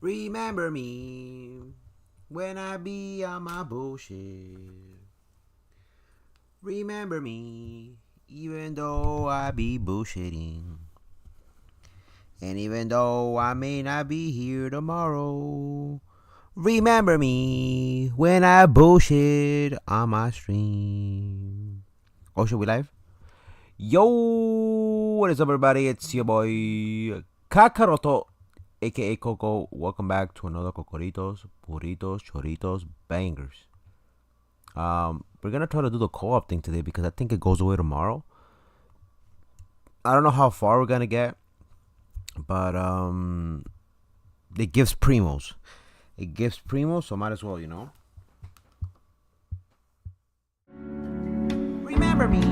Remember me when I be on my bullshit. Remember me even though I be bullshitting. And even though I may not be here tomorrow, remember me when I bullshit on my stream. Oh, should we live? Yo, what is up, everybody? It's your boy Kakaroto, aka Coco. Welcome back to another Cocoritos, Burritos, Choritos, Bangers. We're gonna try to do the co-op thing today because I think it goes away tomorrow. I don't know how far we're gonna get, but it gives primos. It gives primos, so might as well, you know. Remember me.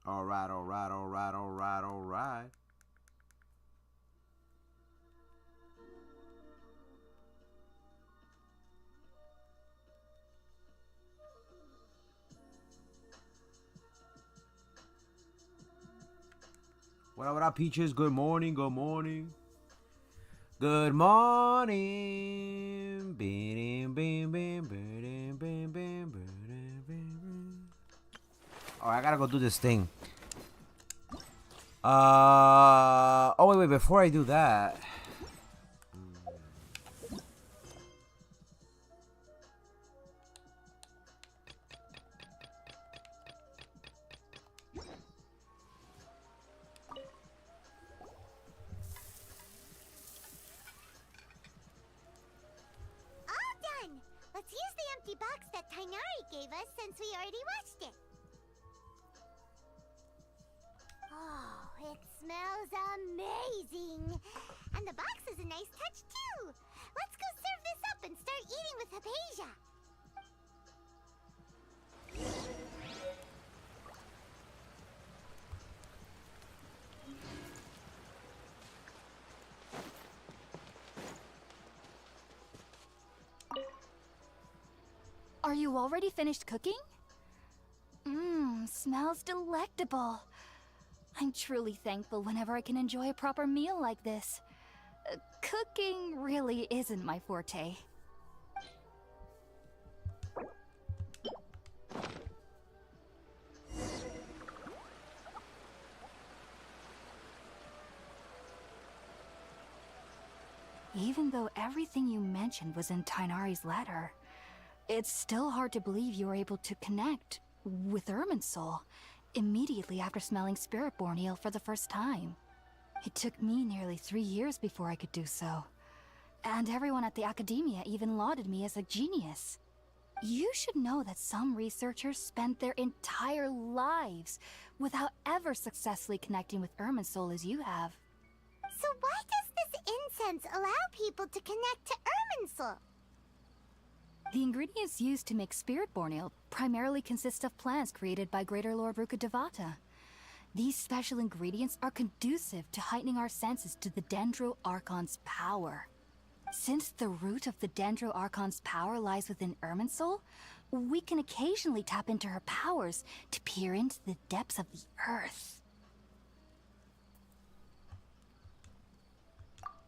All right. What up, Peaches? Good morning. Good morning. Good morning. Oh, I gotta go do this thing. Oh, wait. Before I do that. Let's use the empty box that Tainari gave us since we already washed it. Oh, it smells amazing. And the box is a nice touch too. Let's go serve this up and start eating with Hypatia. Are you already finished cooking? Smells delectable. I'm truly thankful whenever I can enjoy a proper meal like this. Cooking really isn't my forte. Even though everything you mentioned was in Tainari's letter, it's still hard to believe you were able to connect with Irminsul immediately after smelling Spiritborn Ale for the first time. It took me nearly 3 years before I could do so. And everyone at the Academia even lauded me as a genius. You should know that some researchers spend their entire lives without ever successfully connecting with Irminsul as you have. So why does this incense allow people to connect to Irminsul? The ingredients used to make Spiritborn Ale primarily consist of plants created by Greater Lord Rukkhadevata. These special ingredients are conducive to heightening our senses to the Dendro Archon's power. Since the root of the Dendro Archon's power lies within Irminsul, we can occasionally tap into her powers to peer into the depths of the earth.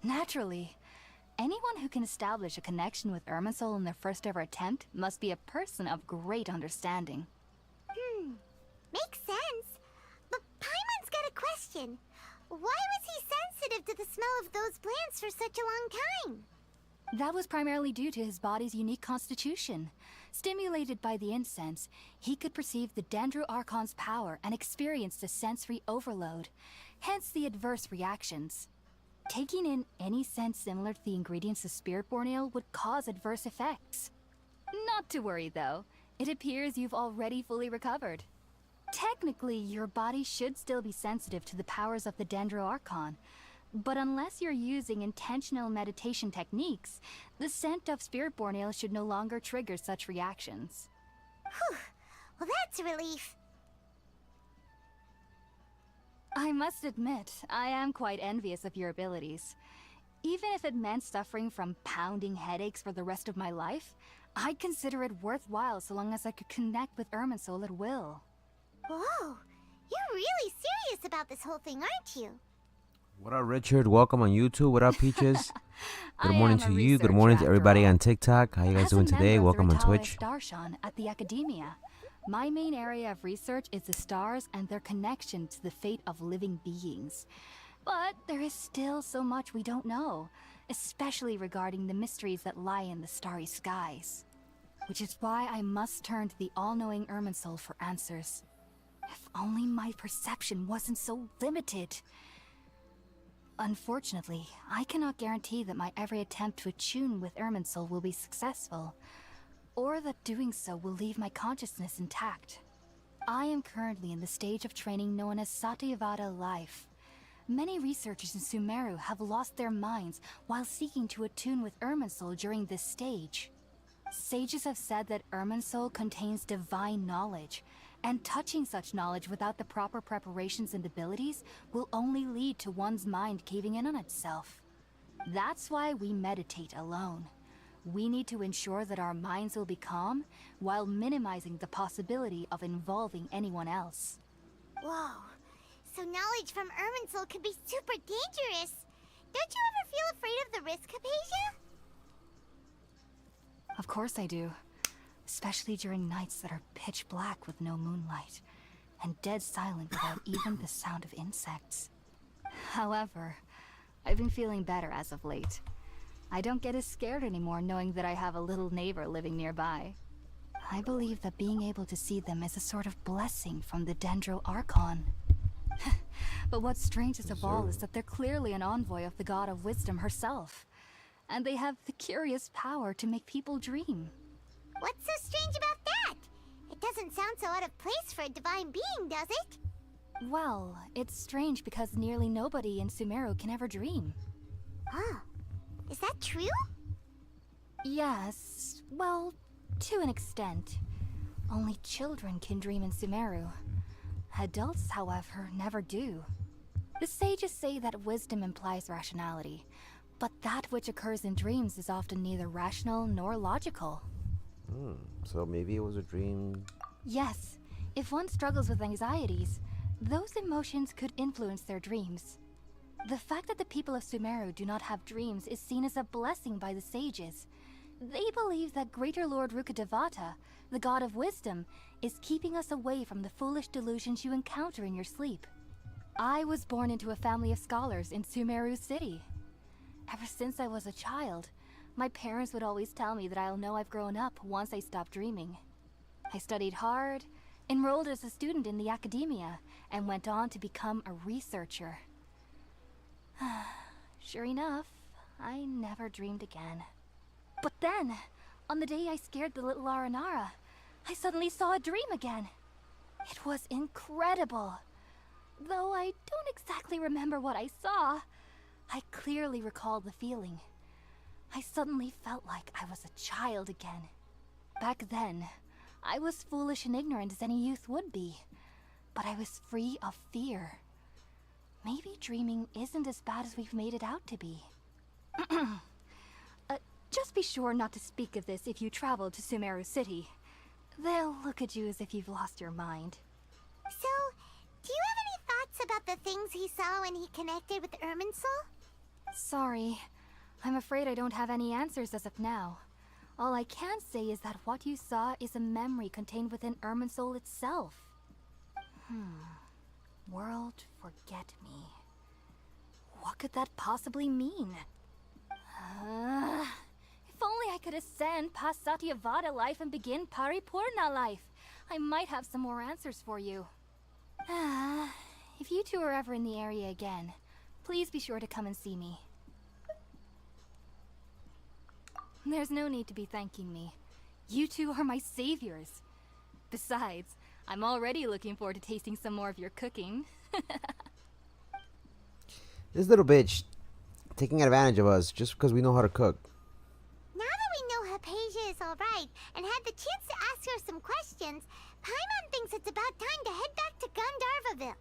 Naturally, anyone who can establish a connection with Irminsul in their first ever attempt must be a person of great understanding. Makes sense. But Paimon's got a question. Why was he sensitive to the smell of those plants for such a long time? That was primarily due to his body's unique constitution. Stimulated by the incense, he could perceive the Dendro Archon's power and experienced a sensory overload, hence the adverse reactions. Taking in any scent similar to the ingredients of Spiritborn Ale would cause adverse effects. Not to worry though, it appears you've already fully recovered. Technically, your body should still be sensitive to the powers of the Dendro Archon. But unless you're using intentional meditation techniques, the scent of Spiritborn ale should no longer trigger such reactions. Whew. Well, that's a relief. I must admit, I am quite envious of your abilities. Even if it meant suffering from pounding headaches for the rest of my life, I'd consider it worthwhile so long as I could connect with Irminsul at will. Whoa, you're really serious about this whole thing, aren't you? What up, Richard? Welcome on YouTube. What up, Peaches? Good morning I am to a you. Good researcher morning to after everybody all. on TikTok. How you guys As a doing today? member of the Welcome on Ritaya Twitch. Starshan at the Academia, my main area of research is the stars and their connection to the fate of living beings. But there is still so much we don't know, especially regarding the mysteries that lie in the starry skies. Which is why I must turn to the all-knowing Irminsul for answers. If only my perception wasn't so limited. Unfortunately, I cannot guarantee that my every attempt to attune with Irminsul will be successful, or that doing so will leave my consciousness intact. I am currently in the stage of training known as Satyavada life. Many researchers in Sumeru have lost their minds while seeking to attune with Irminsul during this stage. Sages have said that Irminsul contains divine knowledge, and touching such knowledge without the proper preparations and abilities will only lead to one's mind caving in on itself. That's why we meditate alone. We need to ensure that our minds will be calm while minimizing the possibility of involving anyone else. Whoa, so knowledge from Irminsul can be super dangerous. Don't you ever feel afraid of the risk, Hypatia? Of course I do. Especially during nights that are pitch black with no moonlight, and dead silent without even the sound of insects. However, I've been feeling better as of late. I don't get as scared anymore knowing that I have a little neighbor living nearby. I believe that being able to see them is a sort of blessing from the Dendro Archon. But what's strangest of all is that they're clearly an envoy of the God of Wisdom herself, and they have the curious power to make people dream. What's so strange about that? It doesn't sound so out of place for a divine being, does it? Well, it's strange because nearly nobody in Sumeru can ever dream. Oh, is that true? Yes, well, to an extent. Only children can dream in Sumeru. Adults, however, never do. The sages say that wisdom implies rationality, but that which occurs in dreams is often neither rational nor logical. So maybe it was a dream. Yes, if one struggles with anxieties, those emotions could influence their dreams. The fact that the people of Sumeru do not have dreams is seen as a blessing by the sages. They believe that Greater Lord Rukkhadevata, the god of wisdom, is keeping us away from the foolish delusions you encounter in your sleep. I was born into a family of scholars in Sumeru City. Ever since I was a child, my parents would always tell me that I'll know I've grown up once I stop dreaming. I studied hard, enrolled as a student in the academia, and went on to become a researcher. Sure enough, I never dreamed again. But then, on the day I scared the little Aranara, I suddenly saw a dream again. It was incredible. Though I don't exactly remember what I saw, I clearly recall the feeling. I suddenly felt like I was a child again. Back then, I was foolish and ignorant as any youth would be, but I was free of fear. Maybe dreaming isn't as bad as we've made it out to be. Just be sure not to speak of this if you travel to Sumeru City. They'll look at you as if you've lost your mind. So, do you have any thoughts about the things he saw when he connected with Irminsul? Sorry. I'm afraid I don't have any answers as of now. All I can say is that what you saw is a memory contained within Irminsul itself. World forget me. What could that possibly mean? If only I could ascend past Satyavada life and begin Paripurna life. I might have some more answers for you. If you two are ever in the area again, please be sure to come and see me. There's no need to be thanking me. You two are my saviors. Besides, I'm already looking forward to tasting some more of your cooking. This little bitch taking advantage of us just because we know how to cook. Now that we know Hypatia is alright and had the chance to ask her some questions, Paimon thinks it's about time to head back to Gandharvaville.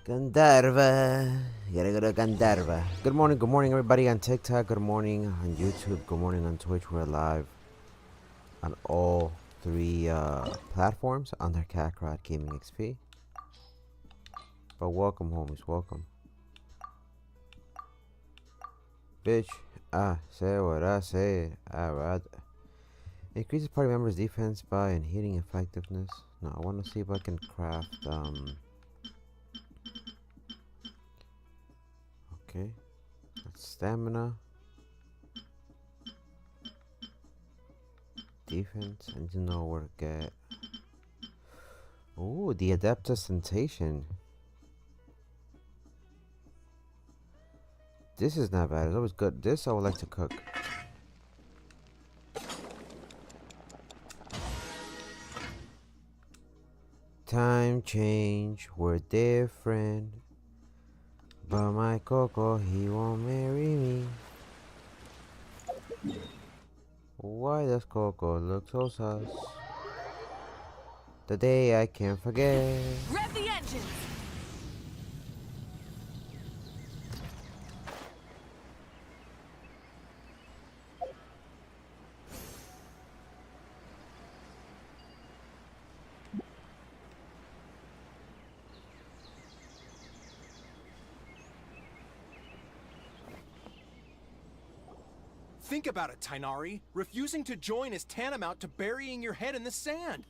Gandharva. You gotta go to Gandharva. Good morning, everybody on TikTok. Good morning on YouTube. Good morning on Twitch. We're live on all three platforms under Kakarot Gaming XP. But welcome, homies. Welcome. Bitch, I said what I said. I rather. Increases party members' defense by and healing effectiveness. No, I want to see if I can craft, Okay. That's stamina. Defense. I need to know where to get. Ooh, the Adeptus Sensation. This is not bad. It's always good. This I would like to cook. Time change, we're different. But my Coco, he won't marry me. Why does Coco look so sus? The day I can't forget. Rev the engines! Think about it, Tainari. Refusing to join is tantamount to burying your head in the sand.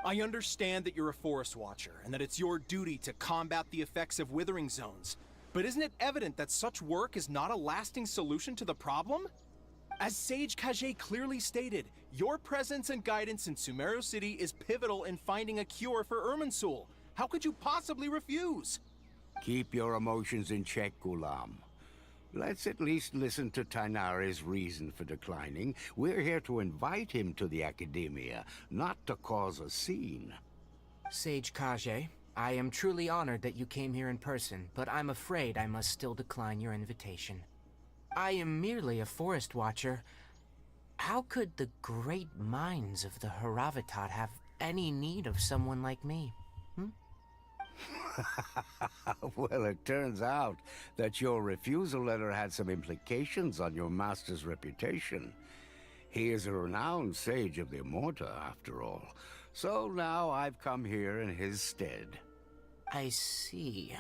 I understand that you're a forest watcher, and that it's your duty to combat the effects of withering zones. But isn't it evident that such work is not a lasting solution to the problem? As Sage Kage clearly stated, your presence and guidance in Sumeru City is pivotal in finding a cure for Irminsul. How could you possibly refuse? Keep your emotions in check, Gulam. Let's at least listen to Tainari's reason for declining. We're here to invite him to the Academia, not to cause a scene. Sage Kage, I am truly honored that you came here in person, but I'm afraid I must still decline your invitation. I am merely a forest watcher. How could the great minds of the Haravatat have any need of someone like me? Well, it turns out that your refusal letter had some implications on your master's reputation. He is a renowned sage of the Immorta, after all. So now I've come here in his stead. I see.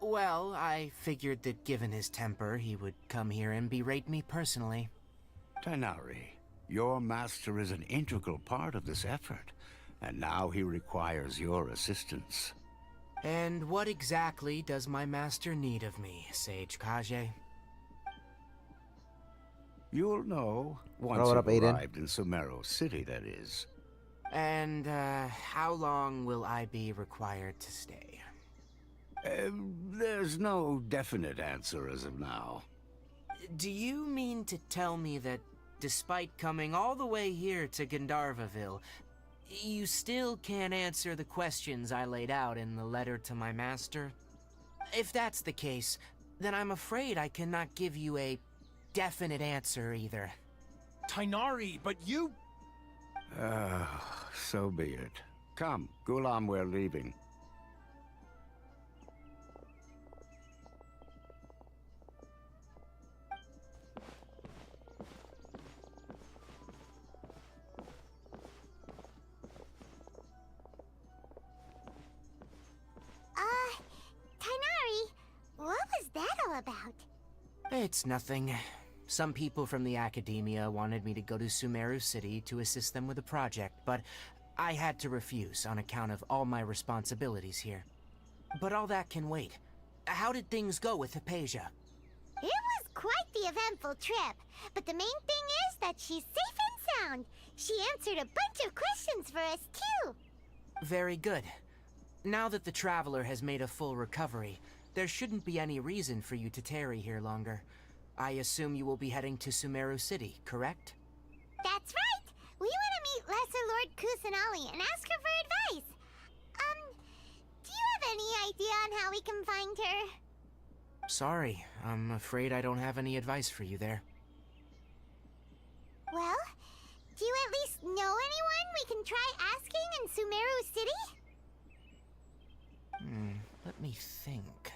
Well, I figured that given his temper, he would come here and berate me personally. Tainari, your master is an integral part of this effort. And now he requires your assistance. And what exactly does my master need of me, Sage Kage? You'll know once Throw it up, you've Aiden. arrived in Sumeru City, that is. And, how long will I be required to stay? There's no definite answer as of now. Do you mean to tell me that, despite coming all the way here to Gandharvaville, you still can't answer the questions I laid out in the letter to my master? If that's the case, then I'm afraid I cannot give you a definite answer either. Tainari, but you... So be it. Come, Gulam, we're leaving. Tainari, what was that all about? It's nothing. Some people from the Academia wanted me to go to Sumeru City to assist them with a project, but I had to refuse on account of all my responsibilities here. But all that can wait. How did things go with Hypatia? It was quite the eventful trip, but the main thing is that she's safe and sound. She answered a bunch of questions for us, too. Very good. Now that the Traveler has made a full recovery, there shouldn't be any reason for you to tarry here longer. I assume you will be heading to Sumeru City, correct? That's right. We want to meet Lesser Lord Kusanali and ask her for advice. Do you have any idea on how we can find her? Sorry, I'm afraid I don't have any advice for you there. Well, do you at least know anyone we can try asking in Sumeru City? Let me think.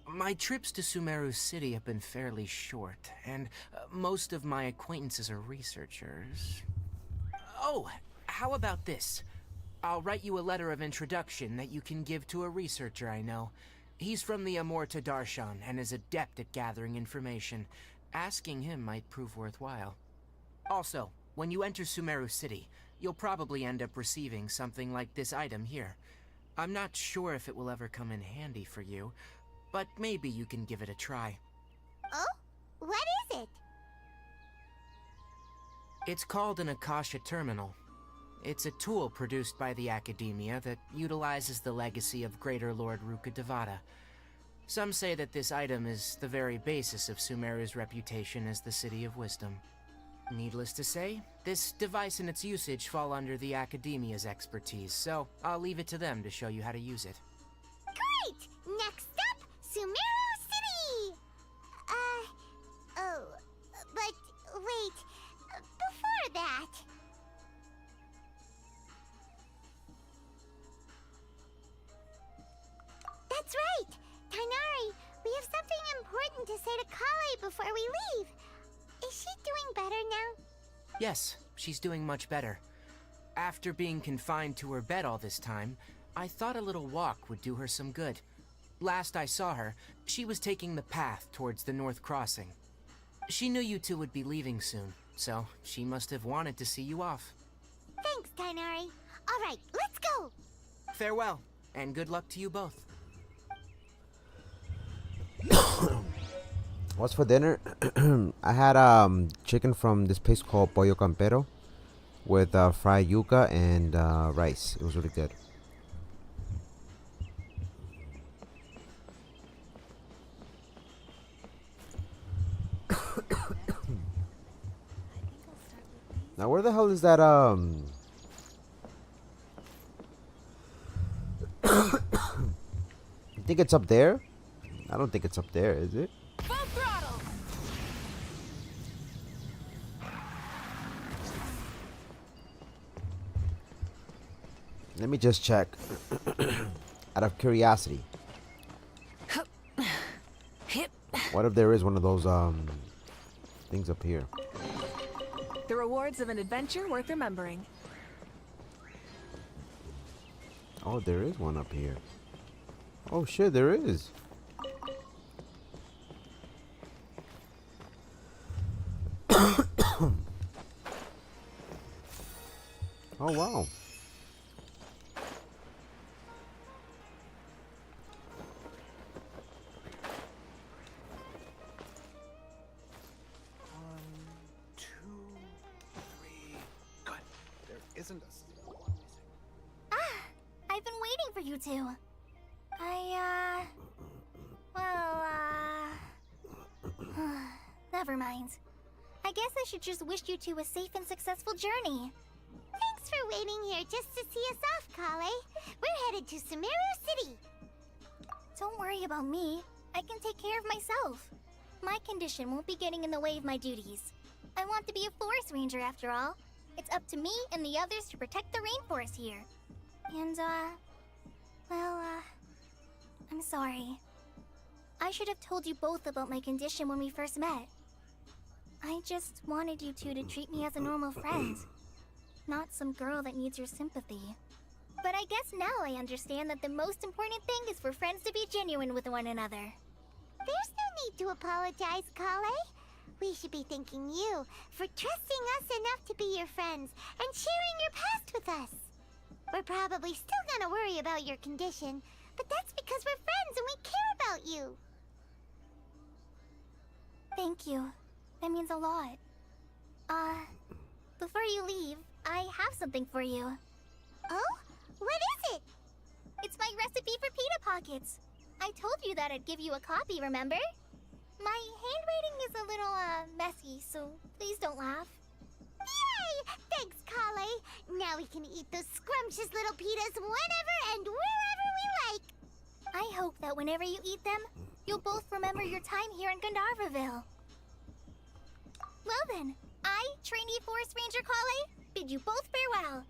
My trips to Sumeru City have been fairly short, and most of my acquaintances are researchers. Oh, how about this? I'll write you a letter of introduction that you can give to a researcher I know. He's from the Amorta Darshan and is adept at gathering information. Asking him might prove worthwhile. Also, when you enter Sumeru City, you'll probably end up receiving something like this item here. I'm not sure if it will ever come in handy for you, but maybe you can give it a try. Oh? What is it? It's called an Akasha Terminal. It's a tool produced by the Academia that utilizes the legacy of Greater Lord Rukkhadevata. Some say that this item is the very basis of Sumeru's reputation as the City of Wisdom. Needless to say, this device and its usage fall under the Academia's expertise, so I'll leave it to them to show you how to use it. Great! Next up, Sumeru City! But wait, before that... That's right! Tainari, we have something important to say to Kale before we leave. Is she doing better now? Yes, she's doing much better. After being confined to her bed all this time, I thought a little walk would do her some good. Last I saw her, she was taking the path towards the North Crossing. She knew you two would be leaving soon, so she must have wanted to see you off. Thanks, Tainari. All right, let's go! Farewell, and good luck to you both. What's for dinner? I had chicken from this place called Pollo Campero with fried yuca and rice. It was really good. Now where the hell is that You think it's up there? I don't think it's up there, is it? Full throttle! Let me just check. Out of curiosity. Hip. What if there is one of those things up here? The rewards of an adventure worth remembering. Oh, there is one up here. Oh shit, there is. Oh wow. I've been waiting for you two. Never mind. I guess I should just wish you two a safe and successful journey. Thanks for waiting here just to see us off, Kale. We're headed to Sumeru City. Don't worry about me. I can take care of myself. My condition won't be getting in the way of my duties. I want to be a forest ranger after all. It's up to me and the others to protect the rainforest here. And, I'm sorry. I should have told you both about my condition when we first met. I just wanted you two to treat me as a normal friend, not some girl that needs your sympathy. But I guess now I understand that the most important thing is for friends to be genuine with one another. There's no need to apologize, Kale. We should be thanking you for trusting us enough to be your friends and sharing your past with us. We're probably still gonna worry about your condition, but that's because we're friends and we care about you. Thank you. That means a lot. Before you leave, I have something for you. Oh? What is it? It's my recipe for pita pockets. I told you that I'd give you a copy, remember? My handwriting is a little, messy, so please don't laugh. Yay! Thanks, Now we can eat those scrumptious little pitas whenever and wherever we like. I hope that whenever you eat them, you'll both remember your time here in Gandharvaville. Well then, I, trainee Forest Ranger Kale, bid you both farewell.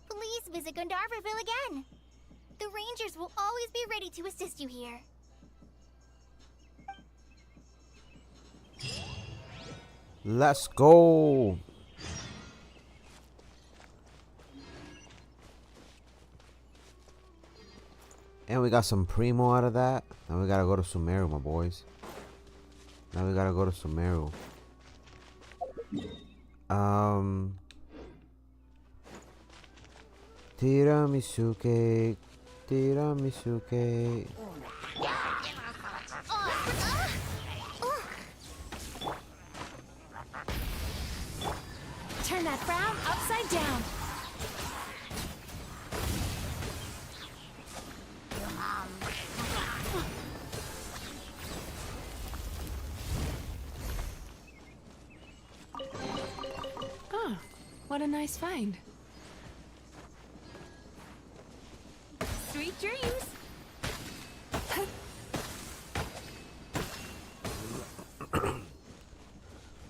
Please visit Gandharvaville again. The Rangers will always be ready to assist you here. Let's go. And we got some Primo out of that. Now we gotta go to Sumeru, my boys. Now we gotta go to Sumeru. Tiramisu cake. Tiramisu cake. Turn that frown upside down. Oh, what a nice find. Sweet dreams.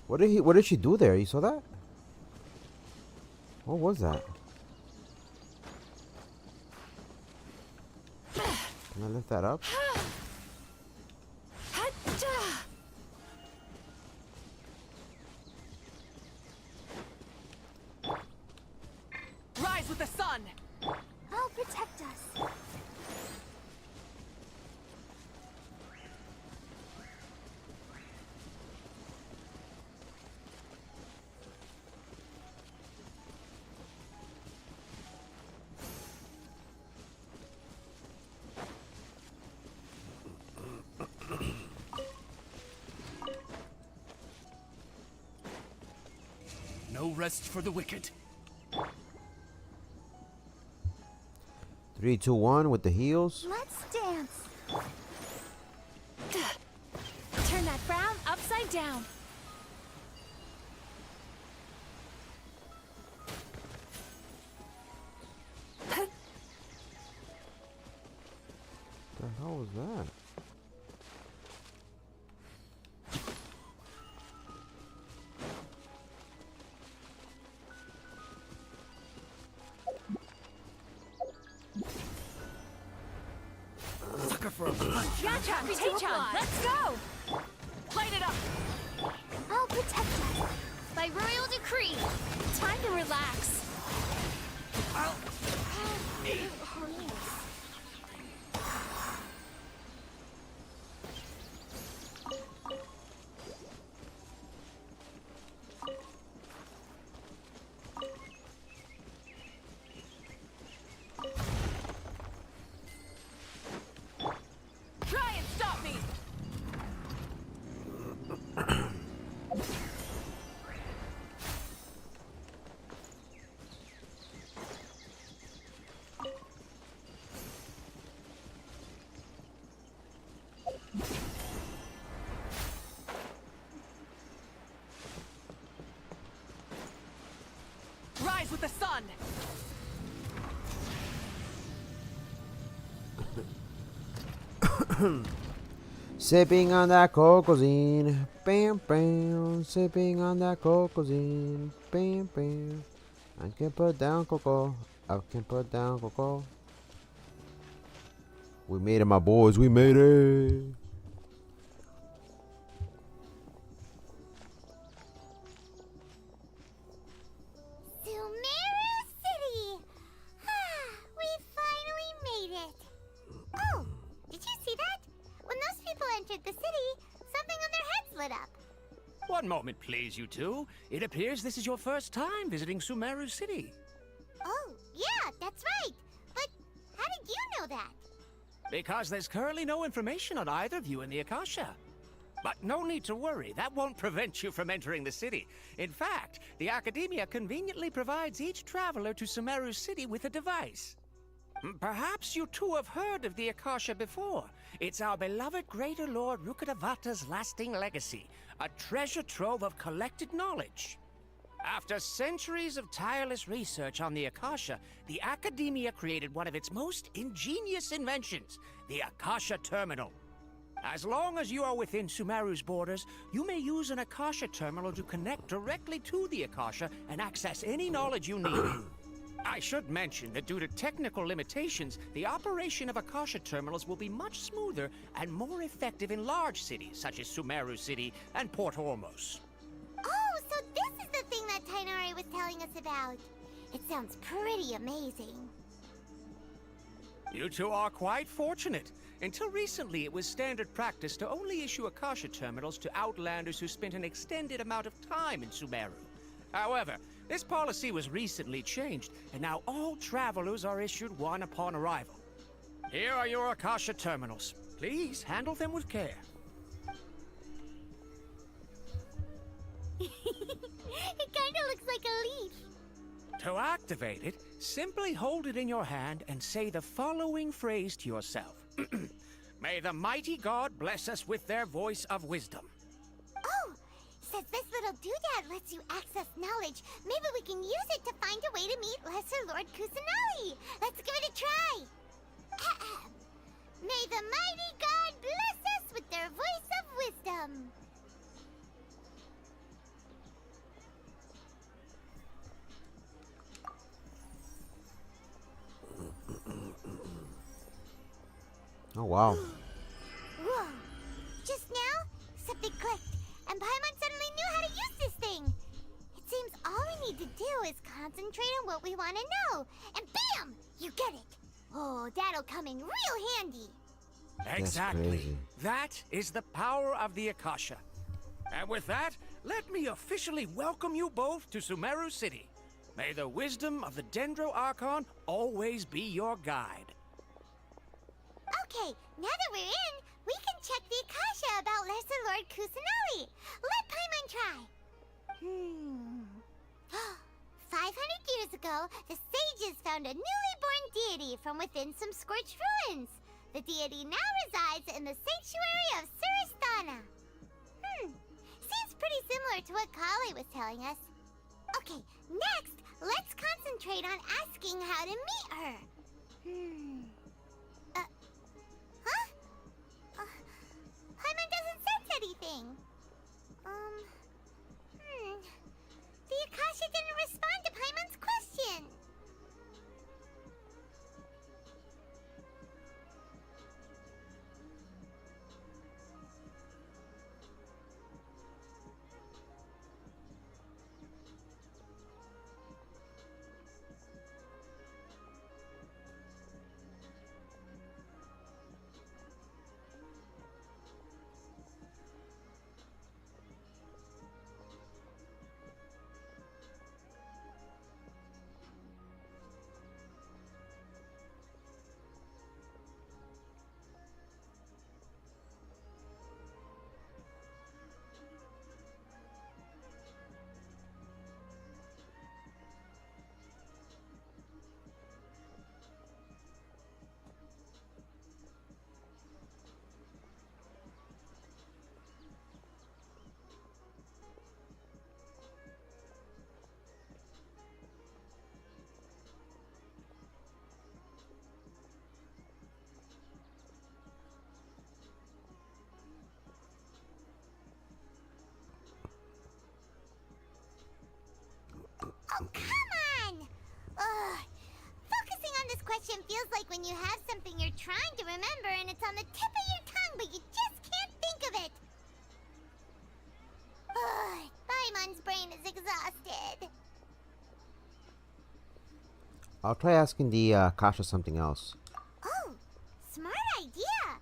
What did she do there? You saw that? What was that? Can I lift that up? Rise with the sun. I'll protect us. No rest for the wicked. 3, 2, 1 with the heels. Let's dance. Turn that frown upside down. What the hell was that? Gotcha! Teyvat, let's go! Light it up! I'll protect us. By royal decree. Time to relax. Try and stop me! Rise with the sun! Sipping on that cocosine, bam bam. Sipping on that cocosine, bam bam. I can put down cocoa. I can put down cocoa. We made it, my boys. We made it. Sumeru City! We finally made it! Oh, did you see that? When those people entered the city, something on their heads lit up. One moment, please, you two. It appears this is your first time visiting Sumeru City. Oh, yeah, that's right. But how did you know that? Because there's currently no information on either of you in the Akasha. But no need to worry, that won't prevent you from entering the city. In fact, the Academia conveniently provides each traveler to Sumeru City with a device. Perhaps you two have heard of the Akasha before. It's our beloved Greater Lord Rukkhadevata's lasting legacy, a treasure trove of collected knowledge. After centuries of tireless research on the Akasha, the Academia created one of its most ingenious inventions, the Akasha Terminal. As long as you are within Sumeru's borders, you may use an Akasha Terminal to connect directly to the Akasha and access any knowledge you need. I should mention that due to technical limitations, the operation of Akasha Terminals will be much smoother and more effective in large cities such as Sumeru City and Port Ormos. Oh, so this is the thing that Tainari was telling us about. It sounds pretty amazing. You two are quite fortunate. Until recently, it was standard practice to only issue Akasha Terminals to outlanders who spent an extended amount of time in Sumeru. However, this policy was recently changed, and now all travelers are issued one upon arrival. Here are your Akasha Terminals. Please handle them with care. It kinda looks like a leaf. To activate it, simply hold it in your hand and say the following phrase to yourself. May the mighty God bless us with their voice of wisdom. Oh, since this little doodad lets you access knowledge, maybe we can use it to find a way to meet Lesser Lord Kusanali. Let's give it a try. May the mighty God bless us with their voice of wisdom. Oh, wow. Whoa. Just now, something clicked, and Paimon suddenly knew how to use this thing. It seems all we need to do is concentrate on what we want to know, and bam! You get it. Oh, that'll come in real handy. Exactly. Crazy. That is the power of the Akasha. And with that, let me officially welcome you both to Sumeru City. May the wisdom of the Dendro Archon always be your guide. Okay, now that we're in, we can check the Akasha about Lesser Lord Kusanali. Let Paimon try. 500 years ago, the sages found a newly born deity from within some scorched ruins. The deity now resides in the sanctuary of Suristana. Seems pretty similar to what Kali was telling us. Okay, next, let's concentrate on asking how to meet her. Paimon doesn't sense anything. The Akasha didn't respond to Paimon's question. Oh, come on! Ugh. Focusing on this question feels like when you have something you're trying to remember and it's on the tip of your tongue, but you just can't think of it. Ugh. Paimon's brain is exhausted. I'll try asking the Akasha something else. Oh, smart idea.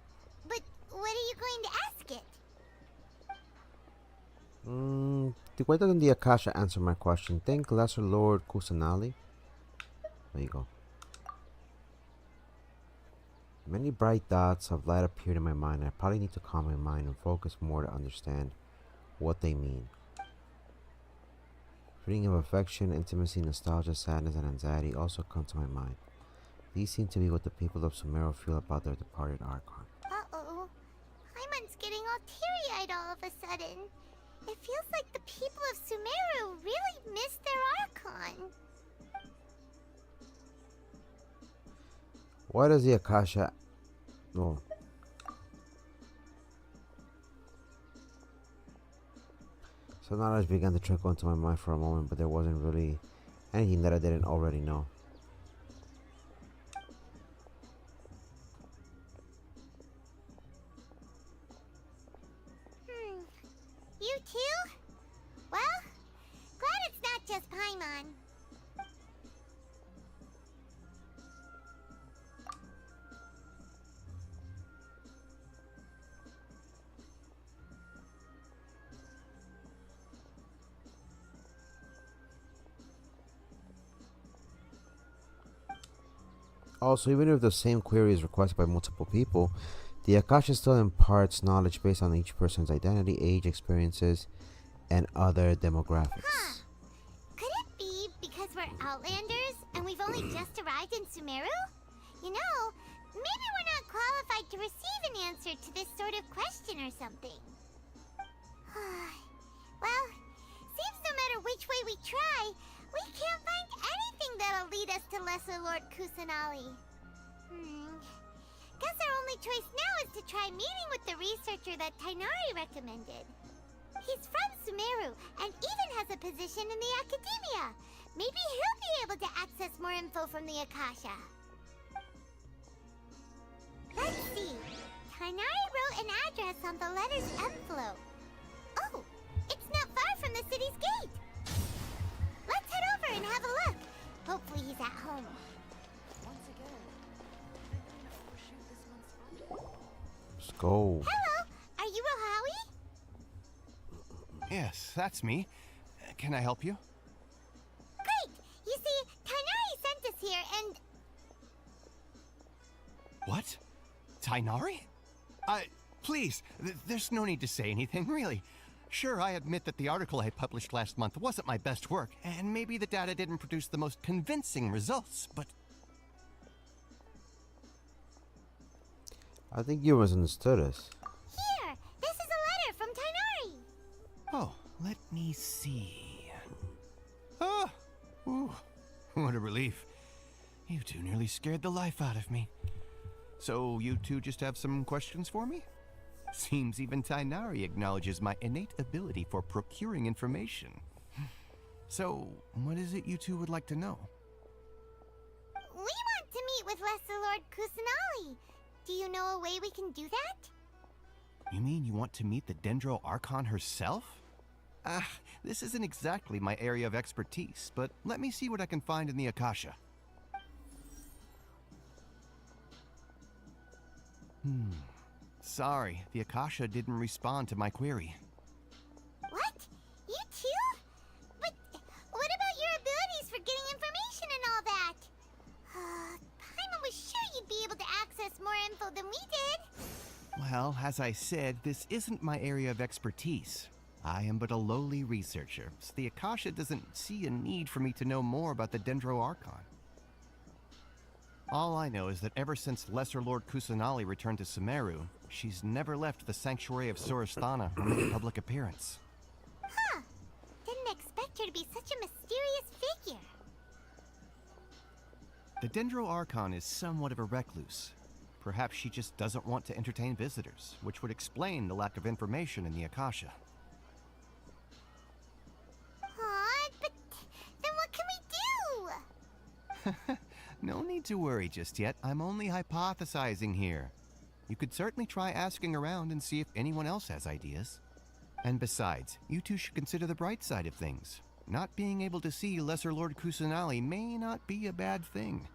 But what are you going to ask it? Why doesn't the Akasha answer my question? Thank Lesser Lord Kusanali. There you go. Many bright dots of light appeared in my mind. I probably need to calm my mind and focus more to understand what they mean. Feeling of affection, intimacy, nostalgia, sadness, and anxiety also come to my mind. These seem to be what the people of Sumeru feel about their departed Archon. Uh-oh. Paimon's getting all teary-eyed all of a sudden. It feels like the people of Sumeru really miss Why does the Akasha... Oh. Some knowledge began to trickle into my mind for a moment, but there wasn't really anything that I didn't already know. You too? Well, glad it's not just Paimon. Also, even if the same query is requested by multiple people, the Akasha still imparts knowledge based on each person's identity, age, experiences, and other demographics. Could it be because we're Outlanders and we've only just arrived in Sumeru? You know, maybe we're not qualified to receive an answer to this sort of question or something. Well, seems no matter which way we try, we can't find anything that'll lead us to Lesser Lord Kusanali. Guess our only choice now is to try meeting with the researcher that Tainari recommended. He's from Sumeru and even has a position in the Academia. Maybe he'll be able to access more info from the Akasha. Let's see. Tainari wrote an address on the letter's envelope. Oh, it's not far from the city's gate. Let's head over and have a look. Hopefully he's at home. Let's go. Hello, are you Rohawi? Yes, that's me. Can I help you? Great! You see, Tainari sent us here and... What? Tainari? Please, there's no need to say anything, really. Sure, I admit that the article I published last month wasn't my best work, and maybe the data didn't produce the most convincing results, but... I think you misunderstood us. Here! This is a letter from Tainari! Oh, let me see... Ah! Ooh, what a relief. You two nearly scared the life out of me. So, you two just have some questions for me? Seems even Tainari acknowledges my innate ability for procuring information. So, what is it you two would like to know? We want to meet with Lesser Lord Kusanali. Do you know a way we can do that? You mean you want to meet the Dendro Archon herself? This isn't exactly my area of expertise, but let me see what I can find in the Akasha. Sorry, the Akasha didn't respond to my query. What? You too? But what about your abilities for getting information and all that? Paimon was sure you'd be able to access more info than we did. Well, as I said, this isn't my area of expertise. I am but a lowly researcher, so the Akasha doesn't see a need for me to know more about the Dendro Archon. All I know is that ever since Lesser Lord Kusanali returned to Sumeru, she's never left the Sanctuary of Surasthana or made a public appearance. Huh. Didn't expect her to be such a mysterious figure. The Dendro Archon is somewhat of a recluse. Perhaps she just doesn't want to entertain visitors, which would explain the lack of information in the Akasha. Aw, but then what can we do? No need to worry just yet. I'm only hypothesizing here. You could certainly try asking around and see if anyone else has ideas. And besides, you two should consider the bright side of things. Not being able to see Lesser Lord Kusanali may not be a bad thing.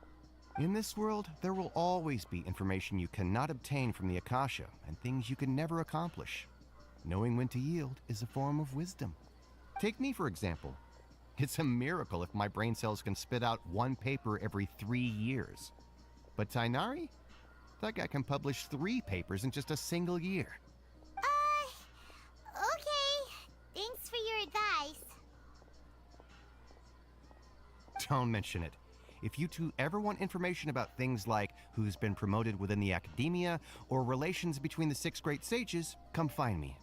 In this world, there will always be information you cannot obtain from the Akasha and things you can never accomplish. Knowing when to yield is a form of wisdom. Take me, for example. It's a miracle if my brain cells can spit out one paper every 3 years. But Tainari? That guy can publish 3 papers in just a single year. Okay. Thanks for your advice. Don't mention it. If you two ever want information about things like who's been promoted within the Academia or relations between the 6 great sages, come find me.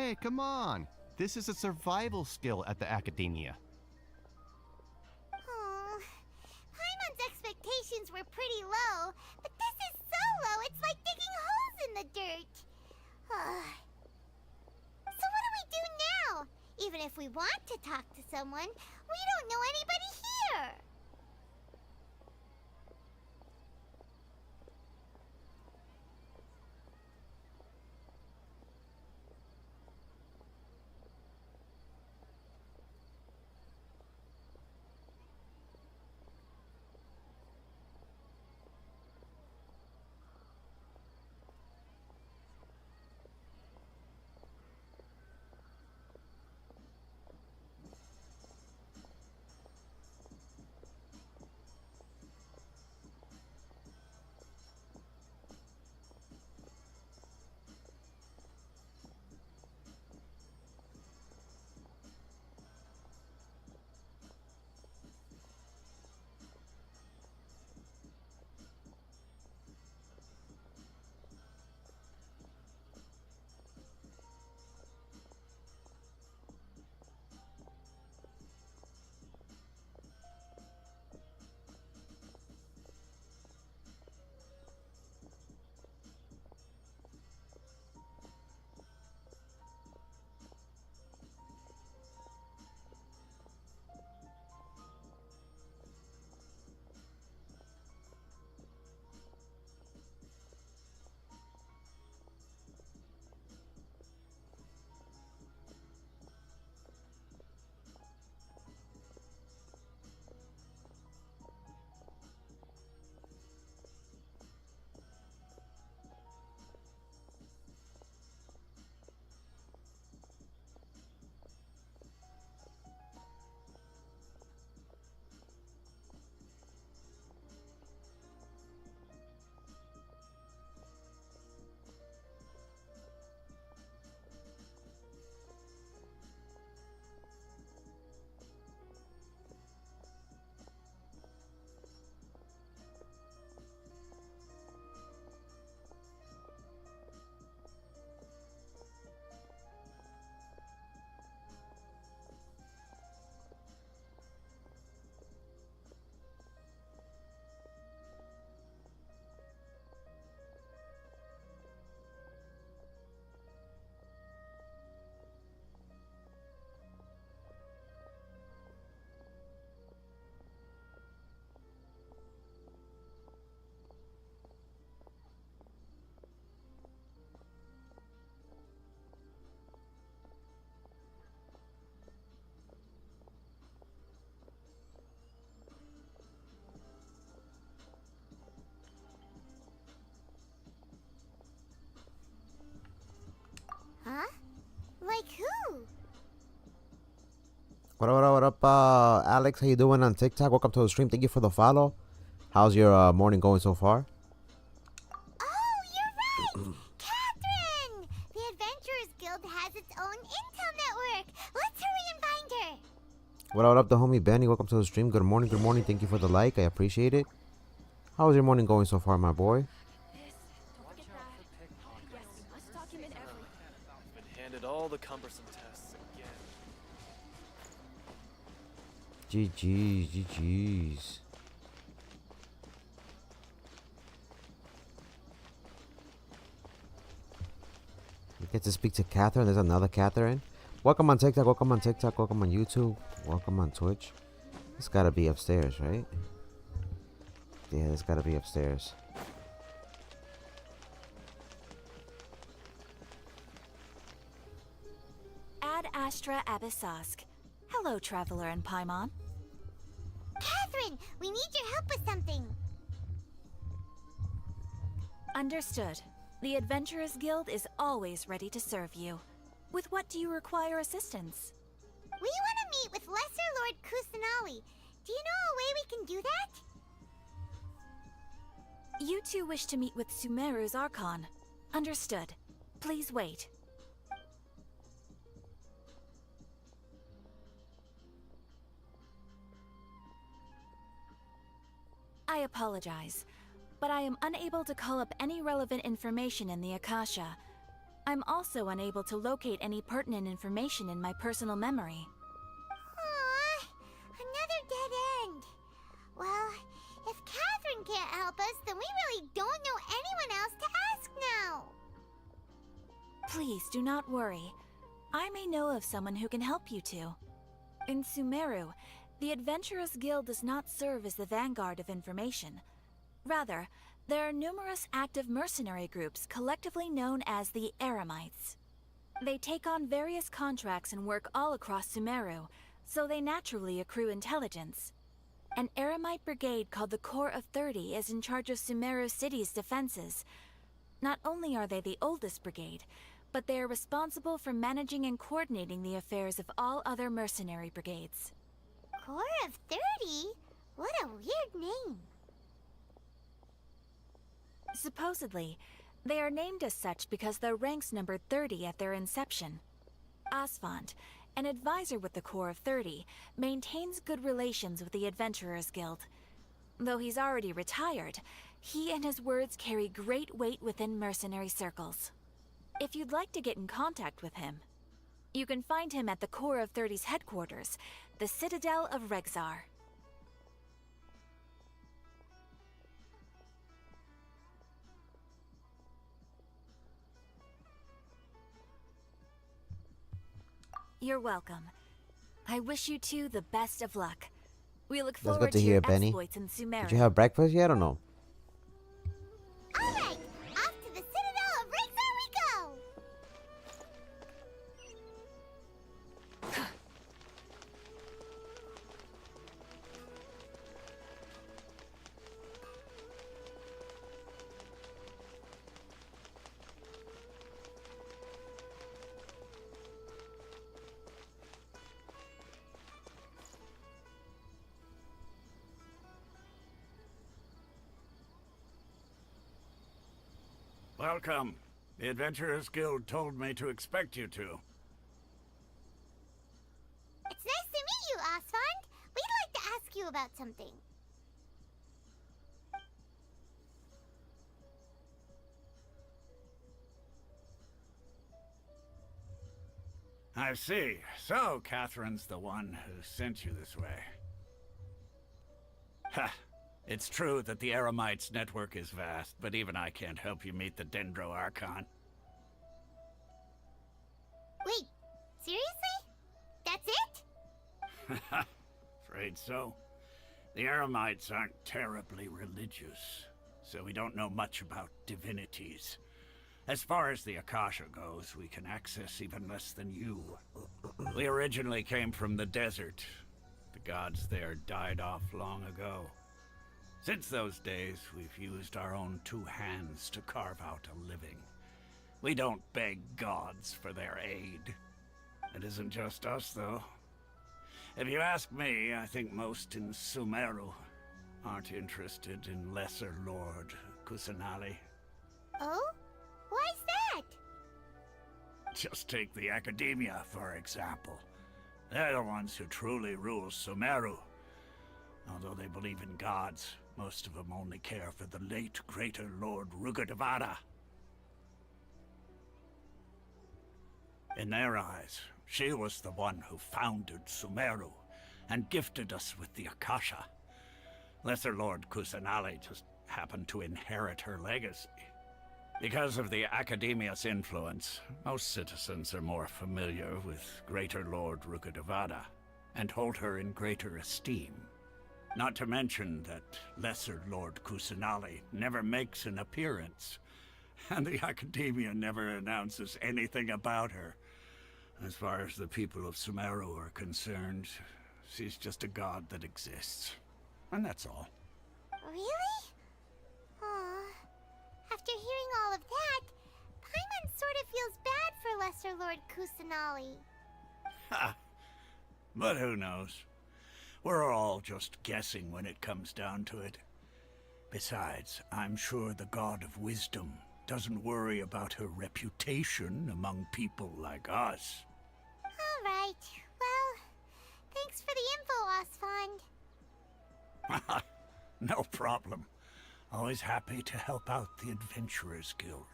Hey, come on! This is a survival skill at the Academia. Oh, Paimon's expectations were pretty low, but this is so low it's like digging holes in the dirt. So what do we do now? Even if we want to talk to someone, we don't know anybody here. Huh? Like who? What up, Alex? How you doing on TikTok? Welcome to the stream. Thank you for the follow. How's your morning going so far? Oh, you're right! Catherine! The Adventurers Guild has its own intel network. Let's hurry and find her. What up, the homie Benny? Welcome to the stream. Good morning, good morning. Thank you for the like. I appreciate it. How's your morning going so far, my boy? Been handed all the cumbersome tests again. GG's. We get to speak to Catherine. There's another Catherine. Welcome on TikTok. Welcome on TikTok. Welcome on YouTube. Welcome on Twitch. It's gotta be upstairs, right? Yeah, it's gotta be upstairs. Ad Astra Abyssosk. Hello, Traveler and Paimon. Catherine, we need your help with something. Understood. The Adventurers Guild is always ready to serve you. With what do you require assistance? We want to meet with Lesser Lord Kusanali. Do you know a way we can do that? You two wish to meet with Sumeru's Archon. Understood. Please wait. I apologize, but I am unable to call up any relevant information in the Akasha. I'm also unable to locate any pertinent information in my personal memory. Aww, another dead end. Well, if Catherine can't help us, then we really don't know anyone else to ask now. Please do not worry. I may know of someone who can help you two. In Sumeru, the Adventurers Guild does not serve as the vanguard of information. Rather, there are numerous active mercenary groups collectively known as the Eremites. They take on various contracts and work all across Sumeru, so they naturally accrue intelligence. An Eremite brigade called the Corps of 30 is in charge of Sumeru City's defenses. Not only are they the oldest brigade, but they are responsible for managing and coordinating the affairs of all other mercenary brigades. Corps of 30? What a weird name. Supposedly, they are named as such because their ranks numbered 30 at their inception. Asfand, an advisor with the Corps of 30, maintains good relations with the Adventurers Guild. Though he's already retired, he and his words carry great weight within mercenary circles. If you'd like to get in contact with him, you can find him at the Corps of 30's headquarters, the Citadel of Rexar. You're welcome. I wish you two the best of luck. We look That's good forward to to hear, your Benny. exploits in Sumeru. Did you have breakfast yet or no? Alright, off to the Citadel of Rexar we go! Welcome. The Adventurers Guild told me to expect you two. It's nice to meet you, Asfand. We'd like to ask you about something. I see. So, Catherine's the one who sent you this way. Ha! It's true that the Eremites' network is vast, but even I can't help you meet the Dendro Archon. Wait, seriously? That's it? Afraid so. The Eremites aren't terribly religious, so we don't know much about divinities. As far as the Akasha goes, we can access even less than you. We originally came from the desert. The gods there died off long ago. Since those days, we've used our own two hands to carve out a living. We don't beg gods for their aid. It isn't just us, though. If you ask me, I think most in Sumeru aren't interested in Lesser Lord Kusanali. Oh? Why's that? Just take the Academia, for example. They're the ones who truly rule Sumeru. Although they believe in gods, most of them only care for the late Greater Lord Rugadavada. In their eyes, she was the one who founded Sumeru and gifted us with the Akasha. Lesser Lord Kusanali just happened to inherit her legacy. Because of the Academia's influence, most citizens are more familiar with Greater Lord Rugadavada and hold her in greater esteem. Not to mention that Lesser Lord Kusanali never makes an appearance, and the Academia never announces anything about her. As far as the people of Sumeru are concerned, she's just a god that exists. And that's all. Really? Aw. After hearing all of that, Paimon sort of feels bad for Lesser Lord Kusanali. Ha! But who knows? We're all just guessing when it comes down to it. Besides, I'm sure the God of Wisdom doesn't worry about her reputation among people like us. Alright, well, thanks for the info, Asfand. No problem. Always happy to help out the Adventurers Guild.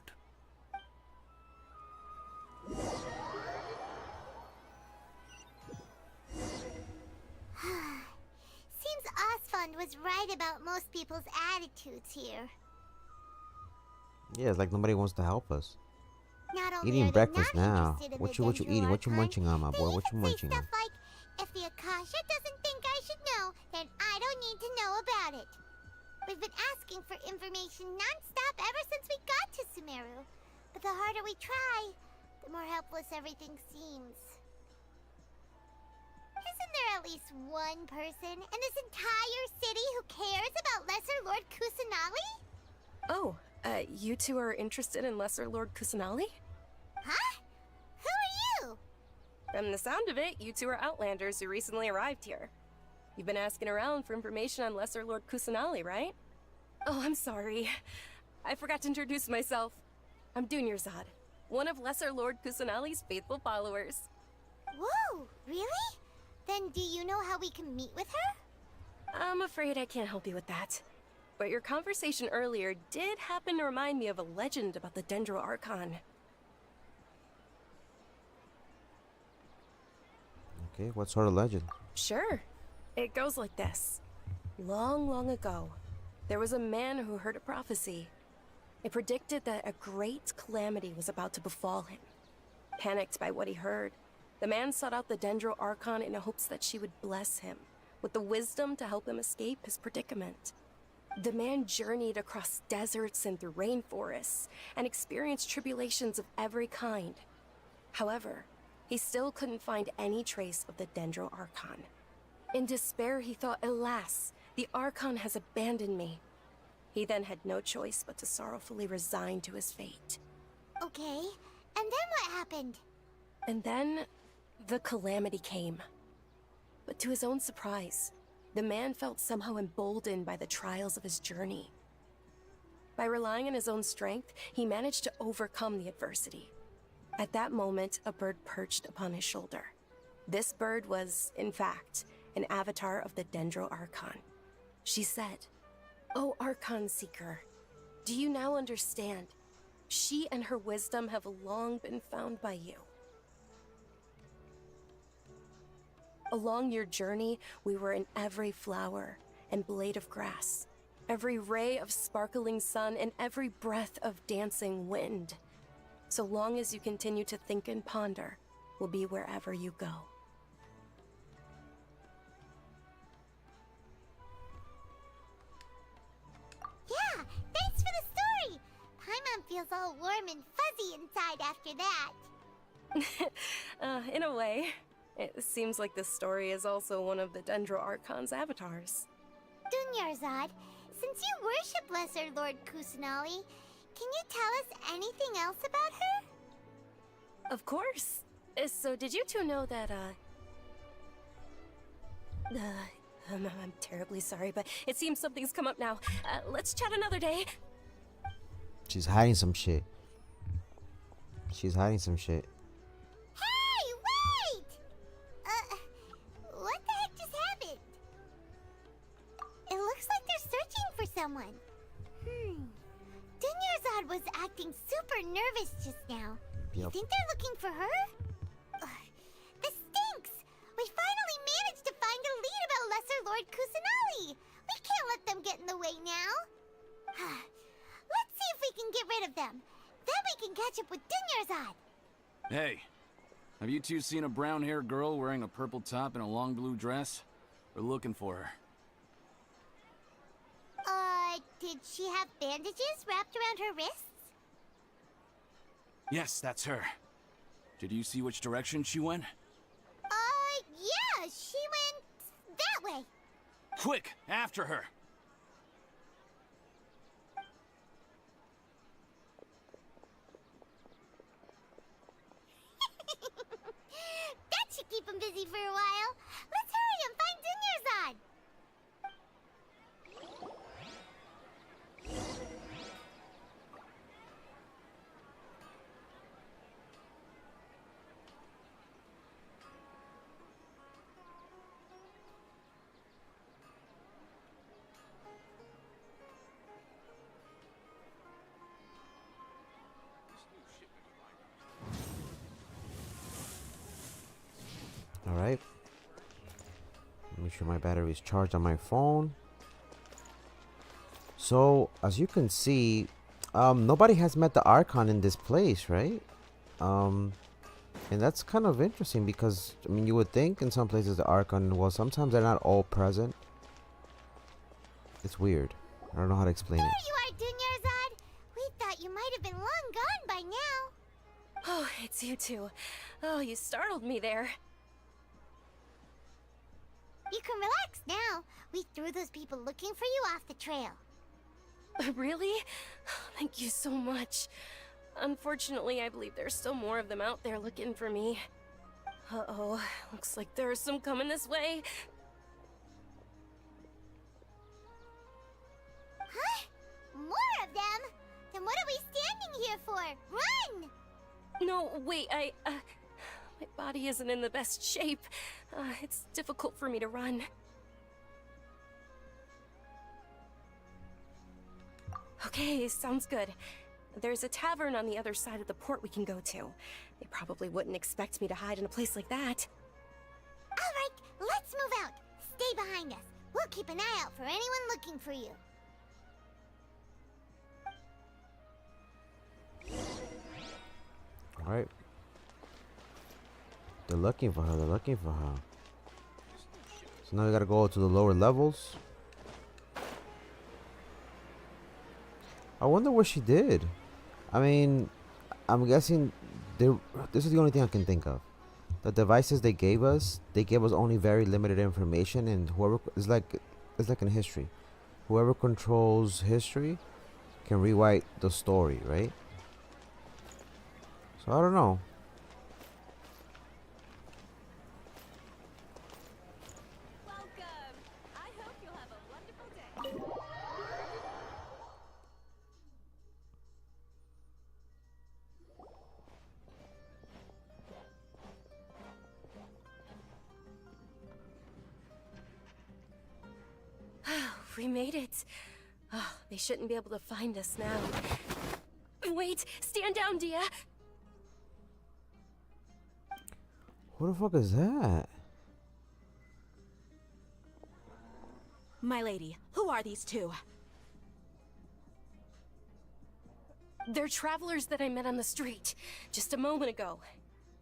Seems Osfond was right about most people's attitudes here. Yeah, it's like nobody wants to help us. Not only Eating are they breakfast not now. interested in What the you Dendro eating? What you Archon, munching on, my they boy? What you even say munching on? stuff like, if the Akasha doesn't think I should know, then I don't need to know about it. We've been asking for information non-stop ever since we got to Sumeru. But the harder we try, the more helpless everything seems. Isn't there at least one person in this entire city who cares about Lesser Lord Kusanali? Oh, you two are interested in Lesser Lord Kusanali? Huh? Who are you? From the sound of it, you two are Outlanders who recently arrived here. You've been asking around for information on Lesser Lord Kusanali, right? Oh, I'm sorry. I forgot to introduce myself. I'm Dunyarzad, one of Lesser Lord Kusanali's faithful followers. Whoa, really? Then do you know how we can meet with her? I'm afraid I can't help you with that. But your conversation earlier did happen to remind me of a legend about the Dendro Archon. Okay, what sort of legend? Sure. It goes like this. Long, long ago, there was a man who heard a prophecy. It predicted that a great calamity was about to befall him. Panicked by what he heard, the man sought out the Dendro Archon in hopes that she would bless him with the wisdom to help him escape his predicament. The man journeyed across deserts and through rainforests and experienced tribulations of every kind. However, he still couldn't find any trace of the Dendro Archon. In despair, he thought, alas, the Archon has abandoned me. He then had no choice but to sorrowfully resign to his fate. Okay, and then what happened? And then, the calamity came. But to his own surprise, the man felt somehow emboldened by the trials of his journey. By relying on his own strength, he managed to overcome the adversity. At that moment, a bird perched upon his shoulder. This bird was, in fact, an avatar of the Dendro Archon. She said, "O Archon Seeker, do you now understand? She and her wisdom have long been found by you. Along your journey, we were in every flower and blade of grass, every ray of sparkling sun, and every breath of dancing wind. So long as you continue to think and ponder, we'll be wherever you go." Yeah, thanks for the story! Paimon feels all warm and fuzzy inside after that. In a way. It seems like this story is also one of the Dendro Archon's avatars. Dunyarzad, since you worship Lesser Lord Kusanali, can you tell us anything else about her? Of course. So did you two know that, I'm terribly sorry, but it seems something's come up now. Let's chat another day. She's hiding some shit. She's hiding some shit. Hey, wait! What the heck just happened? It looks like they're searching for someone. Dunyarzad was acting super nervous just now. You Yep. think they're looking for her? This stinks! We finally managed to find a lead about Lesser Lord Kusanali! We can't let them get in the way now! Let's see if we can get rid of them. Then we can catch up with Dunyarzad! Hey, have you two seen a brown-haired girl wearing a purple top and a long blue dress? We're looking for her. Did she have bandages wrapped around her wrists? Yes, that's her. Did you see which direction she went? Yeah, she went that way. Quick, after her! That should keep him busy for a while. Let's hurry and find Dunyarzad. Make sure my battery is charged on my phone. So, as you can see, nobody has met the Archon in this place, right? And that's kind of interesting because, I mean, you would think in some places the Archon, well, sometimes they're not all present. It's weird. I don't know how to explain it. There you are, Dunyarzad. We thought you might have been long gone by now. Oh, it's you two. Oh, you startled me there. You can relax now. We threw those people looking for you off the trail. Really? Thank you so much. Unfortunately, I believe there's still more of them out there looking for me. Uh-oh, looks like there's some coming this way. Huh? More of them? Then what are we standing here for? Run! No, wait, my body isn't in the best shape. It's difficult for me to run. Okay, sounds good. There's a tavern on the other side of the port we can go to. They probably wouldn't expect me to hide in a place like that. Alright, let's move out. Stay behind us. We'll keep an eye out for anyone looking for you. Alright. They're looking for her. They're looking for her. So now we gotta go to the lower levels. I wonder what she did. I mean, I'm guessing this is the only thing I can think of. The devices they gave us only very limited information, and whoever it's like in history. Whoever controls history can rewrite the story, right? So I don't know. Welcome. I hope you'll have a wonderful day. We made it. Oh, they shouldn't be able to find us now. Wait, stand down, Dia. Who the fuck is that? My lady, who are these two? They're travelers that I met on the street just a moment ago.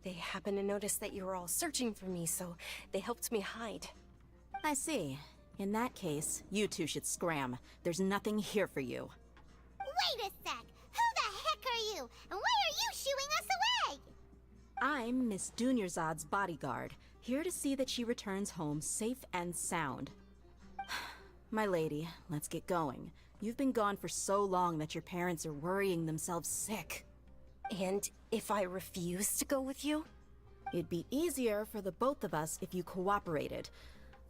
They happened to notice that you were all searching for me, so they helped me hide. I see. In that case, you two should scram. There's nothing here for you. Wait a sec! Who the heck are you? And why are you shooing us away? I'm Miss Dunyarzad's bodyguard, here to see that she returns home safe and sound. My lady, let's get going. You've been gone for so long that your parents are worrying themselves sick. And if I refuse to go with you? It'd be easier for the both of us if you cooperated.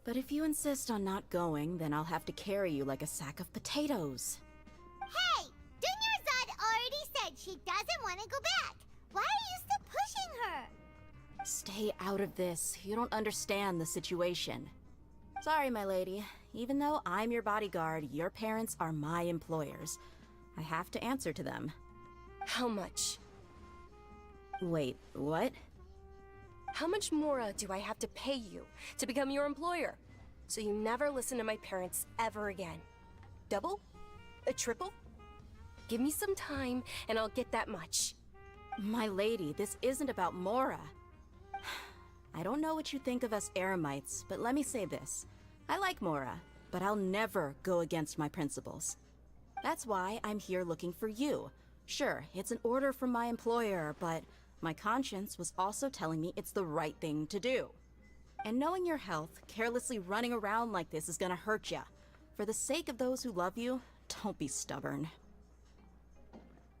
But if you insist on not going, then I'll have to carry you like a sack of potatoes. Hey! Dunyarzad already said she doesn't want to go back. Why are you still pushing her? Stay out of this. You don't understand the situation. Sorry, my lady. Even though I'm your bodyguard, your parents are my employers. I have to answer to them. How much? Wait, what? How much more do I have to pay you to become your employer? So you never listen to my parents ever again. Double? A triple? Give me some time and I'll get that much. My lady, this isn't about Mora. I don't know what you think of us Eremites, but let me say this. I like Mora, but I'll never go against my principles. That's why I'm here looking for you. Sure, it's an order from my employer, but my conscience was also telling me it's the right thing to do. And knowing your health, carelessly running around like this is gonna hurt ya. For the sake of those who love you, don't be stubborn.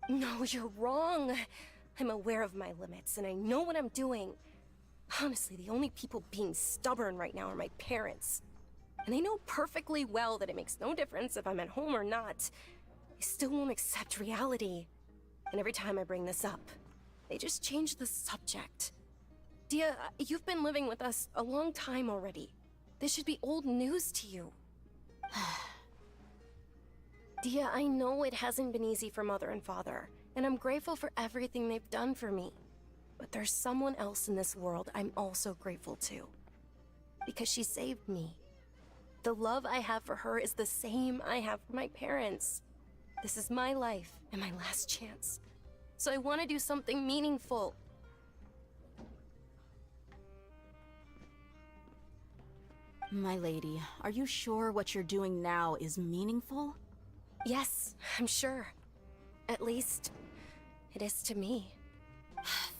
No, you're wrong. I'm aware of my limits and I know what I'm doing. Honestly, the only people being stubborn right now are my parents. And they know perfectly well that it makes no difference if I'm at home or not. They still won't accept reality. And every time I bring this up, they just change the subject. Dia, you've been living with us a long time already. This should be old news to you. Dia, I know it hasn't been easy for Mother and Father, and I'm grateful for everything they've done for me. But there's someone else in this world I'm also grateful to. Because she saved me The love I have for her is the same I have for my parents. This is my life and my last chance. So I want to do something meaningful. My lady, are you sure what you're doing now is meaningful? Yes, I'm sure. At least, it is to me.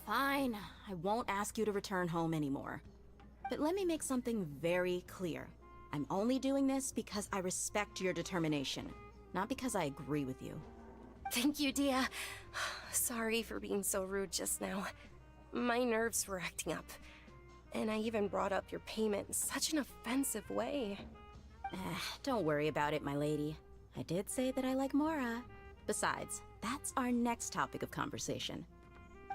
Fine, I won't ask you to return home anymore. But let me make something very clear. I'm only doing this because I respect your determination, not because I agree with you. Thank you, Dia. Sorry for being so rude just now. My nerves were acting up. And I even brought up your payment in such an offensive way. Don't worry about it, my lady. I did say that I like Mora. Besides, that's our next topic of conversation.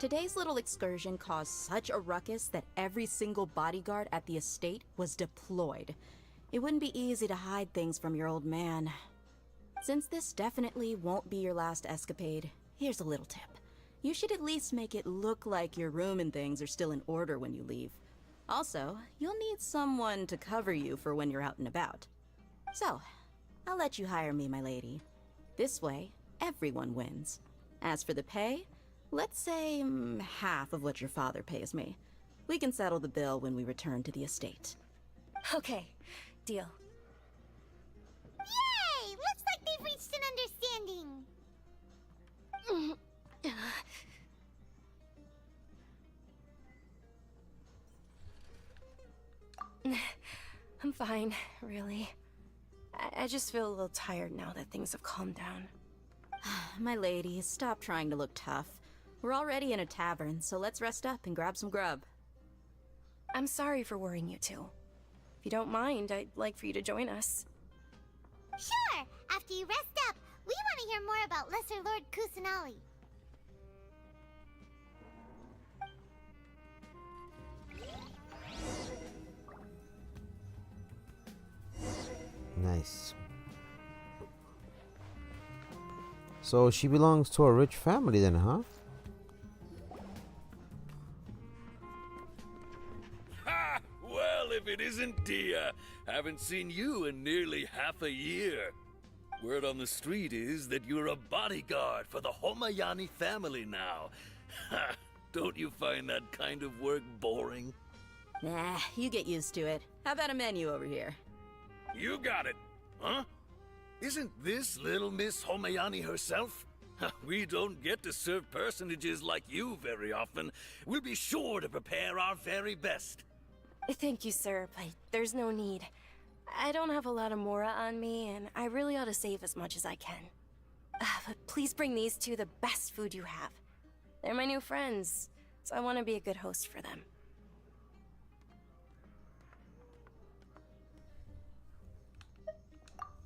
Today's little excursion caused such a ruckus that every single bodyguard at the estate was deployed. It wouldn't be easy to hide things from your old man. Since this definitely won't be your last escapade, here's a little tip. You should at least make it look like your room and things are still in order when you leave. Also, you'll need someone to cover you for when you're out and about. So, I'll let you hire me, my lady. This way, everyone wins. As for the pay, let's say half of what your father pays me. We can settle the bill when we return to the estate. Okay, deal. Yay! Looks like they've reached an understanding. I'm fine, really. I just feel a little tired now that things have calmed down. My lady, stop trying to look tough. We're already in a tavern, so let's rest up and grab some grub. I'm sorry for worrying you two. If you don't mind, I'd like for you to join us. Sure! After you rest up, we want to hear more about Lesser Lord Kusanali. Nice. So she belongs to a rich family then, huh? Ha! Well, if it isn't Dia. Haven't seen you in nearly half a year. Word on the street is that you're a bodyguard for the Homayani family now. Ha! Don't you find that kind of work boring? Nah, you get used to it. How about a menu over here? You got it, huh? Isn't this little Miss Homayani herself? We don't get to serve personages like you very often. We'll be sure to prepare our very best. Thank you, sir, but there's no need. I don't have a lot of Mora on me, and I really ought to save as much as I can. But please bring these two the best food you have. They're my new friends, so I want to be a good host for them.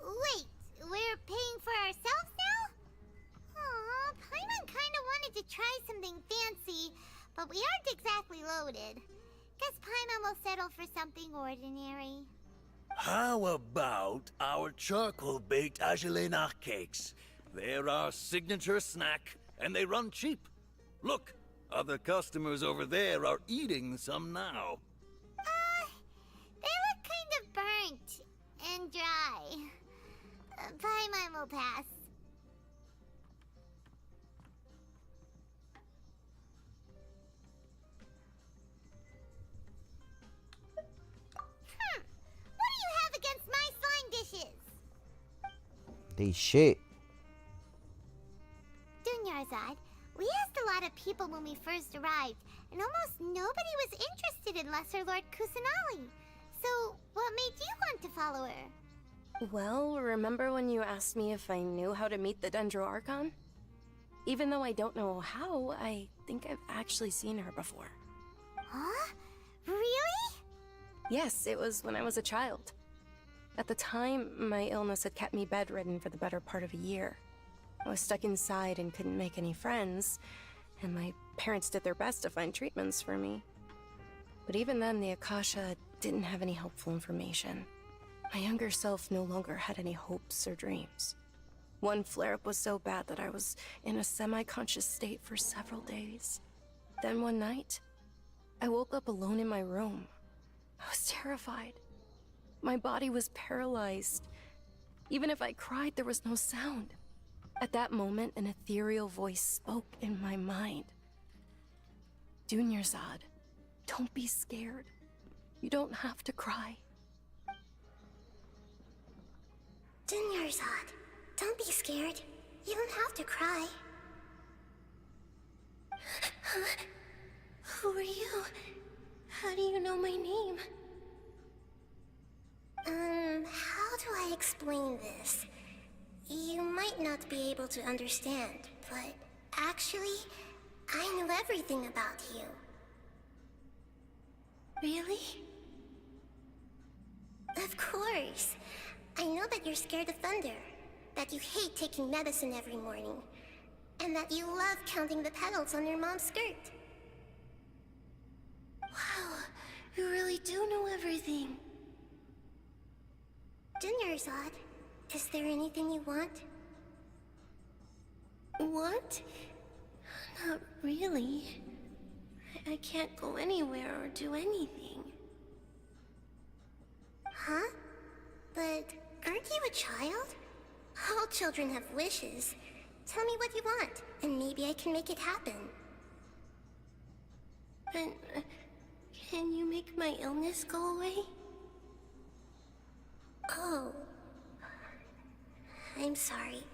Wait, we're paying for ourselves now? Aw, Paimon kinda wanted to try something fancy, but we aren't exactly loaded. Guess Paimon will settle for something ordinary. How about our charcoal-baked Agelena cakes? They're our signature snack, and they run cheap. Look, other customers over there are eating some now. They look kind of burnt and dry. Paimon will pass. What do you have against my slime dishes? They shit. Dunyarzad, we asked a lot of people when we first arrived, and almost nobody was interested in Lesser Lord Kusanali. So, what made you want to follow her? Well, remember when you asked me if I knew how to meet the Dendro Archon? Even though I don't know how, I think I've actually seen her before. Huh? Really? Yes, it was when I was a child. At the time, my illness had kept me bedridden for the better part of a year. I was stuck inside and couldn't make any friends, and my parents did their best to find treatments for me. But even then, the Akasha didn't have any helpful information. My younger self no longer had any hopes or dreams. One flare-up was so bad that I was in a semi-conscious state for several days. Then one night, I woke up alone in my room. I was terrified. My body was paralyzed. Even if I cried, there was no sound. At that moment, an ethereal voice spoke in my mind. Dunyarzad, don't be scared. You don't have to cry. Dunyarzad, don't be scared. You don't have to cry. Who are you? How do you know my name? How do I explain this? You might not be able to understand, but actually, I know everything about you. Really? Of course. I know that you're scared of thunder, that you hate taking medicine every morning, and that you love counting the petals on your mom's skirt. Wow, you really do know everything. Dunyarzad, is there anything you want? Want? Not really. I can't go anywhere or do anything. Huh? But aren't you a child? All children have wishes. Tell me what you want, and maybe I can make it happen. But can you make my illness go away? Oh. I'm sorry.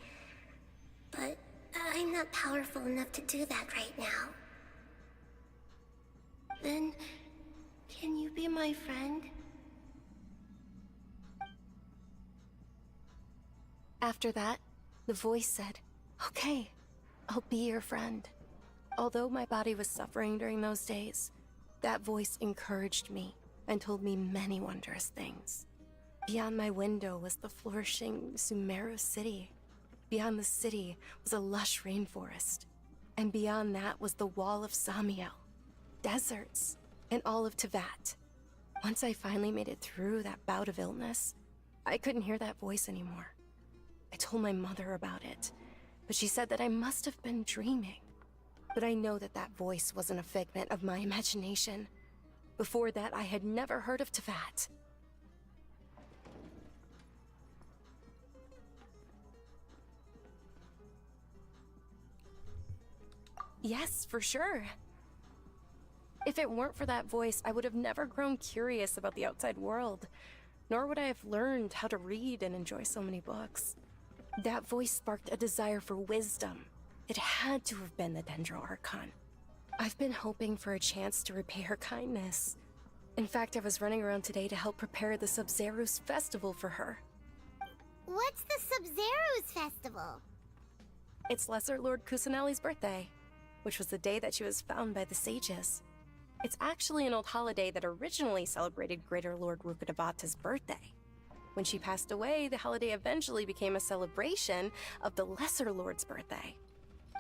But I'm not powerful enough to do that right now. Then, can you be my friend? After that, the voice said, "Okay, I'll be your friend." Although my body was suffering during those days, that voice encouraged me and told me many wondrous things. Beyond my window was the flourishing Sumeru city. Beyond the city was a lush rainforest. And beyond that was the wall of Samiel, deserts, and all of Teyvat. Once I finally made it through that bout of illness, I couldn't hear that voice anymore. I told my mother about it, but she said that I must have been dreaming. But I know that that voice wasn't a figment of my imagination. Before that, I had never heard of Teyvat. Yes, for sure. If it weren't for that voice, I would have never grown curious about the outside world, nor would I have learned how to read and enjoy so many books. That voice sparked a desire for wisdom. It had to have been the Dendro Archon. I've been hoping for a chance to repay her kindness. In fact, I was running around today to help prepare the Sub-Zerus festival for her. What's the Sub-Zerus festival? It's Lesser Lord Kusanali's birthday, which was the day that she was found by the sages. It's actually an old holiday that originally celebrated Greater Lord Rukkhadevata's birthday. When she passed away, the holiday eventually became a celebration of the Lesser Lord's birthday.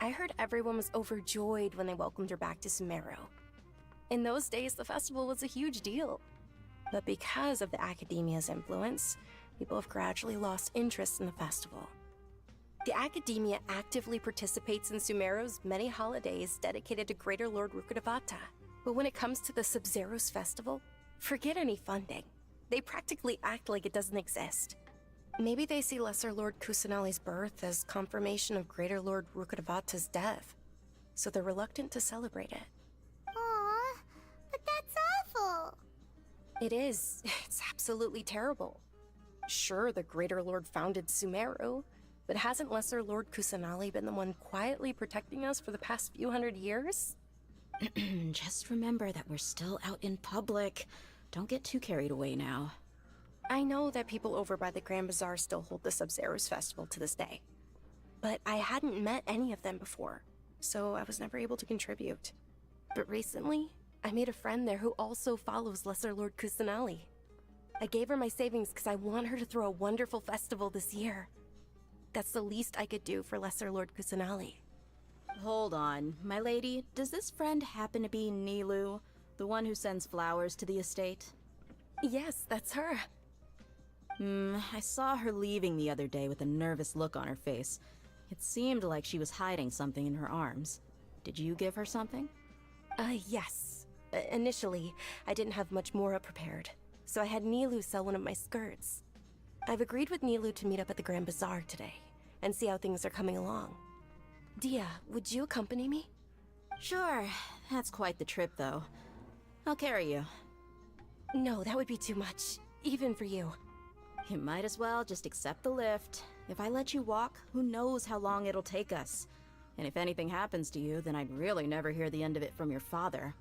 I heard everyone was overjoyed when they welcomed her back to Sumeru. In those days, the festival was a huge deal. But because of the Academia's influence, people have gradually lost interest in the festival. The Academia actively participates in Sumeru's many holidays dedicated to Greater Lord Rukkhadevata. But when it comes to the Sub-Zerus festival, forget any funding. They practically act like it doesn't exist. Maybe they see Lesser Lord Kusanali's birth as confirmation of Greater Lord Rukkhadevata's death, so they're reluctant to celebrate it. Aww, but that's awful. It is. It's absolutely terrible. Sure, the Greater Lord founded Sumeru, but hasn't Lesser Lord Kusanali been the one quietly protecting us for the past few hundred years? Just remember that we're still out in public. Don't get too carried away now. I know that people over by the Grand Bazaar still hold the Sub-Zerus festival to this day. But I hadn't met any of them before, so I was never able to contribute. But recently, I made a friend there who also follows Lesser Lord Kusanali. I gave her my savings because I want her to throw a wonderful festival this year. That's the least I could do for Lesser Lord Kusanali. Hold on, my lady. Does this friend happen to be Nilu, the one who sends flowers to the estate? Yes, that's her. I saw her leaving the other day with a nervous look on her face. It seemed like she was hiding something in her arms. Did you give her something? Yes. Initially, I didn't have much more prepared. so I had Nilu sell one of my skirts. I've agreed with Nilu to meet up at the Grand Bazaar today and see how things are coming along. Dia, would you accompany me? Sure. That's quite the trip, though. I'll carry you. No, that would be too much, even for you. You might as well just accept the lift. If I let you walk, who knows how long it'll take us. And if anything happens to you, then I'd really never hear the end of it from your father.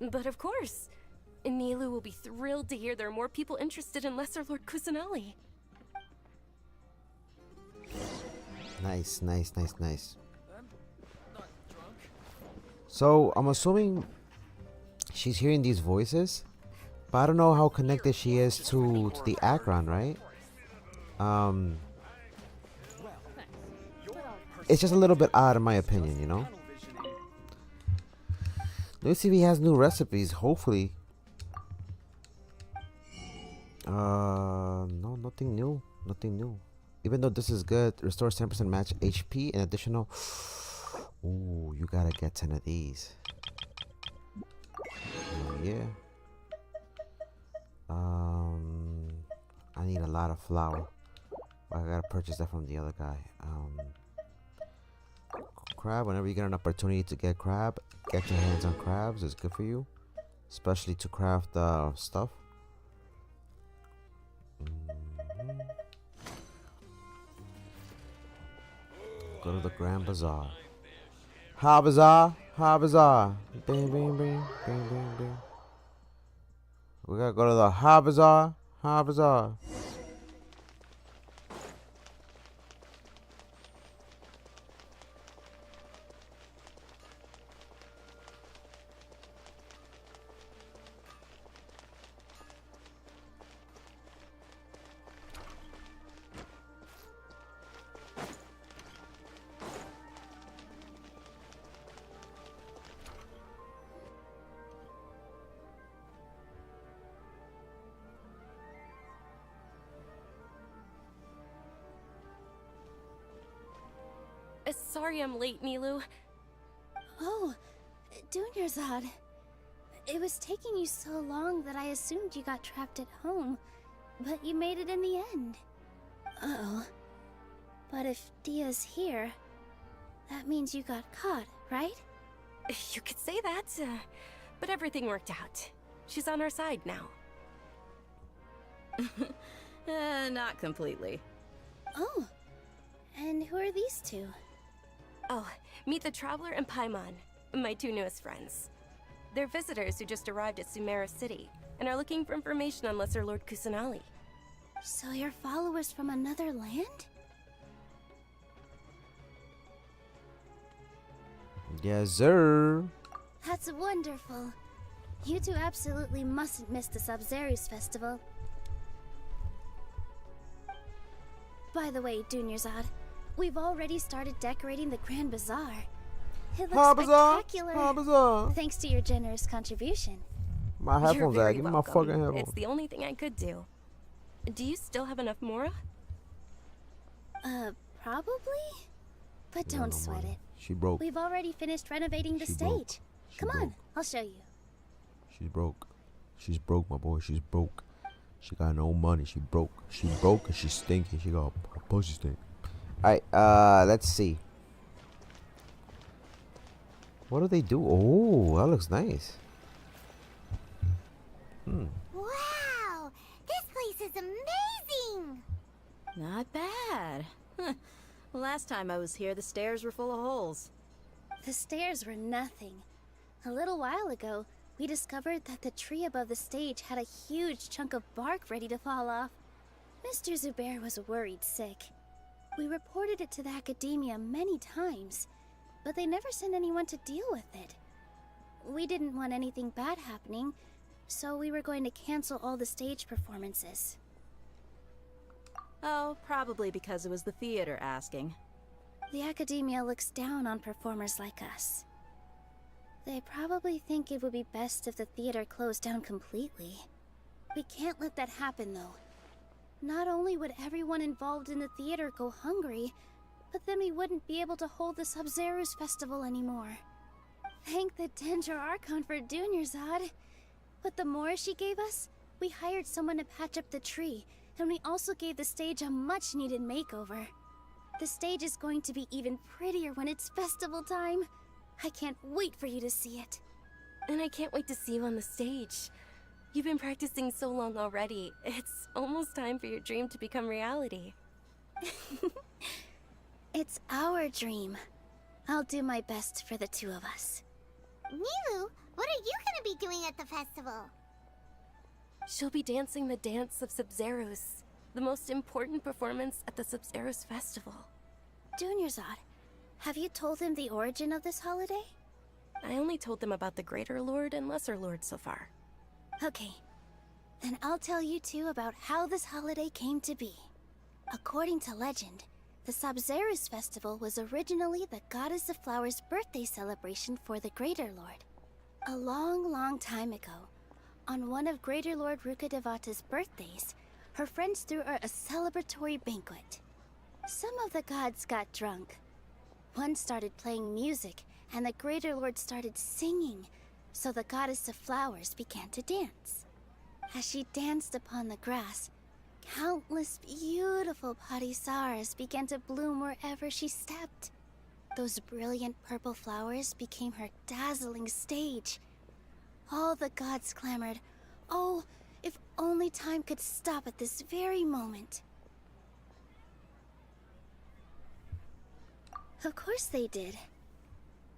But of course, Nilu will be thrilled to hear there are more people interested in Lesser Lord Kusanali. Nice. So I'm assuming she's hearing these voices, but I don't know how connected she is to the Akron, right? It's just a little bit odd in my opinion, you know? Let's see if he has new recipes, hopefully. No, nothing new. Even though this is good, restores 10% match HP and additional. Ooh, you gotta get 10 of these. Yeah. I need a lot of flour. I gotta purchase that from the other guy. Crab, whenever you get an opportunity to get crab, get your hands on crabs. It's good for you, especially to craft stuff. Go to the Grand Bazaar. Ha Bazaar. Bing, bing, bing, bing, bing, bing. We gotta go to the Ha Bazaar. Sorry I'm late, Nilu. Oh, Dunyarzad. It was taking you so long that I assumed you got trapped at home, but you made it in the end. Uh-oh. But if Dia's here, that means you got caught, right? You could say that, but everything worked out. She's on our side now. Not completely. Oh, and who are these two? Oh, meet the Traveler and Paimon, my two newest friends. They're visitors who just arrived at Sumeru City and are looking for information on Lesser Lord Kusanali. So you're followers from another land? Yes, sir. That's wonderful. You two absolutely mustn't miss the Sabzerius festival. By the way, Dunyarzad, we've already started decorating the Grand Bazaar. It looks spectacular. Ha Bazaar. Thanks to your generous contribution. My headphones out. Give me my fucking headphones. It's the only thing I could do. Do you still have enough Mora? Probably? But don't sweat it. She broke. We've already finished renovating the stage. Come on, I'll show you. She's broke. She's broke, my boy. She's broke. She got no money. She broke. She's broke and she's stinky. She got a pussy stink. Alright, let's see. What do they do? Oh, that looks nice. Wow! This Not bad. Last time I was here, the stairs were full of holes. The stairs were nothing. A little while ago, we discovered that the tree above the stage had a huge chunk of bark ready to fall off. Mr. Zubair was worried sick. We reported it to the academia many times, but they never sent anyone to deal with it. We didn't want anything bad happening, so we were going to cancel all the stage performances. Oh, probably because it was the theater asking. The academia looks down on performers like us. They probably think it would be best if the theater closed down completely. We can't let that happen, though. Not only would everyone involved in the theater go hungry, but then we wouldn't be able to hold the Sub-Zero's festival anymore. Thank the Dendro Archon for Dunyarzad. With the Mora she gave us, we hired someone to patch up the tree, and we also gave the stage a much-needed makeover. The stage is going to be even prettier when it's festival time. I can't wait for you to see it. And I can't wait to see you on the stage. You've been practicing so long already. It's almost time for your dream to become reality. It's our dream. I'll do my best for the two of us. Nilu, what are you gonna be doing at the festival? She'll be dancing the dance of Sub-Zeros, the most important performance at the Sub-Zeros festival. Dunyarzad, have you told him the origin of this holiday? I only told them about the Greater Lord and Lesser Lord so far. Okay, then I'll tell you two about how this holiday came to be. According to legend, the Sub-Zeros festival was originally the Goddess of Flowers' birthday celebration for the Greater Lord. A long, long time ago, on one of Greater Lord Rukkhadevata's birthdays, her friends threw her a celebratory banquet. Some of the gods got drunk. One started playing music, and the Greater Lord started singing, so the Goddess of Flowers began to dance. As she danced upon the grass, countless beautiful Parisaras began to bloom wherever she stepped. Those brilliant purple flowers became her dazzling stage. All the gods clamored, "Oh, if only time could stop at this very moment." Of course they did.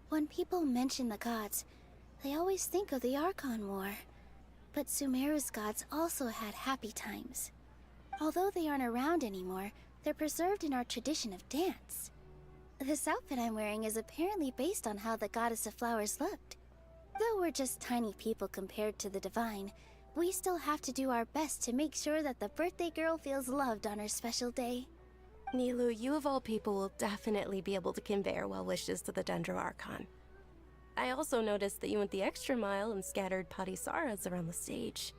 When people mention the gods, they always think of the Archon War. But Sumeru's gods also had happy times. Although they aren't around anymore, they're preserved in our tradition of dance. This outfit I'm wearing is apparently based on how the Goddess of Flowers looked. Though we're just tiny people compared to the Divine, we still have to do our best to make sure that the birthday girl feels loved on her special day. Nilu, you of all people will definitely be able to convey our well wishes to the Dendro Archon. I also noticed that you went the extra mile and scattered Parisaras around the stage.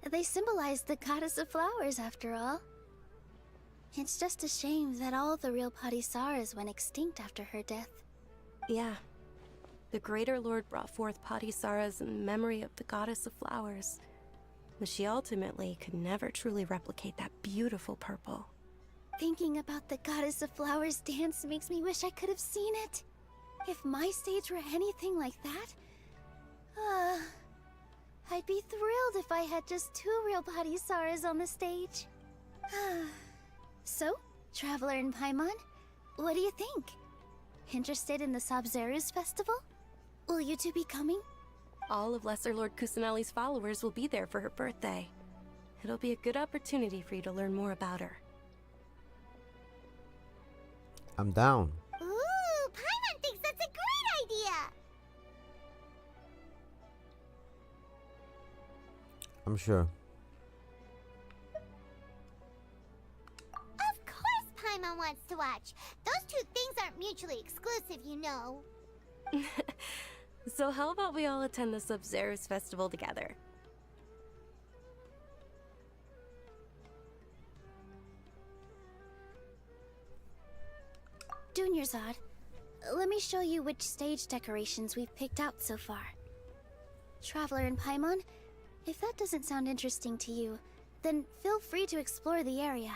They symbolize the Goddess of Flowers, after all. It's just a shame that all the real Parisaras went extinct after her death. Yeah. The Greater Lord brought forth Parisaras in memory of the Goddess of Flowers, but she ultimately could never truly replicate that beautiful purple. Thinking about the Goddess of Flowers dance makes me wish I could have seen it. If my stage were anything like that, I'd be thrilled if I had just two real Parisaras on the stage. So, Traveler and Paimon, what do you think? Interested in the Sub-Zero's festival? Will you two be coming? All of Lesser Lord Kusanali's followers will be there for her birthday. It'll be a good opportunity for you to learn more about her. I'm down. Ooh, Paimon thinks that's a great idea! I'm sure. Of course Paimon wants to watch. Those two things aren't mutually exclusive, you know. So how about we all attend the Sub-Zero's festival together? Dunyarzad, let me show you which stage decorations we've picked out so far. Traveler and Paimon, if that doesn't sound interesting to you, then feel free to explore the area.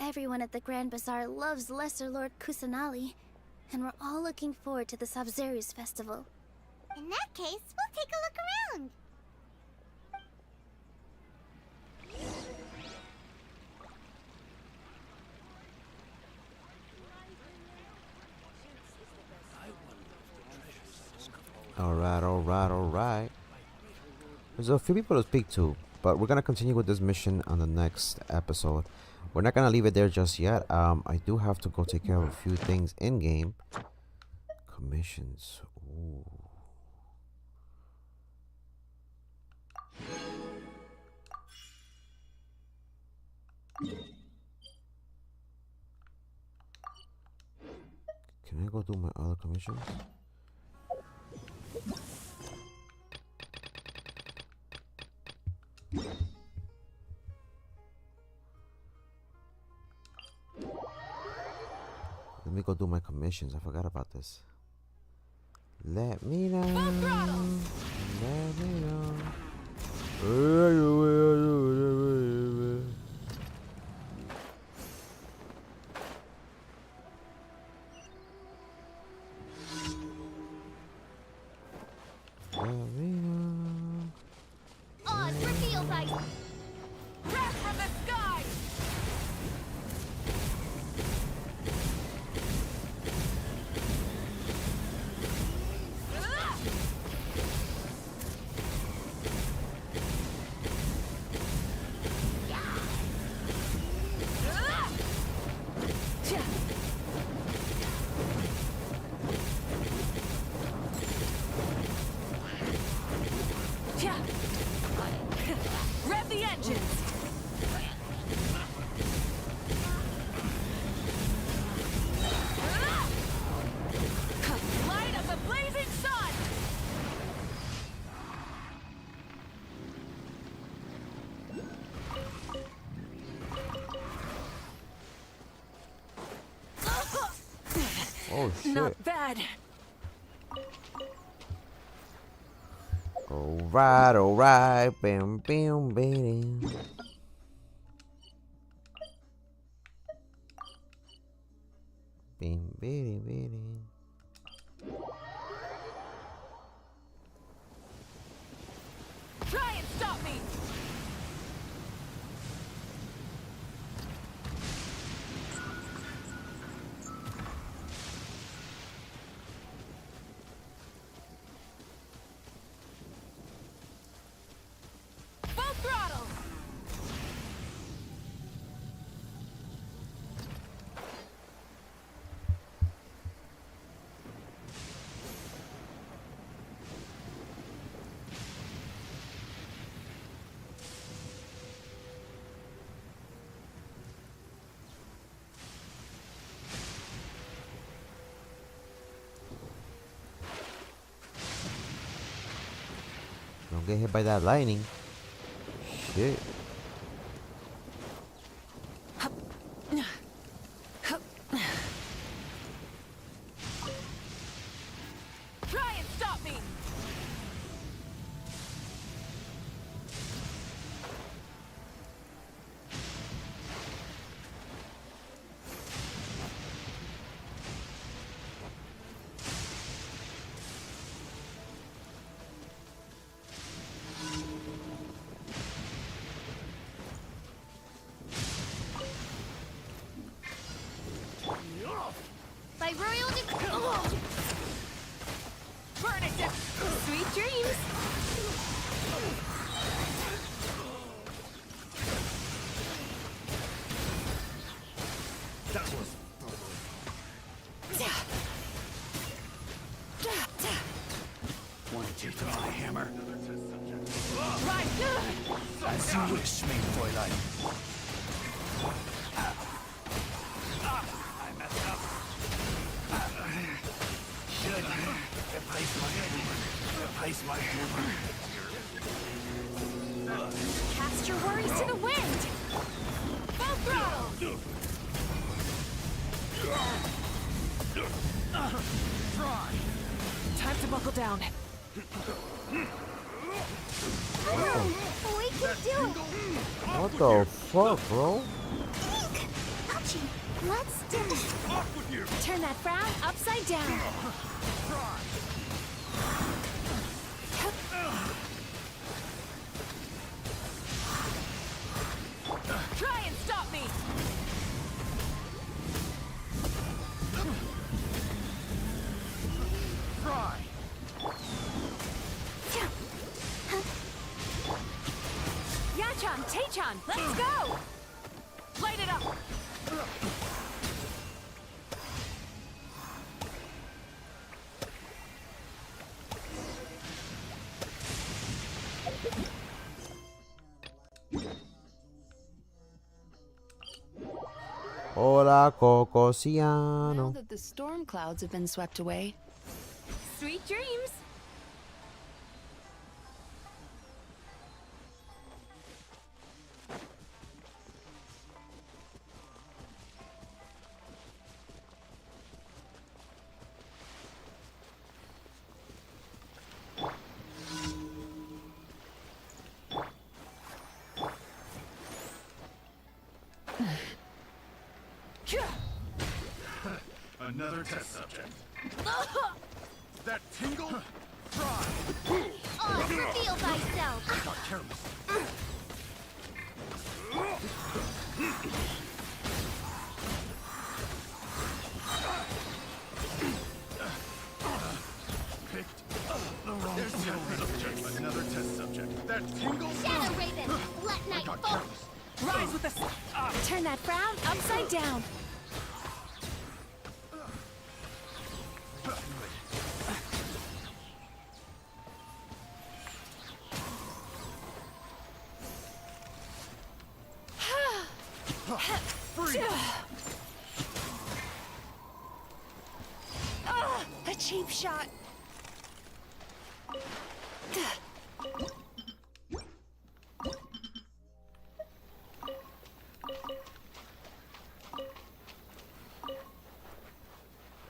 Everyone at the Grand Bazaar loves Lesser Lord Kusanali, and we're all looking forward to the Sub-Zero's festival. In that case, we'll take a look around. Alright. There's a few people to speak to, but we're gonna continue with this mission on the next episode. We're not gonna leave it there just yet. I do have to go take care of a few things in game. Commissions. Ooh. Can I go do my other commissions? Let me go do my commissions. I forgot about this. Let me know. Let me know. Oz reveals ice. Wrath from the sky. Rev the engines! Light of the blazing sun! Oh shit. Not bad. Alright. Bam, bam, bam. Bam, bam, bam. Try and stop me! Full throttle! Don't get hit by that lightning. Shit. Try and stop me! By royal Burn it down! Sweet dreams. That was... Want to taste of my hammer? Right! As you wish, mein Fräulein. I messed up. Should replace my hammer. Cast your worries to the wind! Full throttle! Time to buckle down. We can do it! What the fuck, bro? Ouchie! Let's do it! Turn that frown upside down. Try and stop me! Try. Yu-chan, let's go! Light it up! Hola, Now Cocosiano. that the storm clouds have been swept away, Sweet dreams! Another test subject. That tingle? Try! Oh, reveal thyself! Not careless. Picked the wrong subject. Another test subject. That tingle? Shadow Raven, let night Not fall! careless. Rise with the turn that frown upside down. A cheap shot.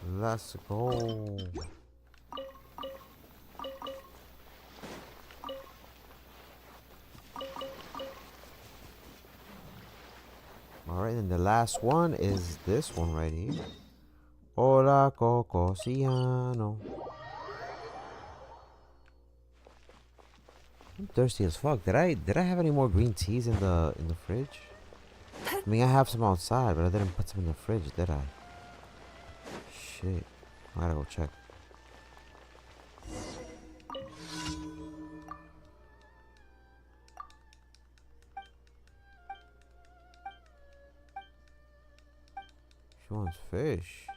Let's go. Alright, and the last one is this one right here. Hola, Cocosiano. I'm thirsty as fuck. Did I have any more green teas in the fridge? I mean, I have some outside, but I didn't put some in the fridge, did I? Shit. I gotta go check. She wants fish.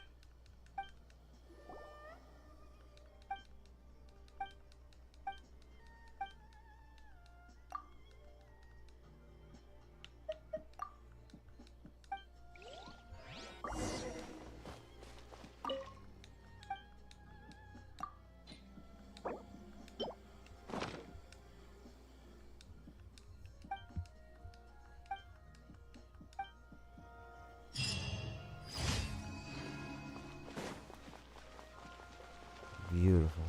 Beautiful.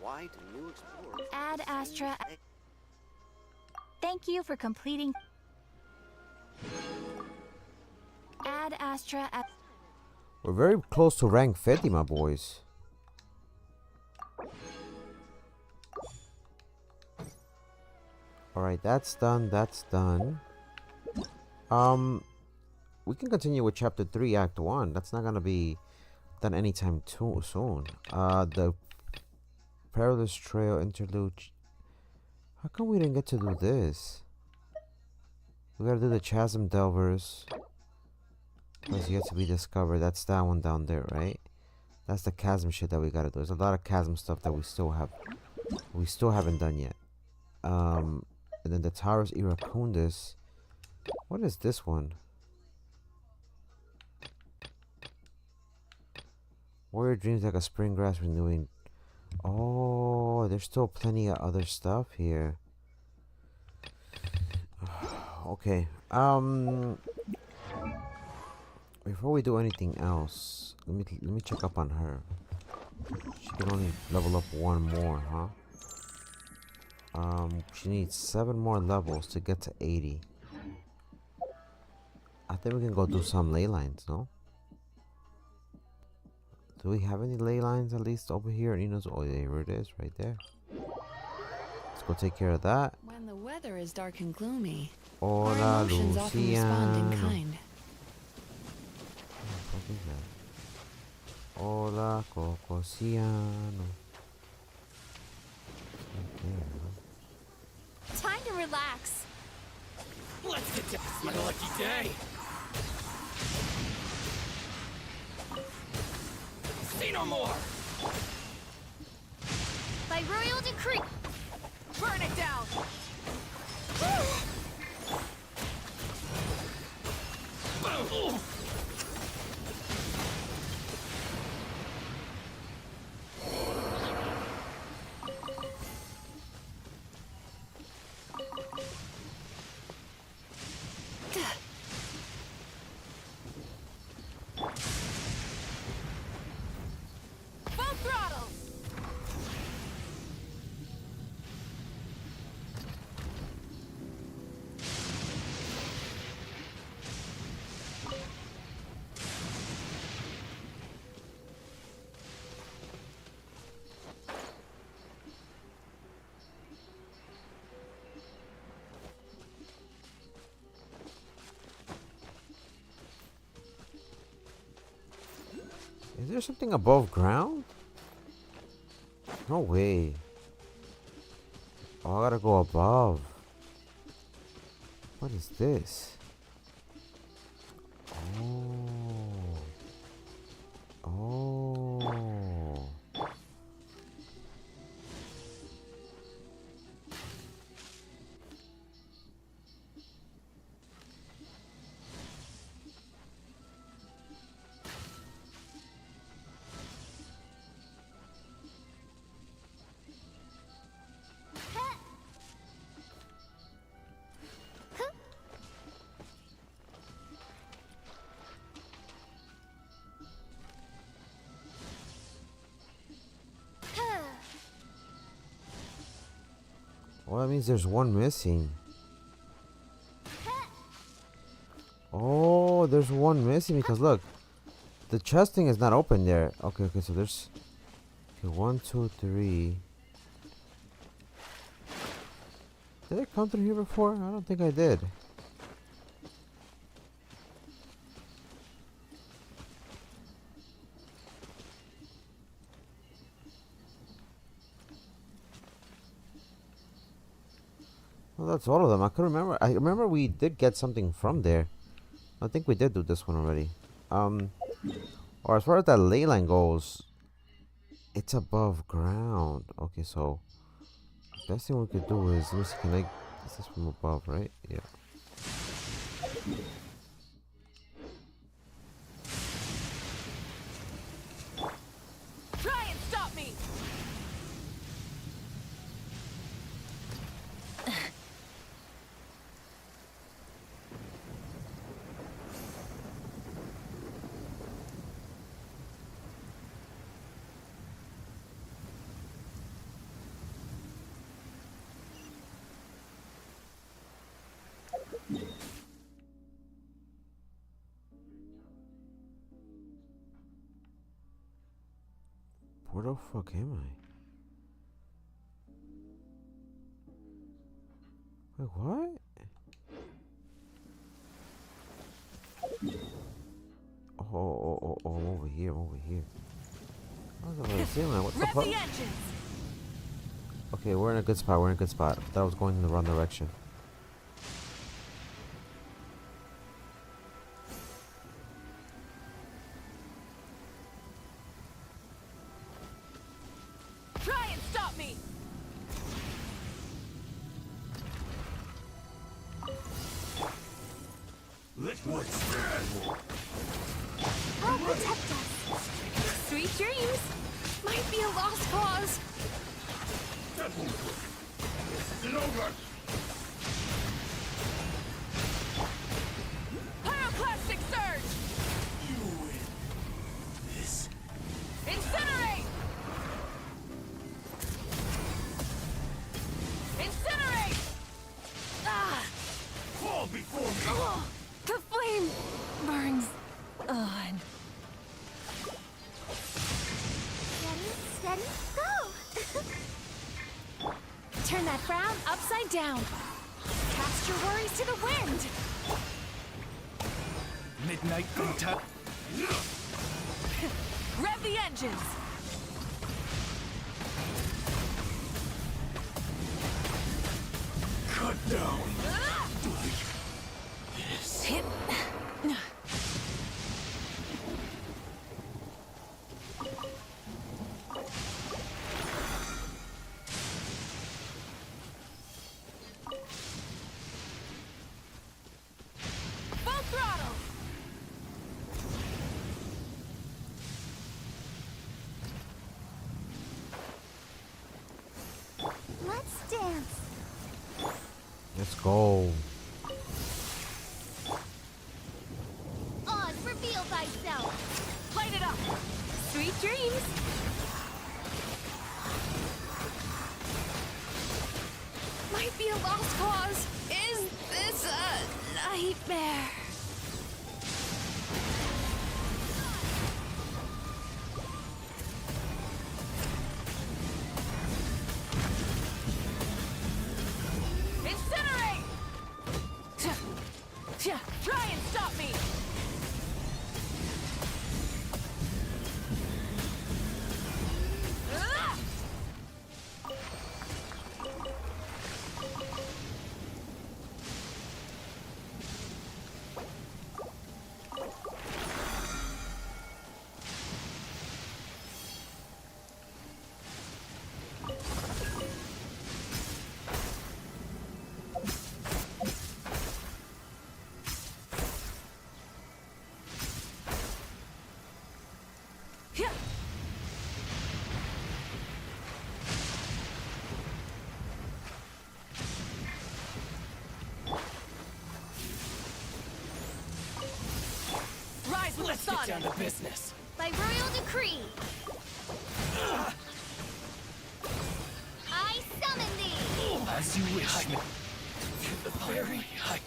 Why do new explorers... Ad Astra. Thank you for completing. Ad Astra. We're very close to rank 50, my boys. Alright, that's done. That's done. We can continue with chapter 3, act 1. That's not gonna be done anytime too soon. The Perilous Trail interlude. How come we didn't get to do this? We gotta do the Chasm Delvers. Was yet to be discovered. That's that one down there, right? That's the chasm shit that we gotta do. There's a lot of chasm stuff that we still haven't done yet. And then the Taurus Iracundus. What is this one? Warrior dreams like a spring grass renewing. Oh, there's still plenty of other stuff here. Okay. Before we do anything else, let me check up on her. She can only level up one more, huh? She needs 7 more levels to get to 80. I think we can go do some ley lines, no? Do we have any ley lines at least over here? Oh, there it is, right there. Let's go take care of that. when the weather is dark and gloomy, Hola, our emotions often respond in Luciano. kind. What is that? Hola, Cocosiano. Right there, huh? Time to relax. Let's get to my lucky day. See no more. By royal decree. Burn it down. Full throttle. Is there something above ground? No way. Oh, I gotta go above. What is this? Oh. Oh. Well, that means there's one missing. Oh, there's one missing because look, the chest thing is not open there. Okay, so there's 1, 2, 3. Did I come through here before? I don't think I did. Well, that's all of them. I could remember. I remember we did get something from there. I think we did do this one already. Or as far as that ley line goes, it's above ground. Okay, so best thing we could do is, let me see, can I, this is from above, right? Yeah. Try and stop me. Where the fuck am I? Wait, what? Oh, I'm over here, I'm over here. I was over here, man. What the fuck? Okay, we're in a good spot, we're in a good spot. I thought I was going in the wrong direction. Try and stop me. Liquid stand. I'll protect us. Sweet dreams. Might be a lost cause. That won't work. This isn't over. Pyroclastic surge. You win. This. Incinerate. Incinerate. Ah. Fall before me. Oh, the flame burns on. Steady, go! Turn that frown upside down. Cast your worries to the wind. Midnight Gunta. Rev the engines. cut down. This. Hit. Full throttle. Let's dance. Let's go. Oz, reveal thyself. Light it up. Sweet dreams. Might be a lost cause. Is this a nightmare? Incinerate! Try and stop me! Ah! Yeah. Rise with the sun. Let's get down to business. By royal decree, I summon thee. As you wish. To the very high.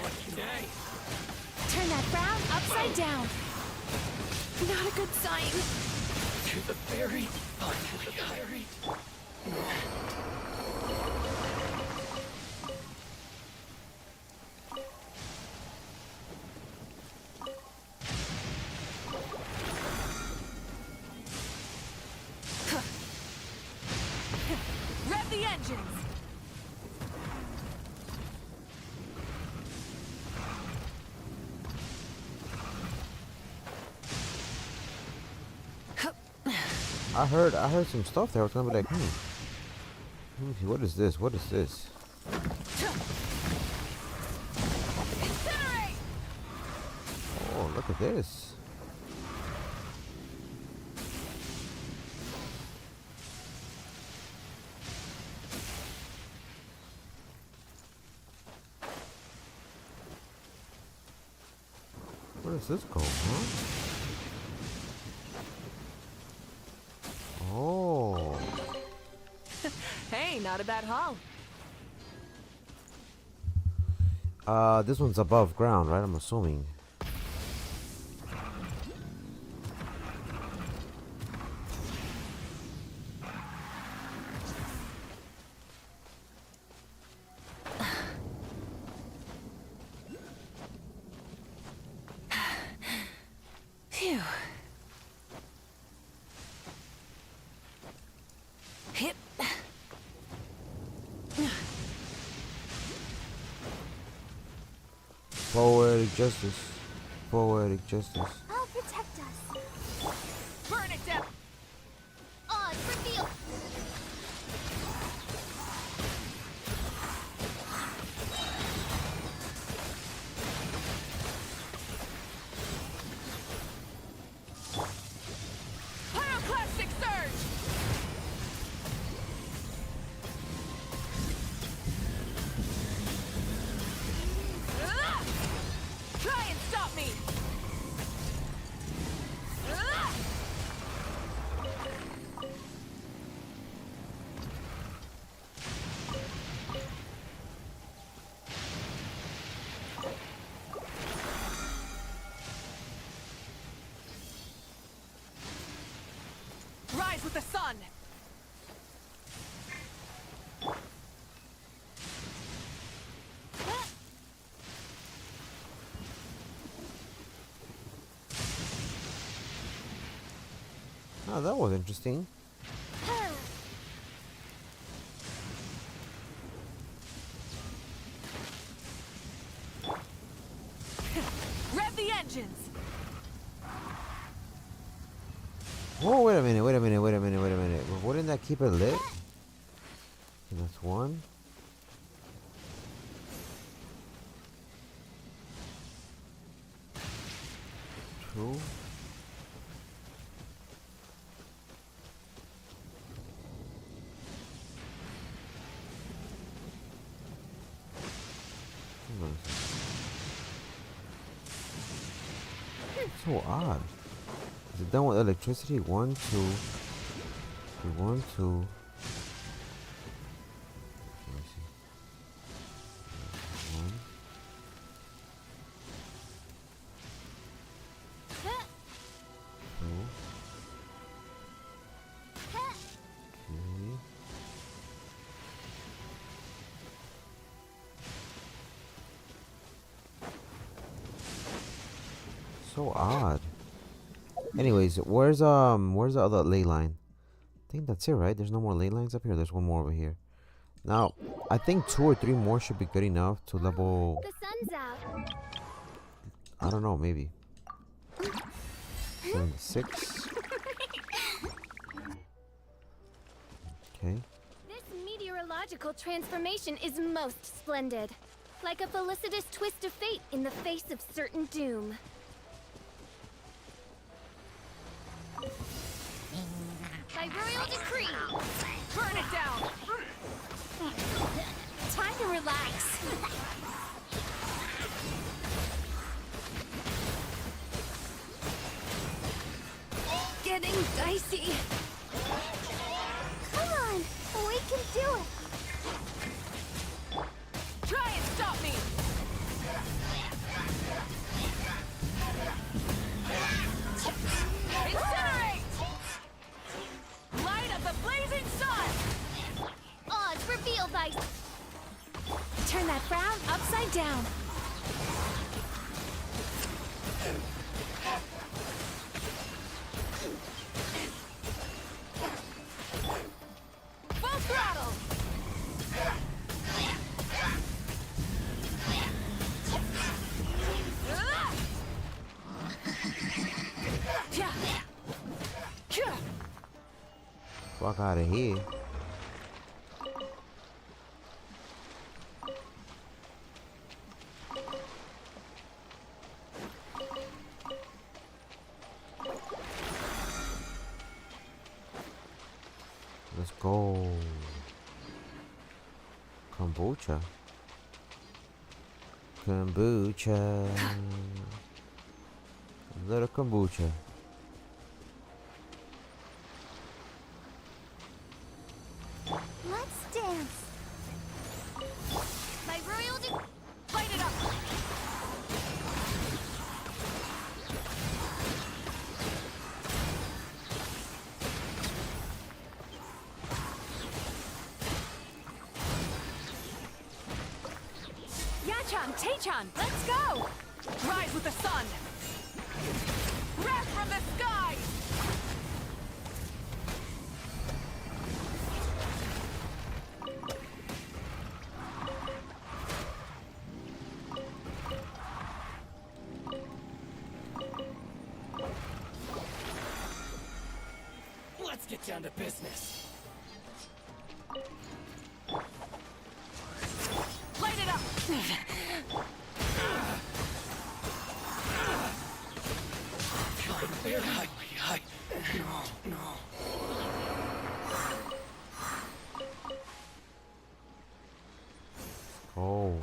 Lucky day. Turn that frown upside down. Not a good sign. To the very high. Rev the engines. I heard some stuff there. I was gonna be like, let me see, what is this? What is this? Incinerate! Oh, look at this. Where does this go, huh? Oh. Hey, not a bad haul. This one's above ground, right? I'm assuming. Phew. Hit. Poetic justice. Poetic justice. I'll protect us. Burn it down. Oz, reveal. Pyroclastic surge. Ah! Try and stop me. Ah! Rise with the sun. Oh, that was interesting. engines! Whoa, wait a minute. Well, wouldn't that keep it lit? And that's one. Two. So odd. Is it done with electricity? 1, 2. 1, 2. Let me see. 1. 2. Okay. So odd. Anyways, where's the other ley line? I think that's it, right? There's no more ley lines up here. There's one more over here. Now, I think 2 or 3 more should be good enough to level. The sun's out. I don't know, maybe 6. Okay. This meteorological transformation is most splendid. Like a felicitous twist of fate in the face of certain doom. By royal decree, burn it down. Time to relax. Getting dicey. Come on, we can do it. Try and stop me! Incinerate! Light of the blazing sun! Odds revealed by... Turn that frown upside down. Full throttle! Fuck out of here. Let's go. Kombucha. Kombucha. A little kombucha. Let's dance. My royal light it up. Yachan, Taechan, let's go! Rise with the sun! Wrath from the sky! Let's get down to business. Light it up! No. Oh.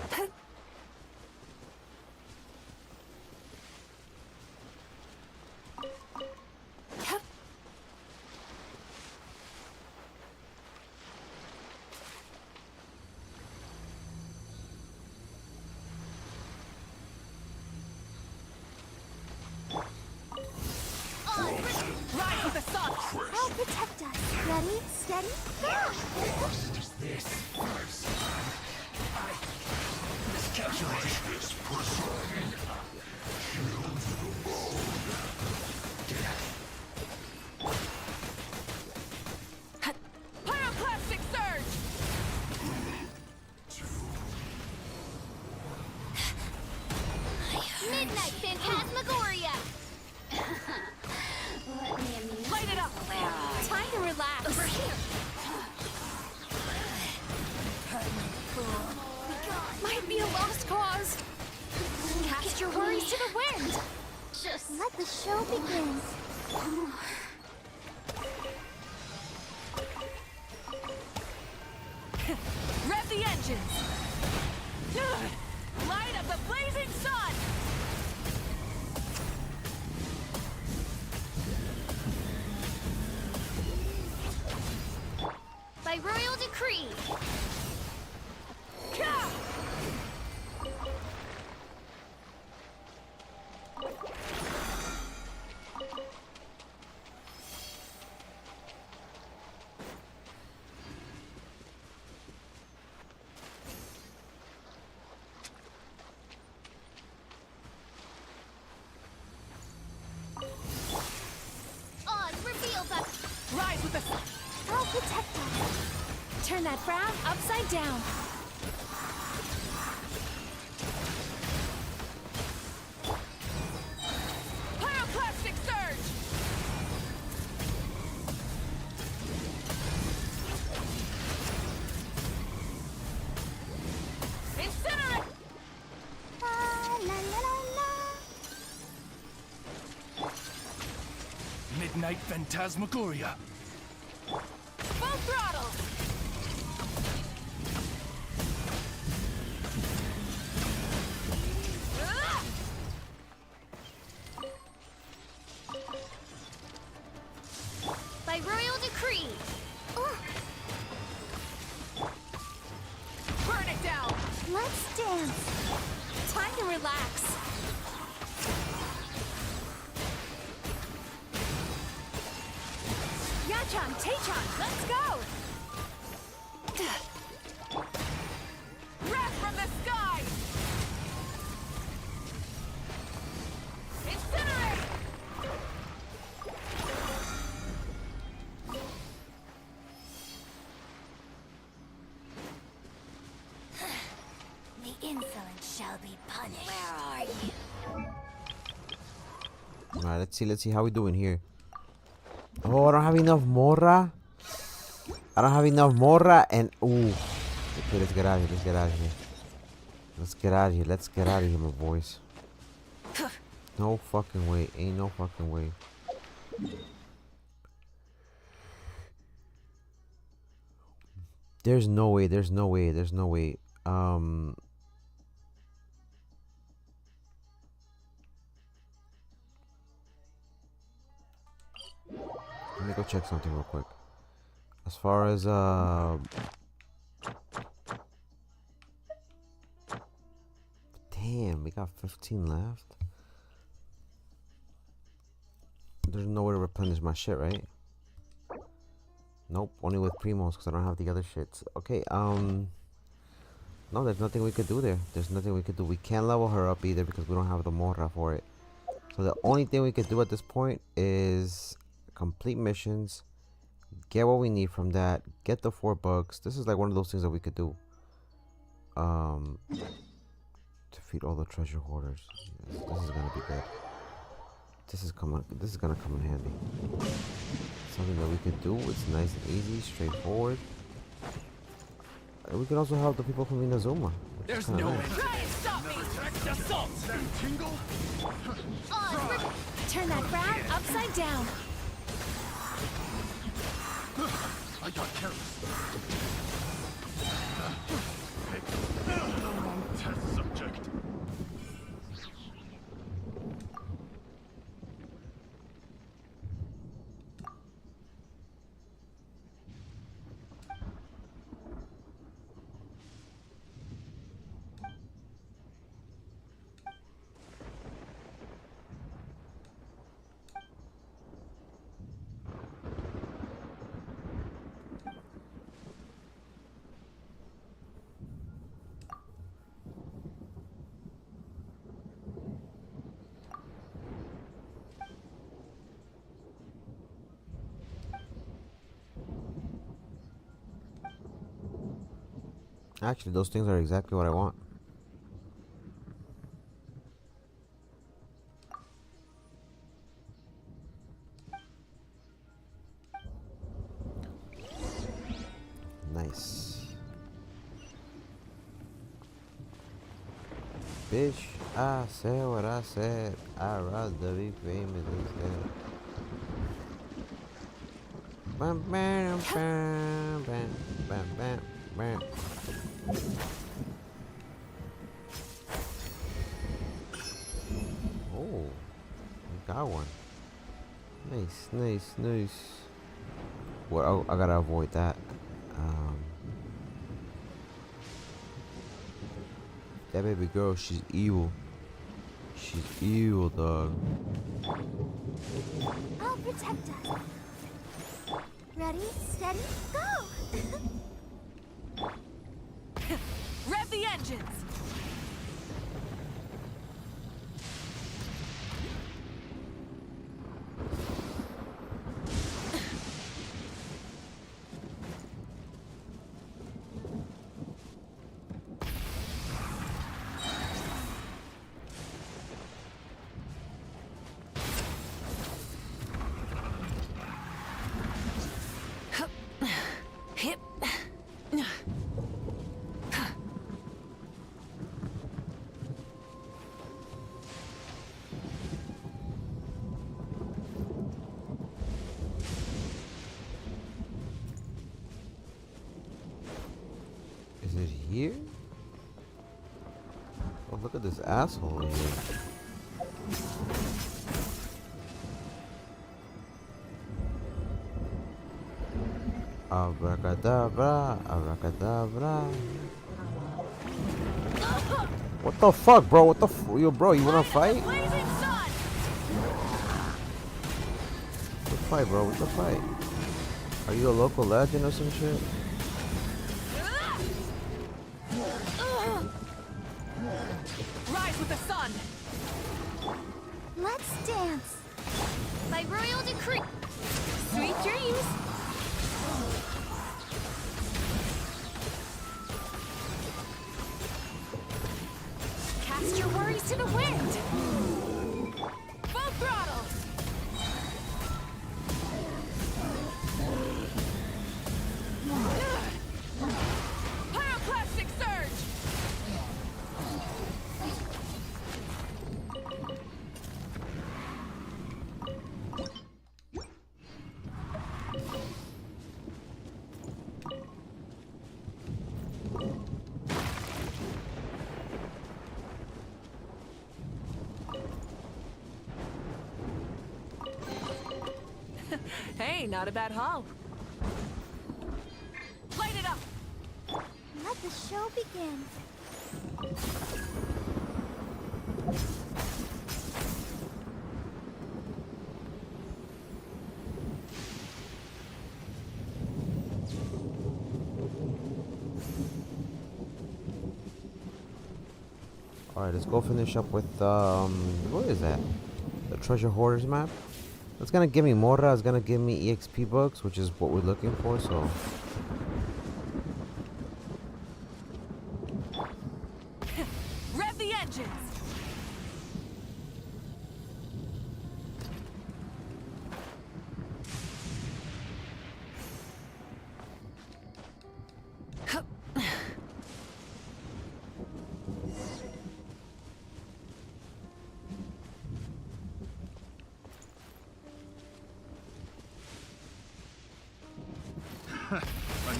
Rise with the sun! I'll protect us. Ready, steady, go! Pyroclastic surge! Midnight phantasmagoria! to relax. Over here. Might be a lost cause. Cast your worries to the wind. Just let the show begin. Rev the engines. Light up the blazing sun. By royal decree. On, reveal the... Rise with the... I'll protect us. Turn that frown upside down. Pyroclastic surge! Incinerate! La la la la. Midnight Phantasmagoria. Full throttle! By royal decree. Burn it down! Let's dance. Time to relax. Yachan, Teyvat, let's go! Breath from the sky! Incinerate! The insolent shall be punished. Where are you? Alright, let's see how we doing here. Oh, I don't have enough morra. I don't have enough morra and ooh. Okay, let's get out of here. Let's get out of here. Let's get out of here. Let's get out of here, my boys. No fucking way. Ain't no fucking way. There's no way. There's no way. There's no way. Let me go check something real quick. As far as damn, we got 15 left. There's no way to replenish my shit, right? Nope, only with primos because I don't have the other shits. Okay, no, there's nothing we could do there. There's nothing we could do. We can't level her up either because we don't have the morra for it. So the only thing we could do at this point is complete missions, get what we need from that, get the 4 bugs. This is like one of those things that we could do. Defeat all the treasure hoarders. Yes, this is gonna be good. This is gonna come in handy. Something that we could do. It's nice and easy, straightforward. And we could also help the people from Inazuma. There's no way. Try and stop me! Assault! That tingle? Turn that frown upside down. I got careless. Test subject. Actually, those things are exactly what I want. Bitch, I said what I said. I'd rather be famous instead. Bam, bam, bam, bam, bam, bam, bam. Oh, I got one. Nice, nice, nice. Well, I gotta avoid that. That baby girl, she's evil. She's evil, dog. I'll protect us. Ready, steady, go! Rev the engines! Hip. Is it here? Oh, look at this asshole here. Abracadabra, abracadabra. What the fuck, bro? What the yo, bro? You wanna fight? What the fight, bro? What the fight? Are you a local legend or some shit? Rise with the sun! Let's dance! By royal decree. Sweet dreams! Cast your worries to the wind. Full throttle! Pyroclastic surge! Hey, not a bad haul. Light it up! Let the show begin. Alright, let's go finish up with what is that? The treasure hoarders map? It's gonna give me Morra, it's gonna give me EXP books, which is what we're looking for, so Rev the engines!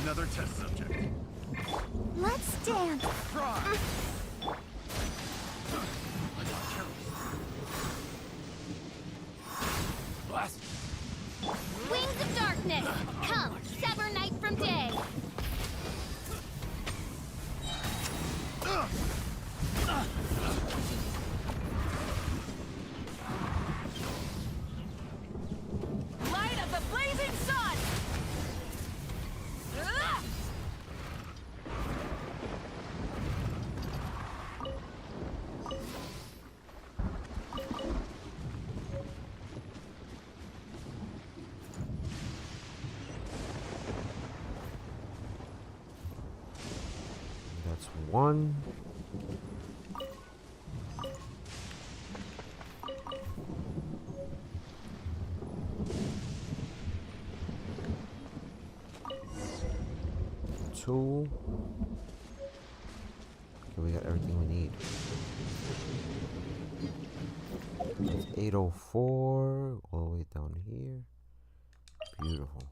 Another test subject. Let's dance! Try. Blast. Wings of darkness. Come, sever night from day. Light of the blazing sun! that's one. Two. Okay, we got everything we need. 804 all the way down here. Beautiful.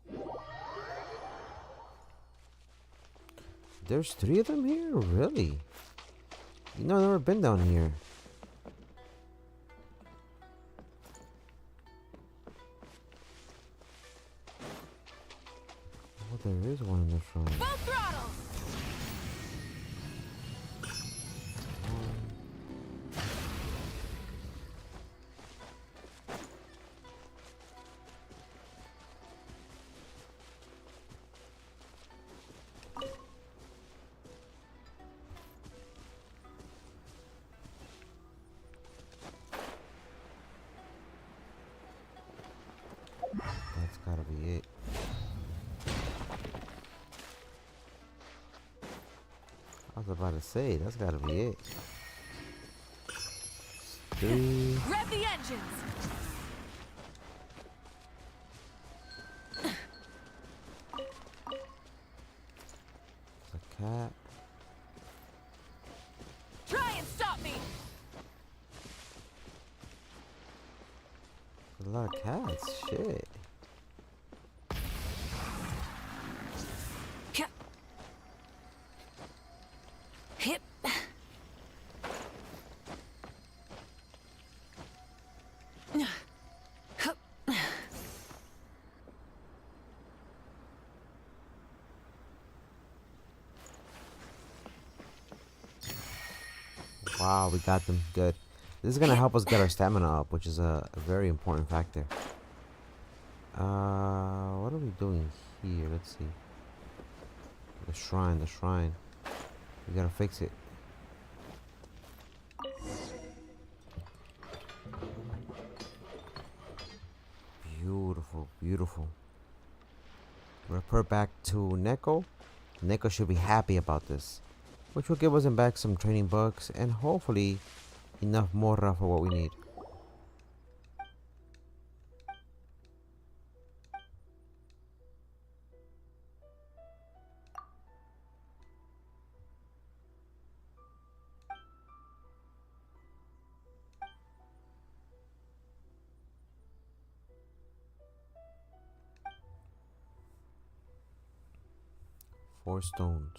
There's 3 of them here? Really? You know, I've never been down here. Oh, there is one in the front. Full throttle! That's gotta be it. I was about to say, that's gotta be it. 3. Rev the engines! There's a cat. Try and stop me! There's a lot of cats. Shit. Hip. Wow, we got them. Good. This is gonna help us get our stamina up, which is a very important factor. What are we doing here? Let's see. The shrine, the shrine. We gotta fix it. Beautiful, beautiful. Report back to Neko. Neko should be happy about this, which will give us back some training bucks and hopefully enough morra for what we need. Four stones.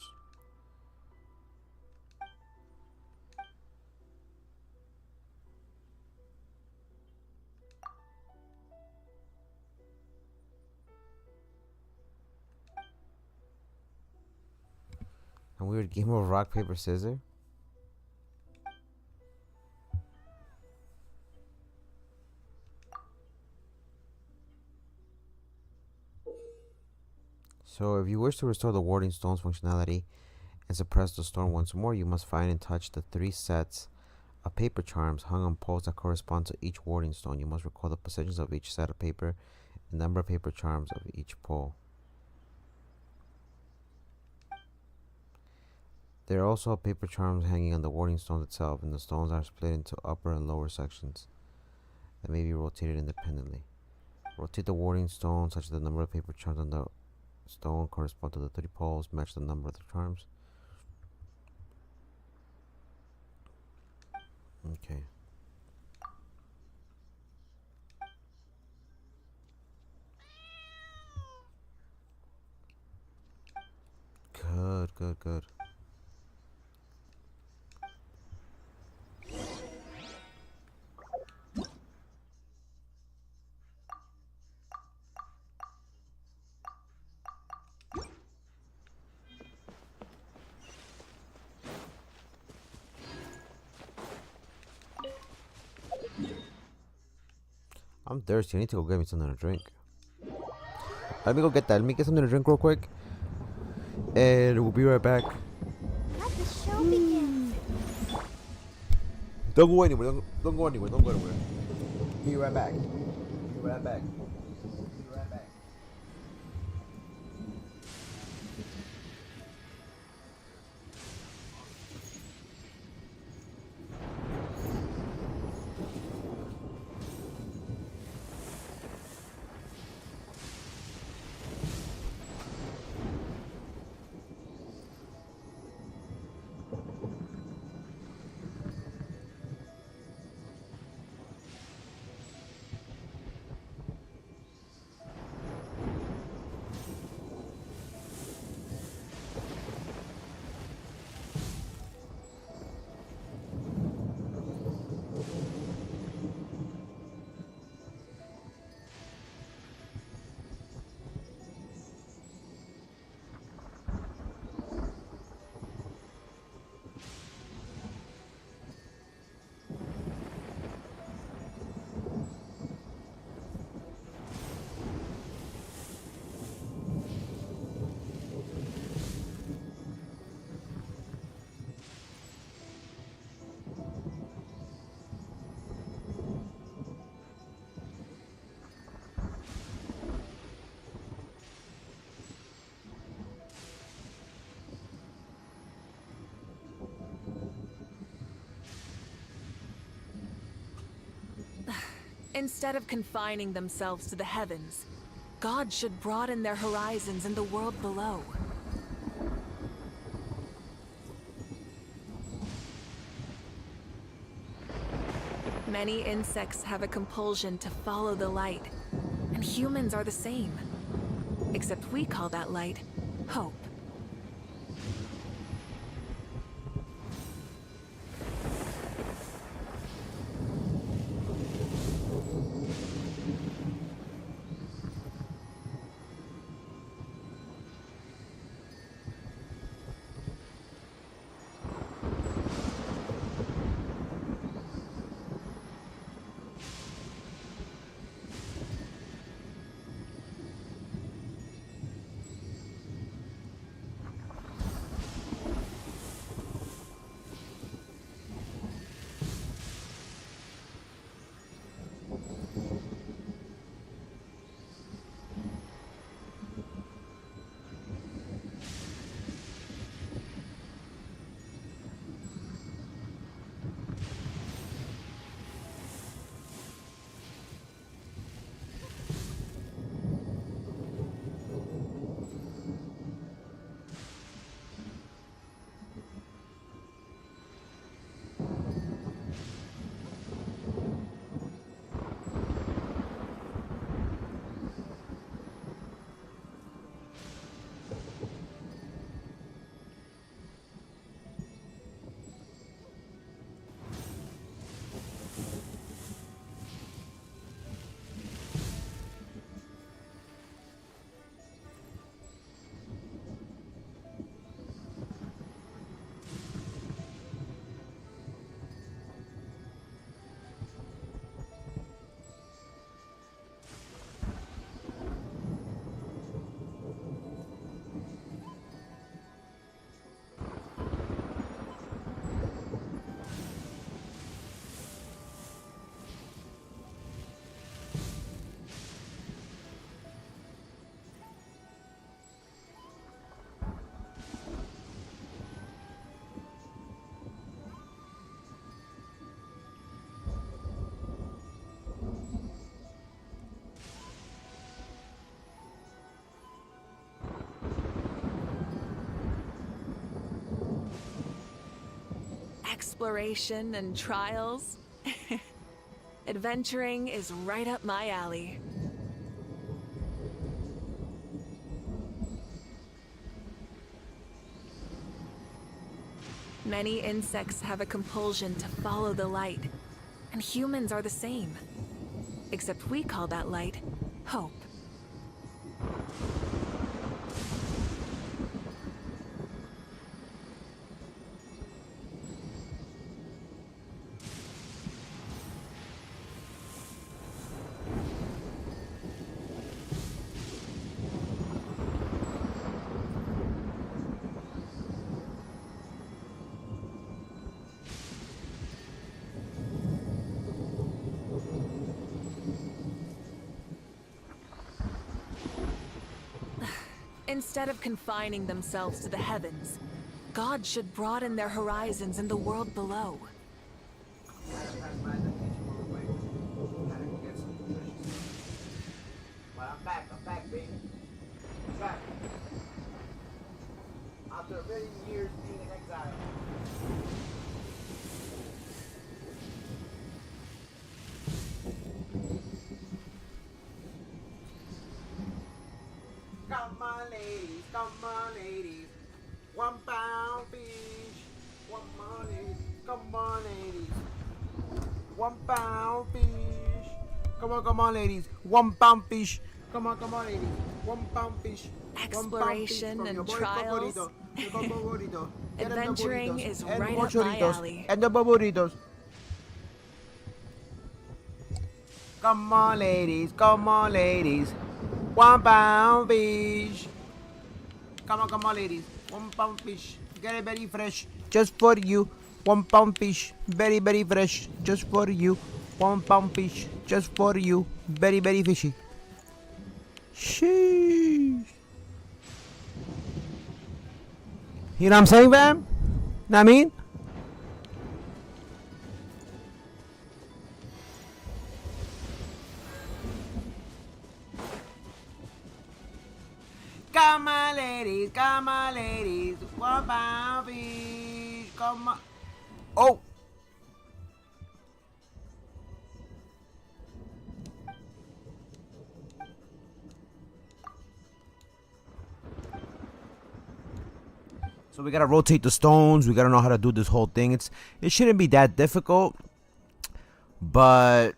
A weird game of rock, paper, scissors. So if you wish to restore the warding stone's functionality and suppress the storm once more, you must find and touch the 3 sets of paper charms hung on poles that correspond to each warding stone. You must recall the positions of each set of paper and number of paper charms of each pole. There are also paper charms hanging on the warding stones itself, and the stones are split into upper and lower sections that may be rotated independently. Rotate the warding stone such that the number of paper charms on the stone correspond to the 3 poles, match the number of the charms. Okay. Good, good, good. I'm thirsty. I need to go get me something to drink. Let me go get that. Let me get something to drink real quick. And we'll be right back. Let the show begin. Don't go anywhere. Don't go anywhere. Don't go anywhere. Be right back. Be right back. Be right back. Instead of confining themselves to the heavens, gods should broaden their horizons in the world below. Many insects have a compulsion to follow the light, and humans are the same. Except we call that light hope. Exploration and trials. Adventuring is right up my alley. Many insects have a compulsion to follow the light, and humans are the same. Except we call that light hope. Instead of confining themselves to the heavens, gods should broaden their horizons in the world below. Well, I'm back, baby. I'm back. After a million years being in exile. Come on, ladies. 1 pound fish. 1 more, ladies. Come on, ladies. 1 pound fish. Come on, ladies. 1 pound fish. Come on, ladies. 1 pound fish. Exploration and trials. Adventuring is right up my alley. And the burritos. Come on, ladies. 1 pound fish. Come on, ladies. 1 pound fish. Get it very fresh. Just for you. 1 pound fish. Very, very fresh. Just for you. 1 pound fish. Just for you. Very, very fishy. Sheesh. You know what I'm saying, fam? Know what I mean? Come on, ladies. Come on, ladies. 1 pound fish. Come on. Oh. So we gotta rotate the stones. We gotta know how to do this whole thing. It shouldn't be that difficult, but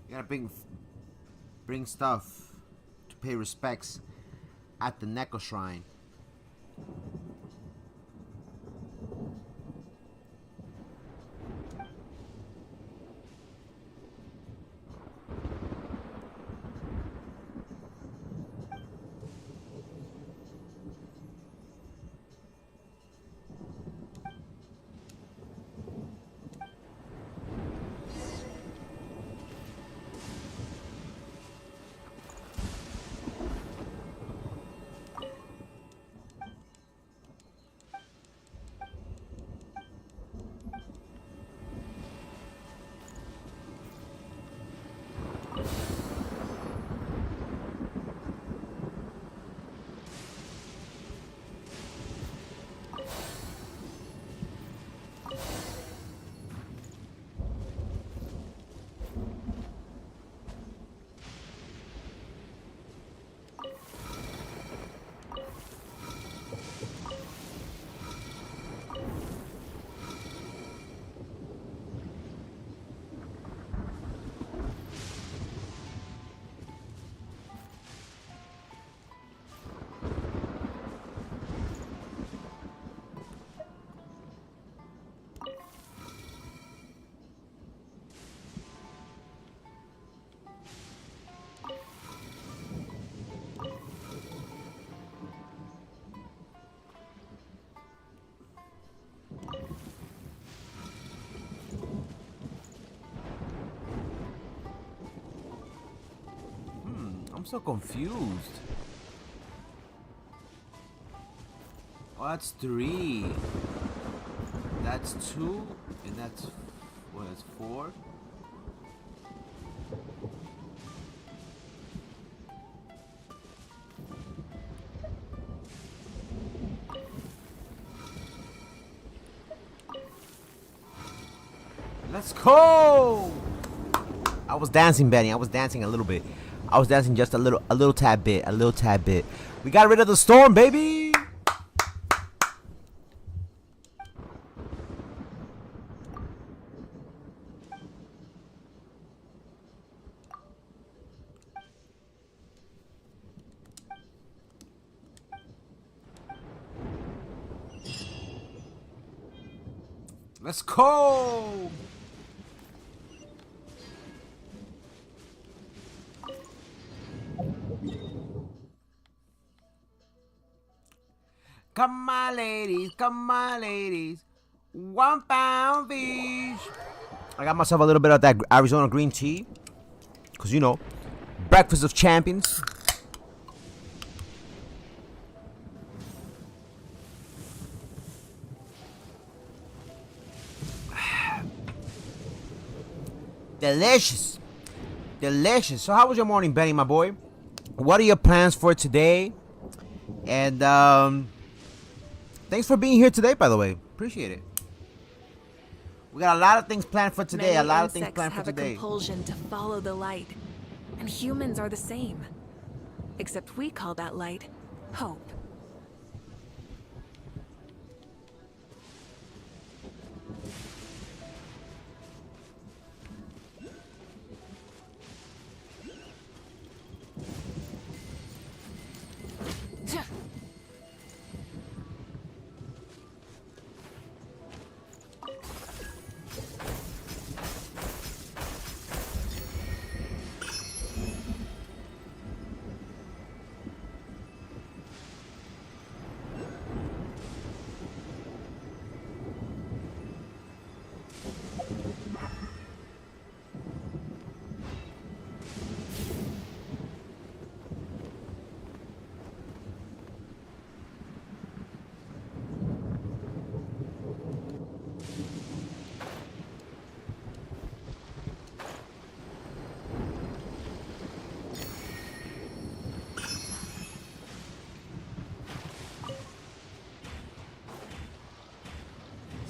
you gotta bring stuff to pay respects at the Neko Shrine. I'm so confused. Oh, that's 3. That's 2, and that's what? That's 4. Let's go! I was dancing, Benny. I was dancing a little bit. I was dancing just a little tad bit. We got rid of the storm, baby! Let's go! Come on, ladies. Come on, ladies. 1 pound fish. I got myself a little bit of that Arizona green tea. Because, you know, breakfast of champions. Delicious. Delicious. So how was your morning, Benny, my boy? What are your plans for today? And thanks for being here today, by the way. Appreciate it. We got a lot of things planned for today. Many insects have a compulsion to follow the light. And humans are the same. Except we call that light hope.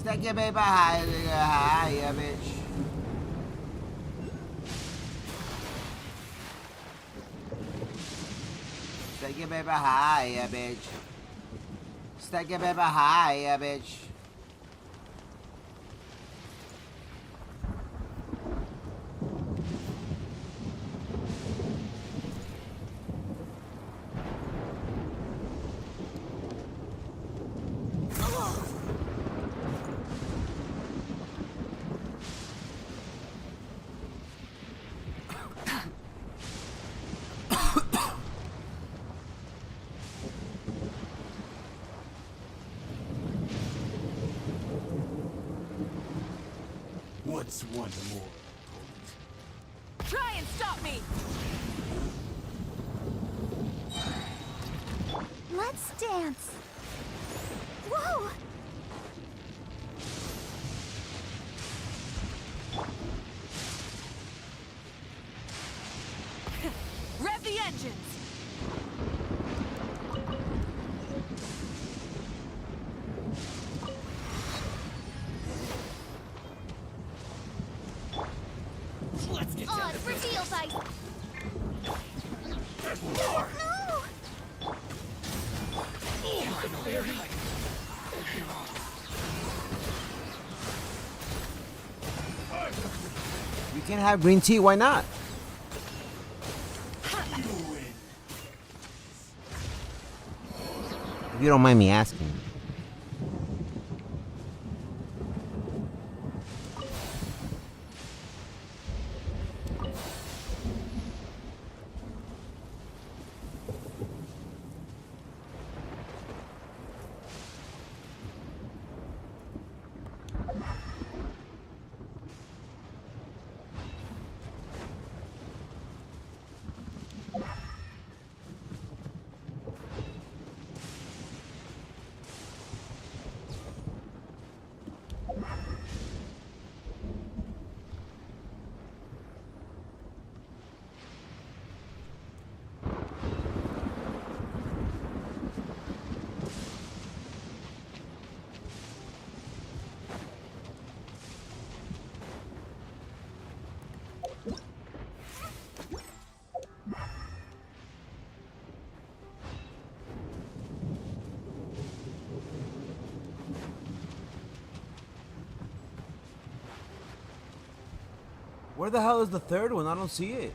Stack your paper high, higher, bitch. Stack your paper higher, bitch. Stack your paper higher, bitch. What's one more? Try and stop me! Let's dance. Whoa! Rev the engines! Let's get down to reveal fight. More. No! You can have green tea, why not? If you don't mind me asking. Where the hell is the third one? I don't see it.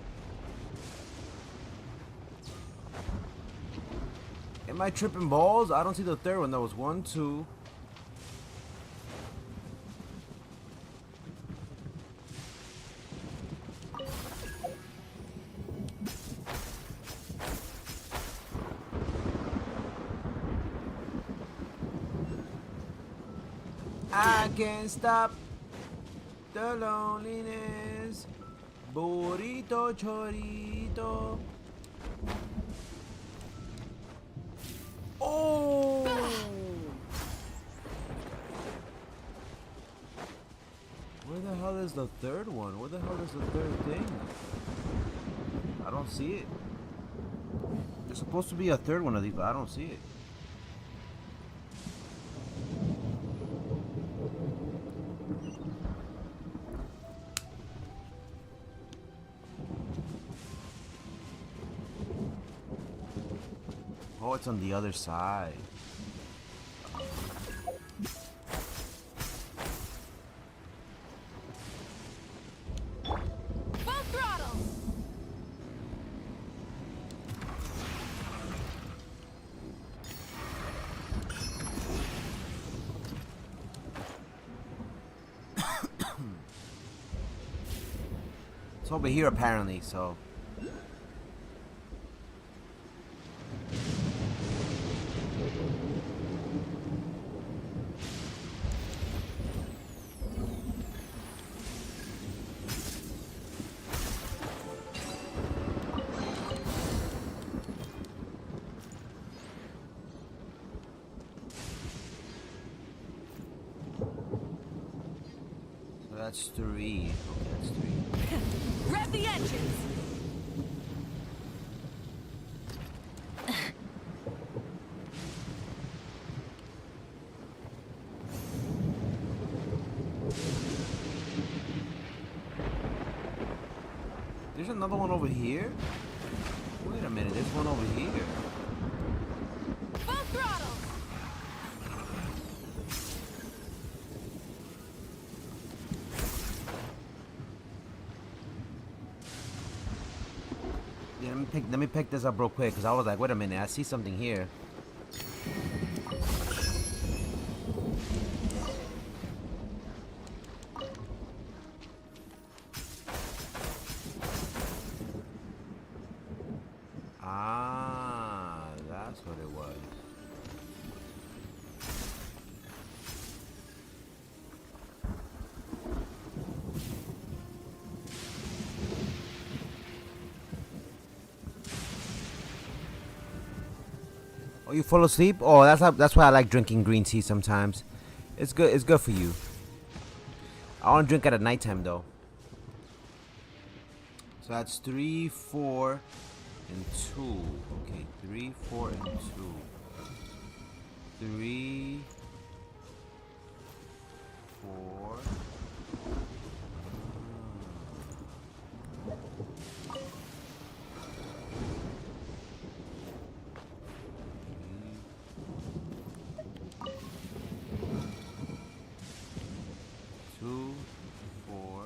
Am I tripping balls? I don't see the third one. That was 1, 2. I can't stop the loneliness. Burrito chorito. Oh! Where the hell is the third one? Where the hell is the third thing? I don't see it. There's supposed to be a third one of these, but I don't see it. Oh, it's on the other side. Full throttle! It's over here apparently, so. So that's 3. Okay, that's 3. Rev the engines! another one over here? Wait a minute, there's one over here. Full throttle! Yeah, let me pick this up real quick, because I was like, wait a minute, I see something here. Ah, that's what it was. Oh, you fall asleep? Oh, that's why I like drinking green tea sometimes. It's good. It's good for you. I want to drink it at nighttime though. So that's 3, 4, and 2. Okay, 3, 4, and 2. 3, 4. Two, 4.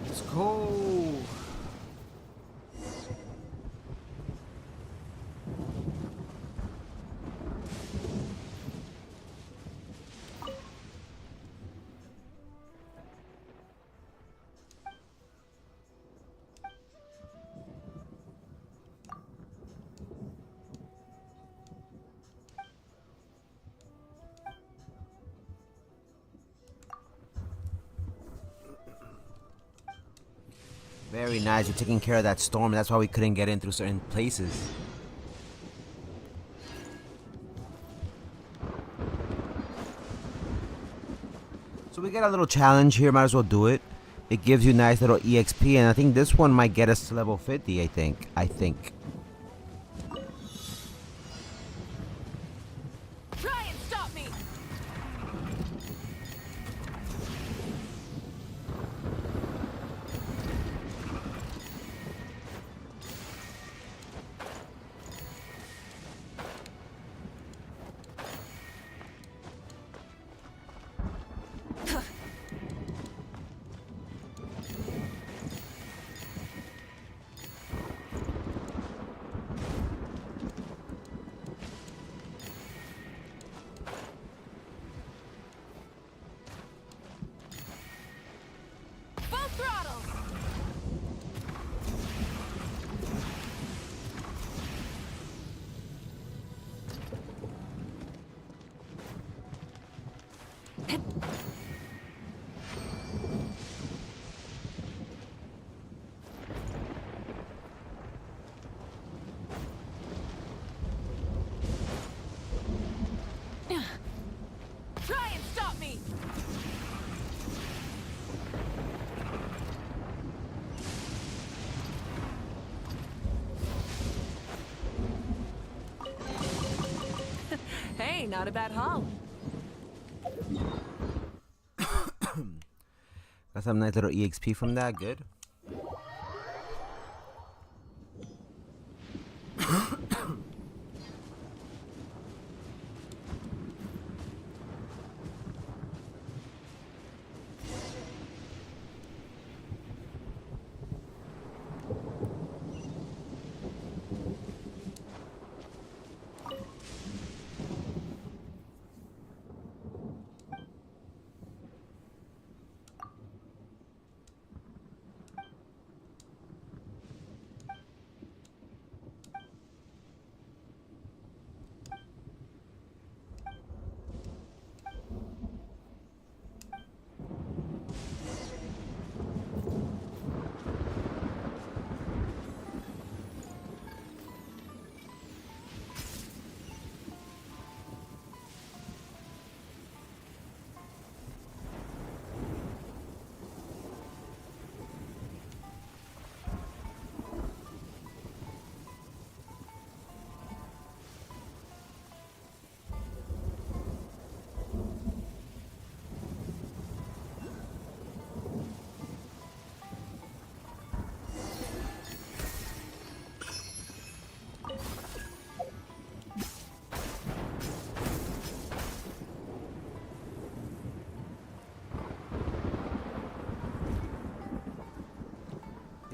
Let's go. Very nice. You're taking care of that storm. That's why we couldn't get in through certain places. So we get a little challenge here. Might as well do it. It gives you nice little EXP, and I think this one might get us to level 50. I think. Try and stop me! Full throttle! Try and stop me! Hey, not a bad haul. Got some nice little EXP from that. Good.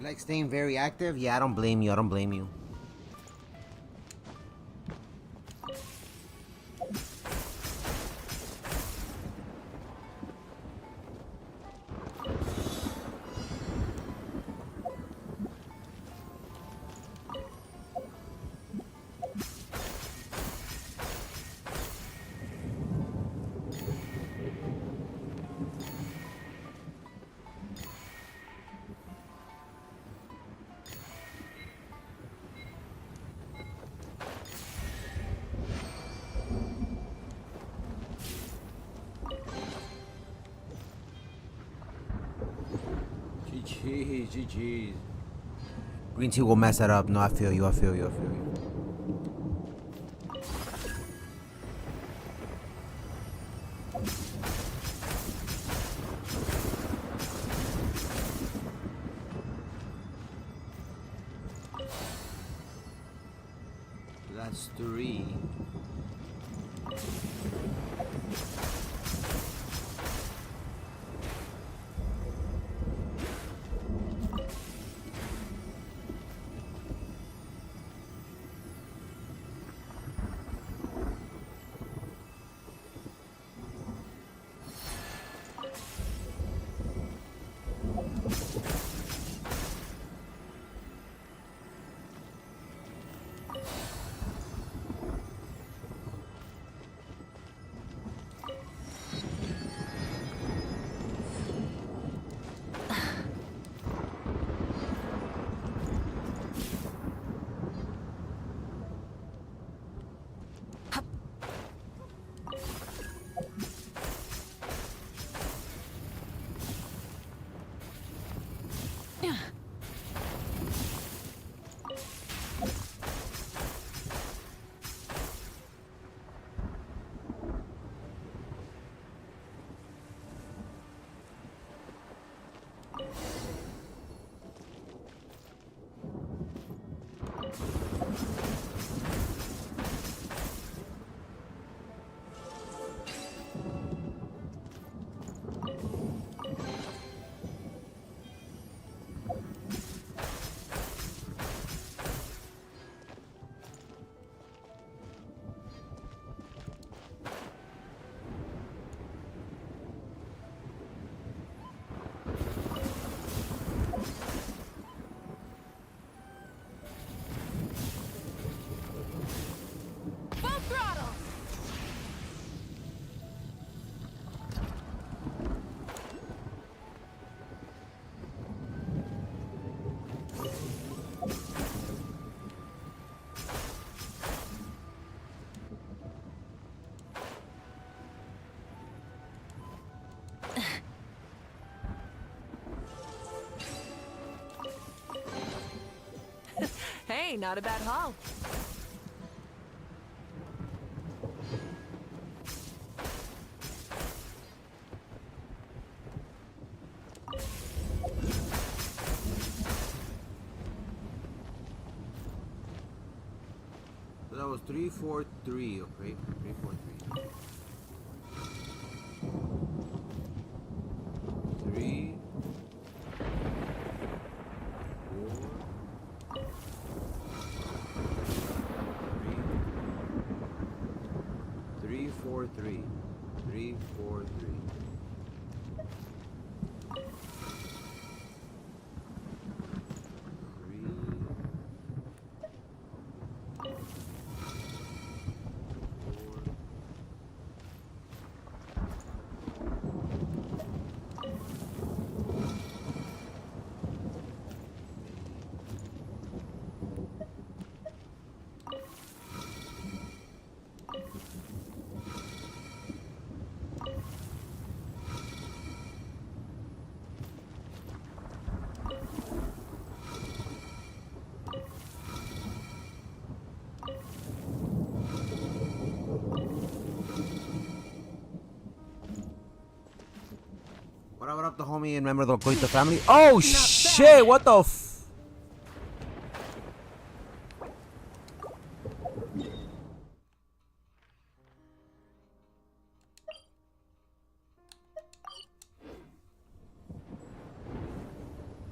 like staying very active? Yeah, I don't blame you. I don't blame you. GG. Green tea will mess that up. No, I feel you. I feel you. I feel you. That's 3. Hey, not a bad haul. So that was 3, 4, 3. Okay, 3, 4, 3. 3, 4, 3. 3, 4, 3. What up, the homie and member of the Coito family? Oh shit! What the f?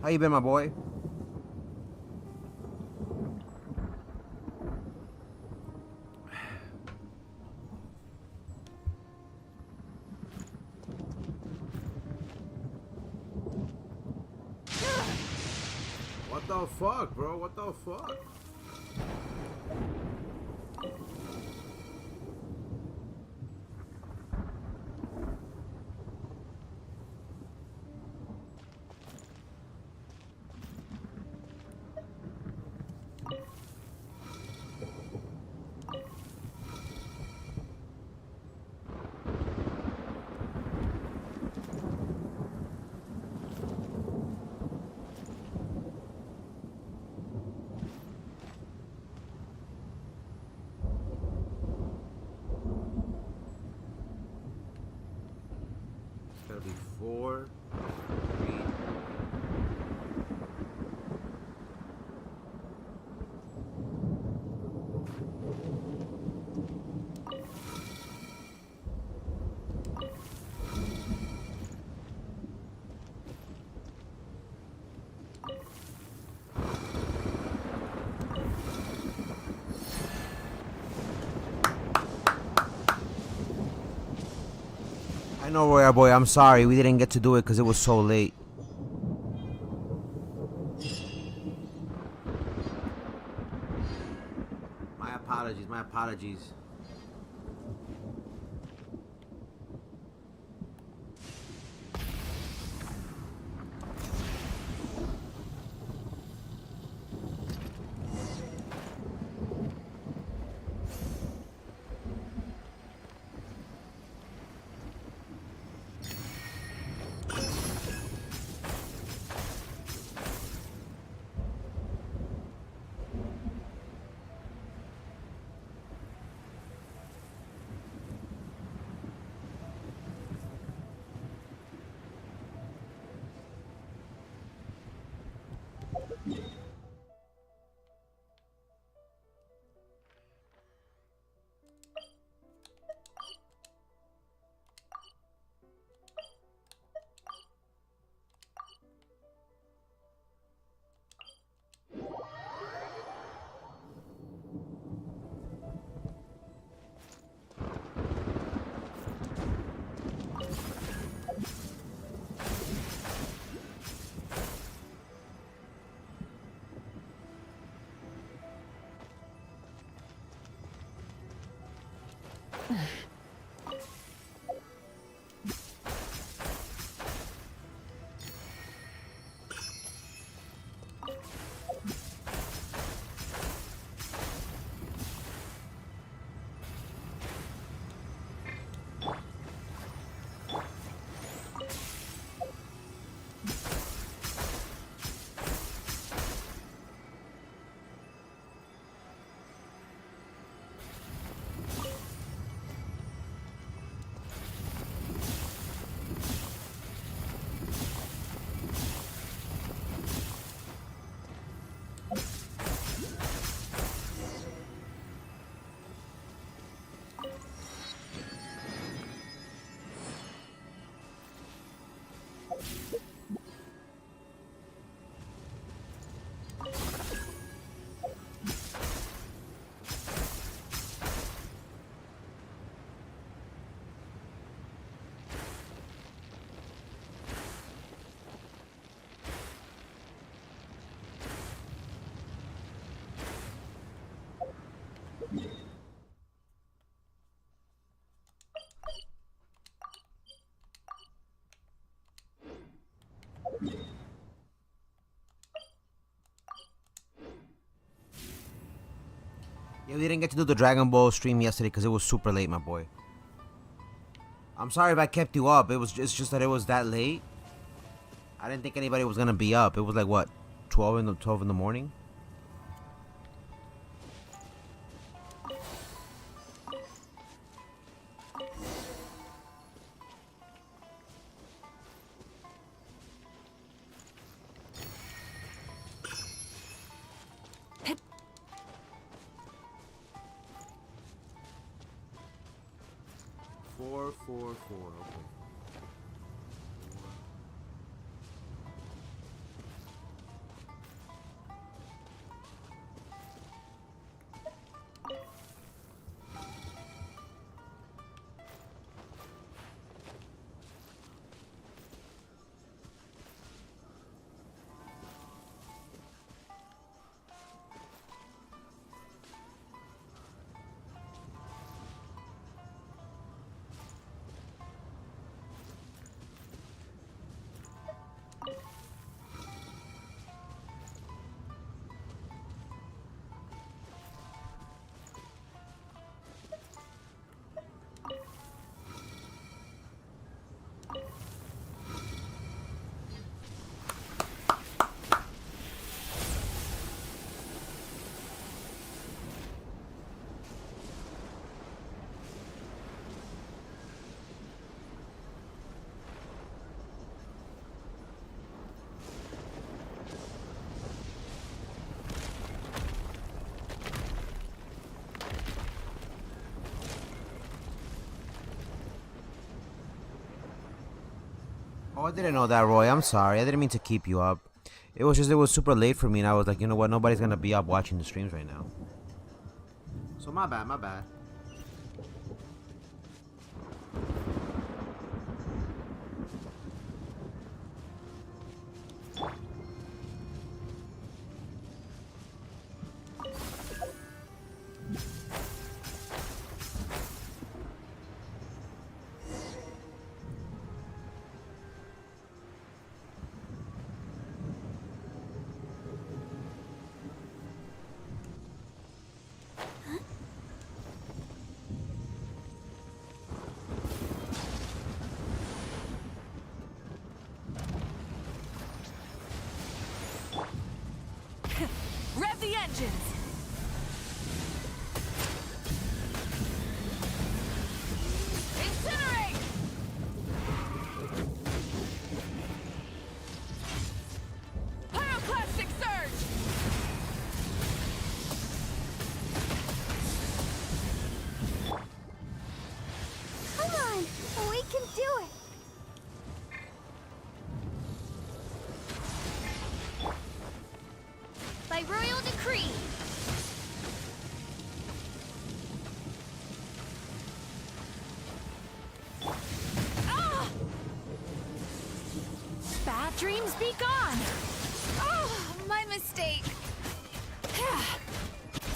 How you been, my boy? What the fuck, bro? What the fuck? It's gotta be 4, 3. I know, Royal Boy, I'm sorry. We didn't get to do it because it was so late. My apologies, my apologies. Yeah, we didn't get to do the Dragon Ball stream yesterday because it was super late, my boy. I'm sorry if I kept you up. It's just that it was that late. I didn't think anybody was gonna be up. It was like what, 12 in the morning. Four. Okay. Oh, I didn't know that, Roy. I'm sorry. I didn't mean to keep you up. It was just, it was super late for me, and I was like, you know what? Nobody's gonna be up watching the streams right now. So my bad, my bad. Rev the engines! Incinerate! Pyroclastic surge! Come on! We can do it! By royal decree! Ah! Bad dreams be gone! Oh, my mistake.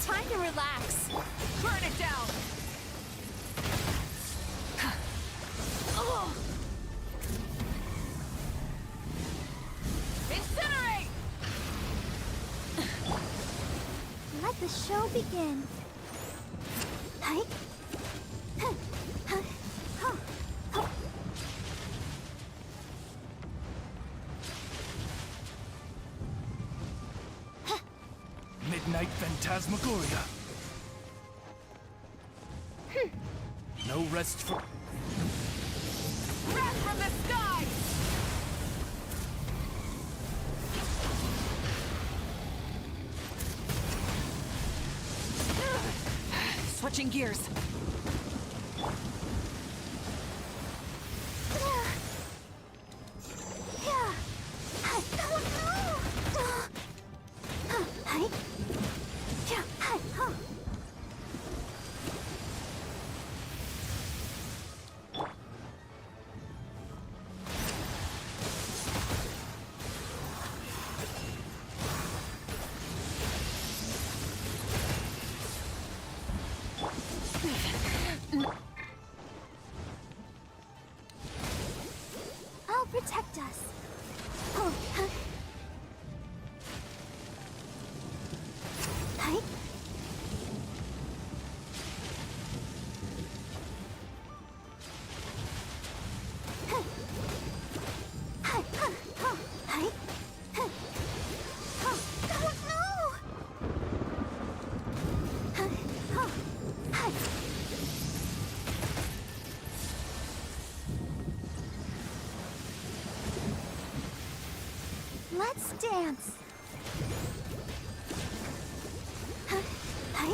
Time to relax. Burn it down! Oh. Incinerate! Let the show begin. Hi. Midnight Phantasmagoria. No rest for... Wrath from the sky! Switching gears. I'll protect us. Oh, Hi. Let's dance. Hi.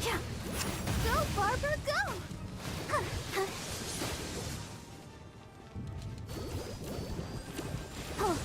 Yeah. Go, Barbara, go. Oh.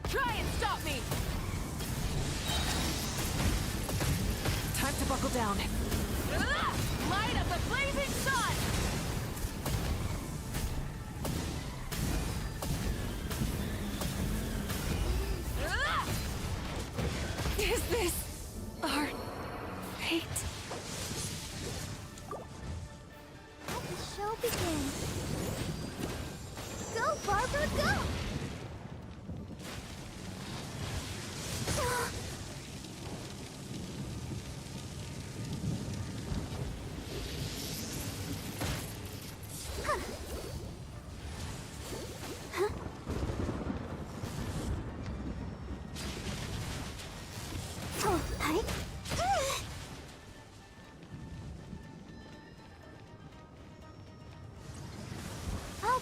Try and stop me! Time to buckle down. Light of the blazing sun! Is this our fate? Let the show begin. Go, Barbara, go!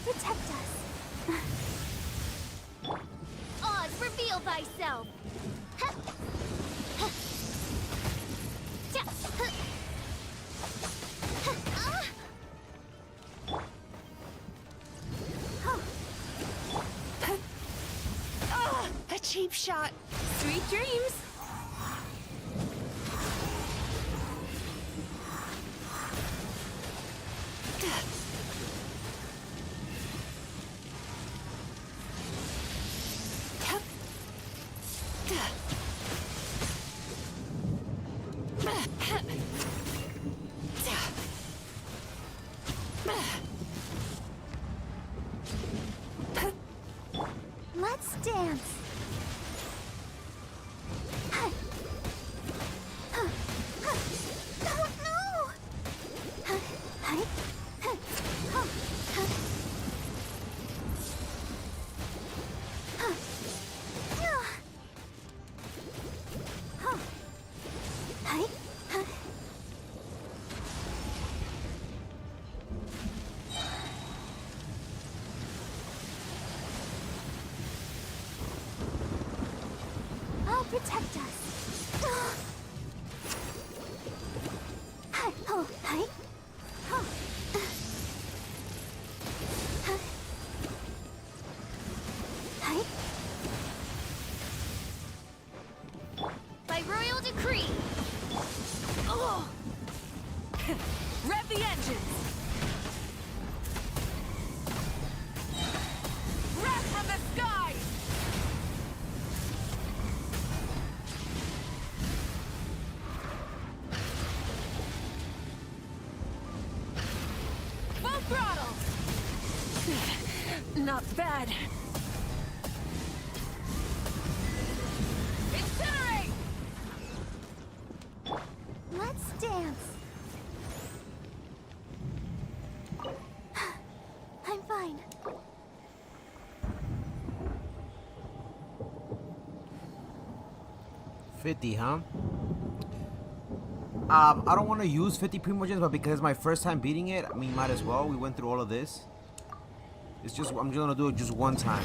protect us. Oz, reveal thyself. A cheap shot. Sweet dreams. Let's dance. I'll protect us. By royal decree. Oh. Rev the engines. Wrath from the sky. Full throttle. Not bad. Incinerate. Let's dance. I'm fine. $50, huh? I don't want to use 50 Primogens, but because it's my first time beating it, I mean, might as well. We went through all of this. It's just, I'm just gonna do it just one time.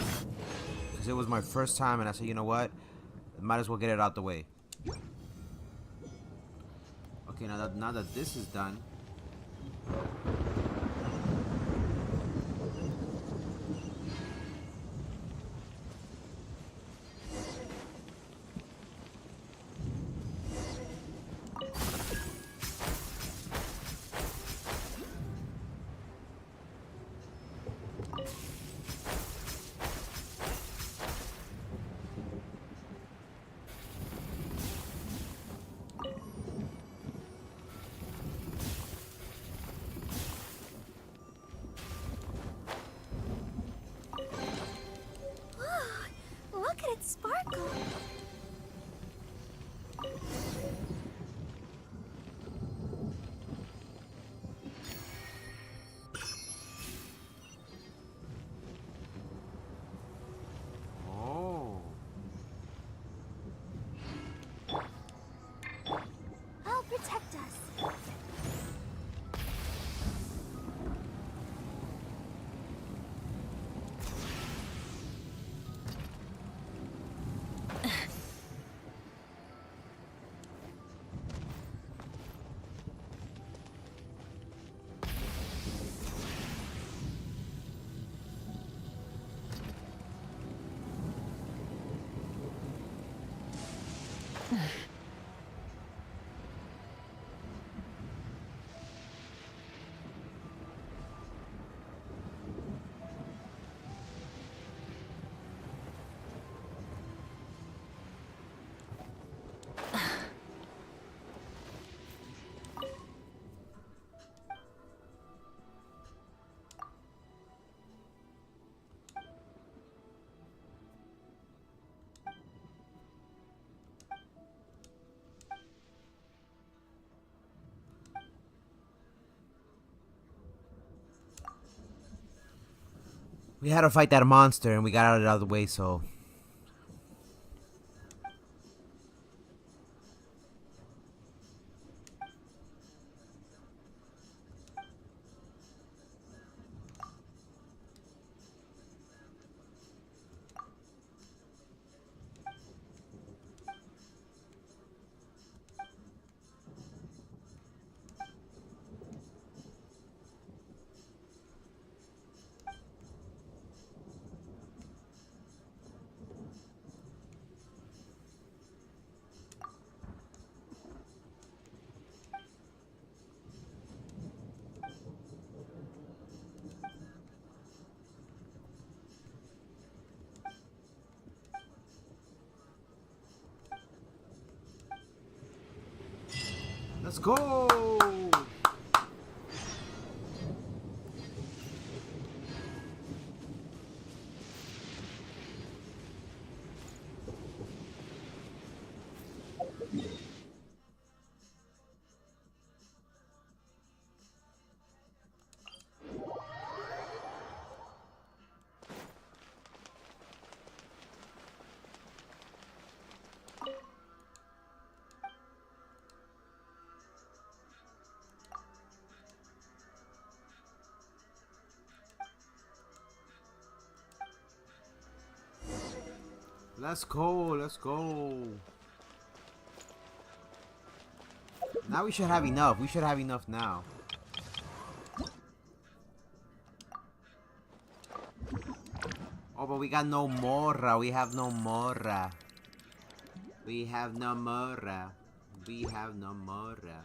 Because it was my first time, and I said, you know what? Might as well get it out the way. Okay, now that this is done. Look at it sparkle. Oh. I'll protect us. We had to fight that monster, and we got it out of the way, so... Let's go. Let's go, let's go. Now we should have enough. We should have enough now. Oh, but we got no Mora. We have no Mora. We have no Mora. We have no Mora.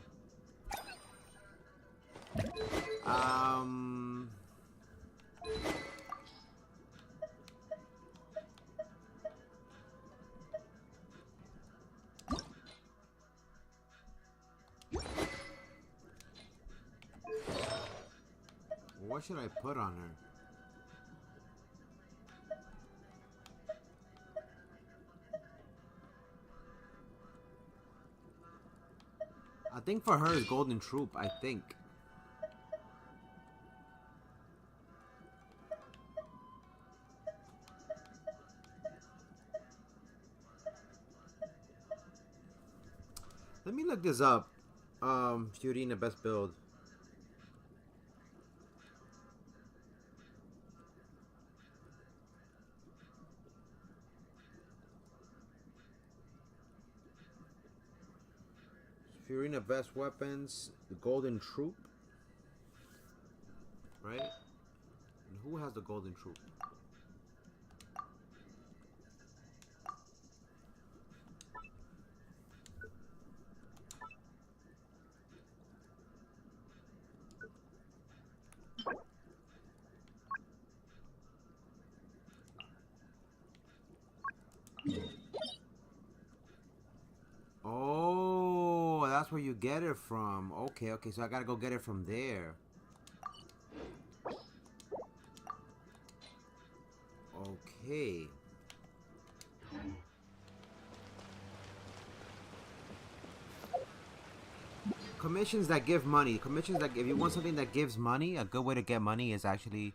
What should I put on her? I think for her is Golden Troop, I think. Let me look this up. Shooting the best build. Furina best weapons, the Golden Troop, right? And who has the Golden Troop? Oh, that's where you get it from. Okay, okay, so I gotta go get it from there. Okay. Commissions that give money. Commissions that if you want something that gives money, a good way to get money is actually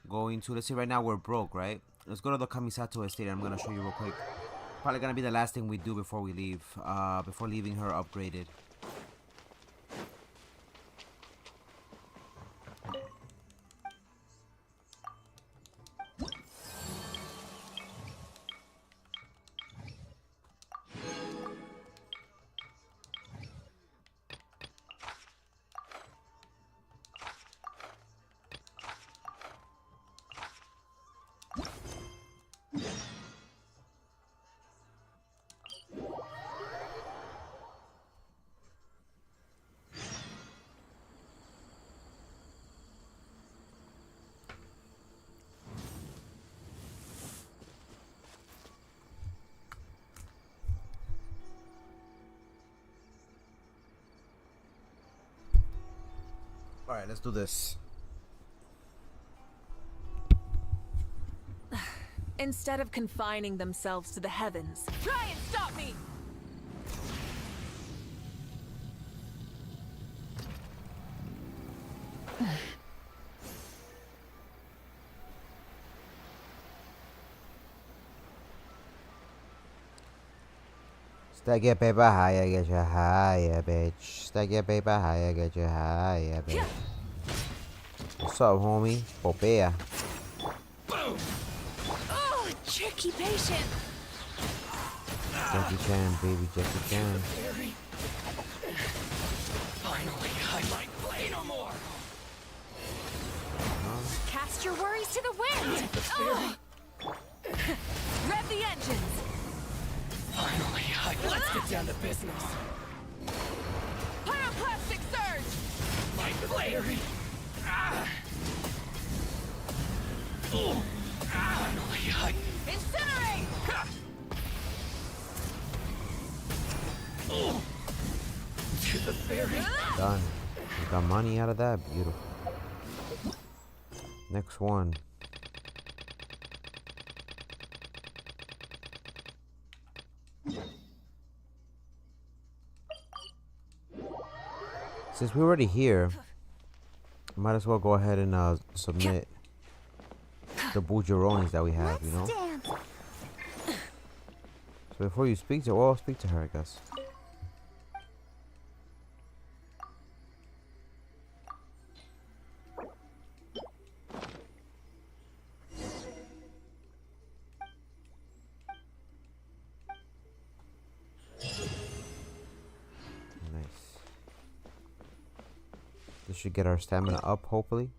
going to, let's say right now we're broke, right? Let's go to the Kamisato estate. I'm gonna show you real quick. Probably gonna be the last thing we do before we leave, before leaving her upgraded. Alright, let's do this. Instead of confining themselves to the heavens, try and stop me! Stack your paper higher, get you higher, bitch. Stack your paper higher, get you higher, bitch. What's up, homie? Popea. Oh, tricky patient! Jackie Chan, baby, Jackie Chan. Finally, I might play no more. Cast your worries to the wind! Rev the engines! Finally, let's get down to business. Pyroclastic surge! My flaring! Finally, Incinerate! To the very Done. We got money out of that. Beautiful. Next one. Since we're already here, might as well go ahead and submit the bujaronis that we have, you know? So before you speak to her, well, I'll speak to her, I guess. Nice. This should get our stamina up, hopefully.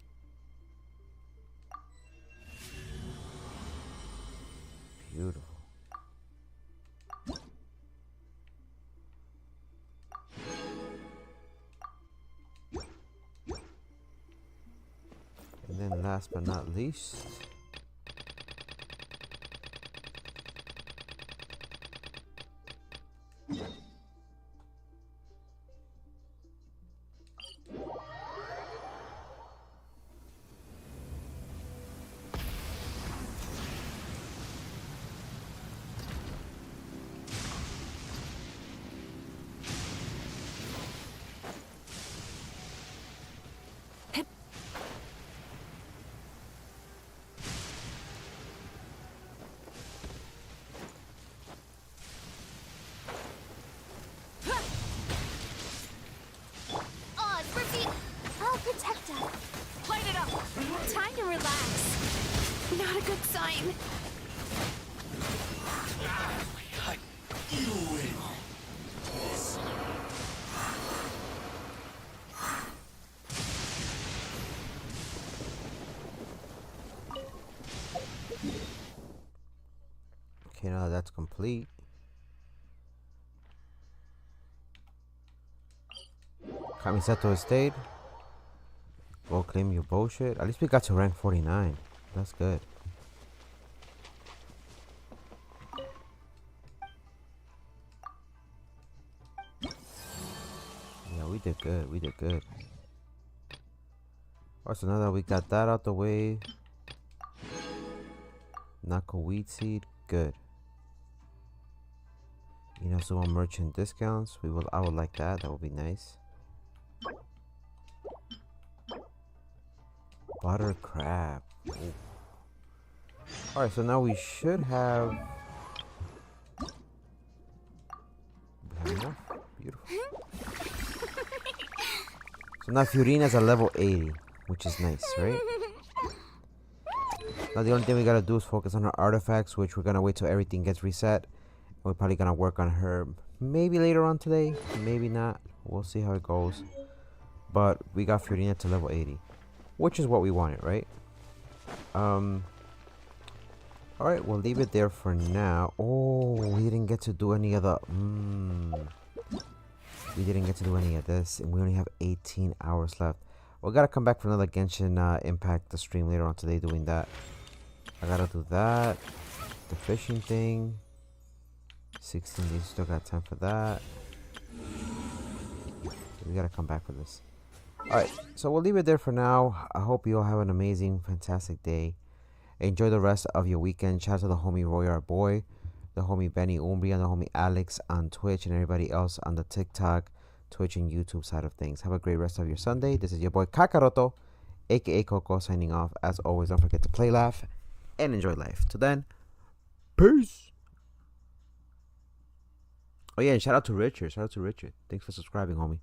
Beautiful. And then last but not least, I'll protect us. Light it up. Time to relax. Not a good sign. okay, now that that's complete. Kamisato Estate. Go claim your bullshit. At least we got to rank 49. That's good. Yeah, we did good. We did good. Alright, so now that we got that out the way, Nako Wheat Seed, good. You know, some merchant discounts. I would like that. That would be nice. Butter crab. Alright, so now we should have. We have enough. Beautiful. So now Fiorina's at level 80, which is nice, right? Now the only thing we gotta do is focus on her artifacts, which we're gonna wait till everything gets reset. We're probably gonna work on her maybe later on today, maybe not. We'll see how it goes. But we got Fiorina to level 80. Which is what we wanted, right? Alright, we'll leave it there for now. Oh, we didn't get to do any of the... We didn't get to do any of this, and we only have 18 hours left. We gotta come back for another Genshin Impact the stream later on today doing that. I gotta do that. The fishing thing. 16 days, still got time for that. We gotta come back for this. Alright, so we'll leave it there for now. I hope you all have an amazing, fantastic day. Enjoy the rest of your weekend. Shout out to the homie Roy, our boy, the homie Benny Umbri, and the homie Alex on Twitch, and everybody else on the TikTok, Twitch, and YouTube side of things. Have a great rest of your Sunday. This is your boy Kakaroto, aka Coco, signing off. As always, don't forget to play, laugh, and enjoy life. Till then, peace. Oh yeah, and shout out to Richard. Shout out to Richard. Thanks for subscribing, homie.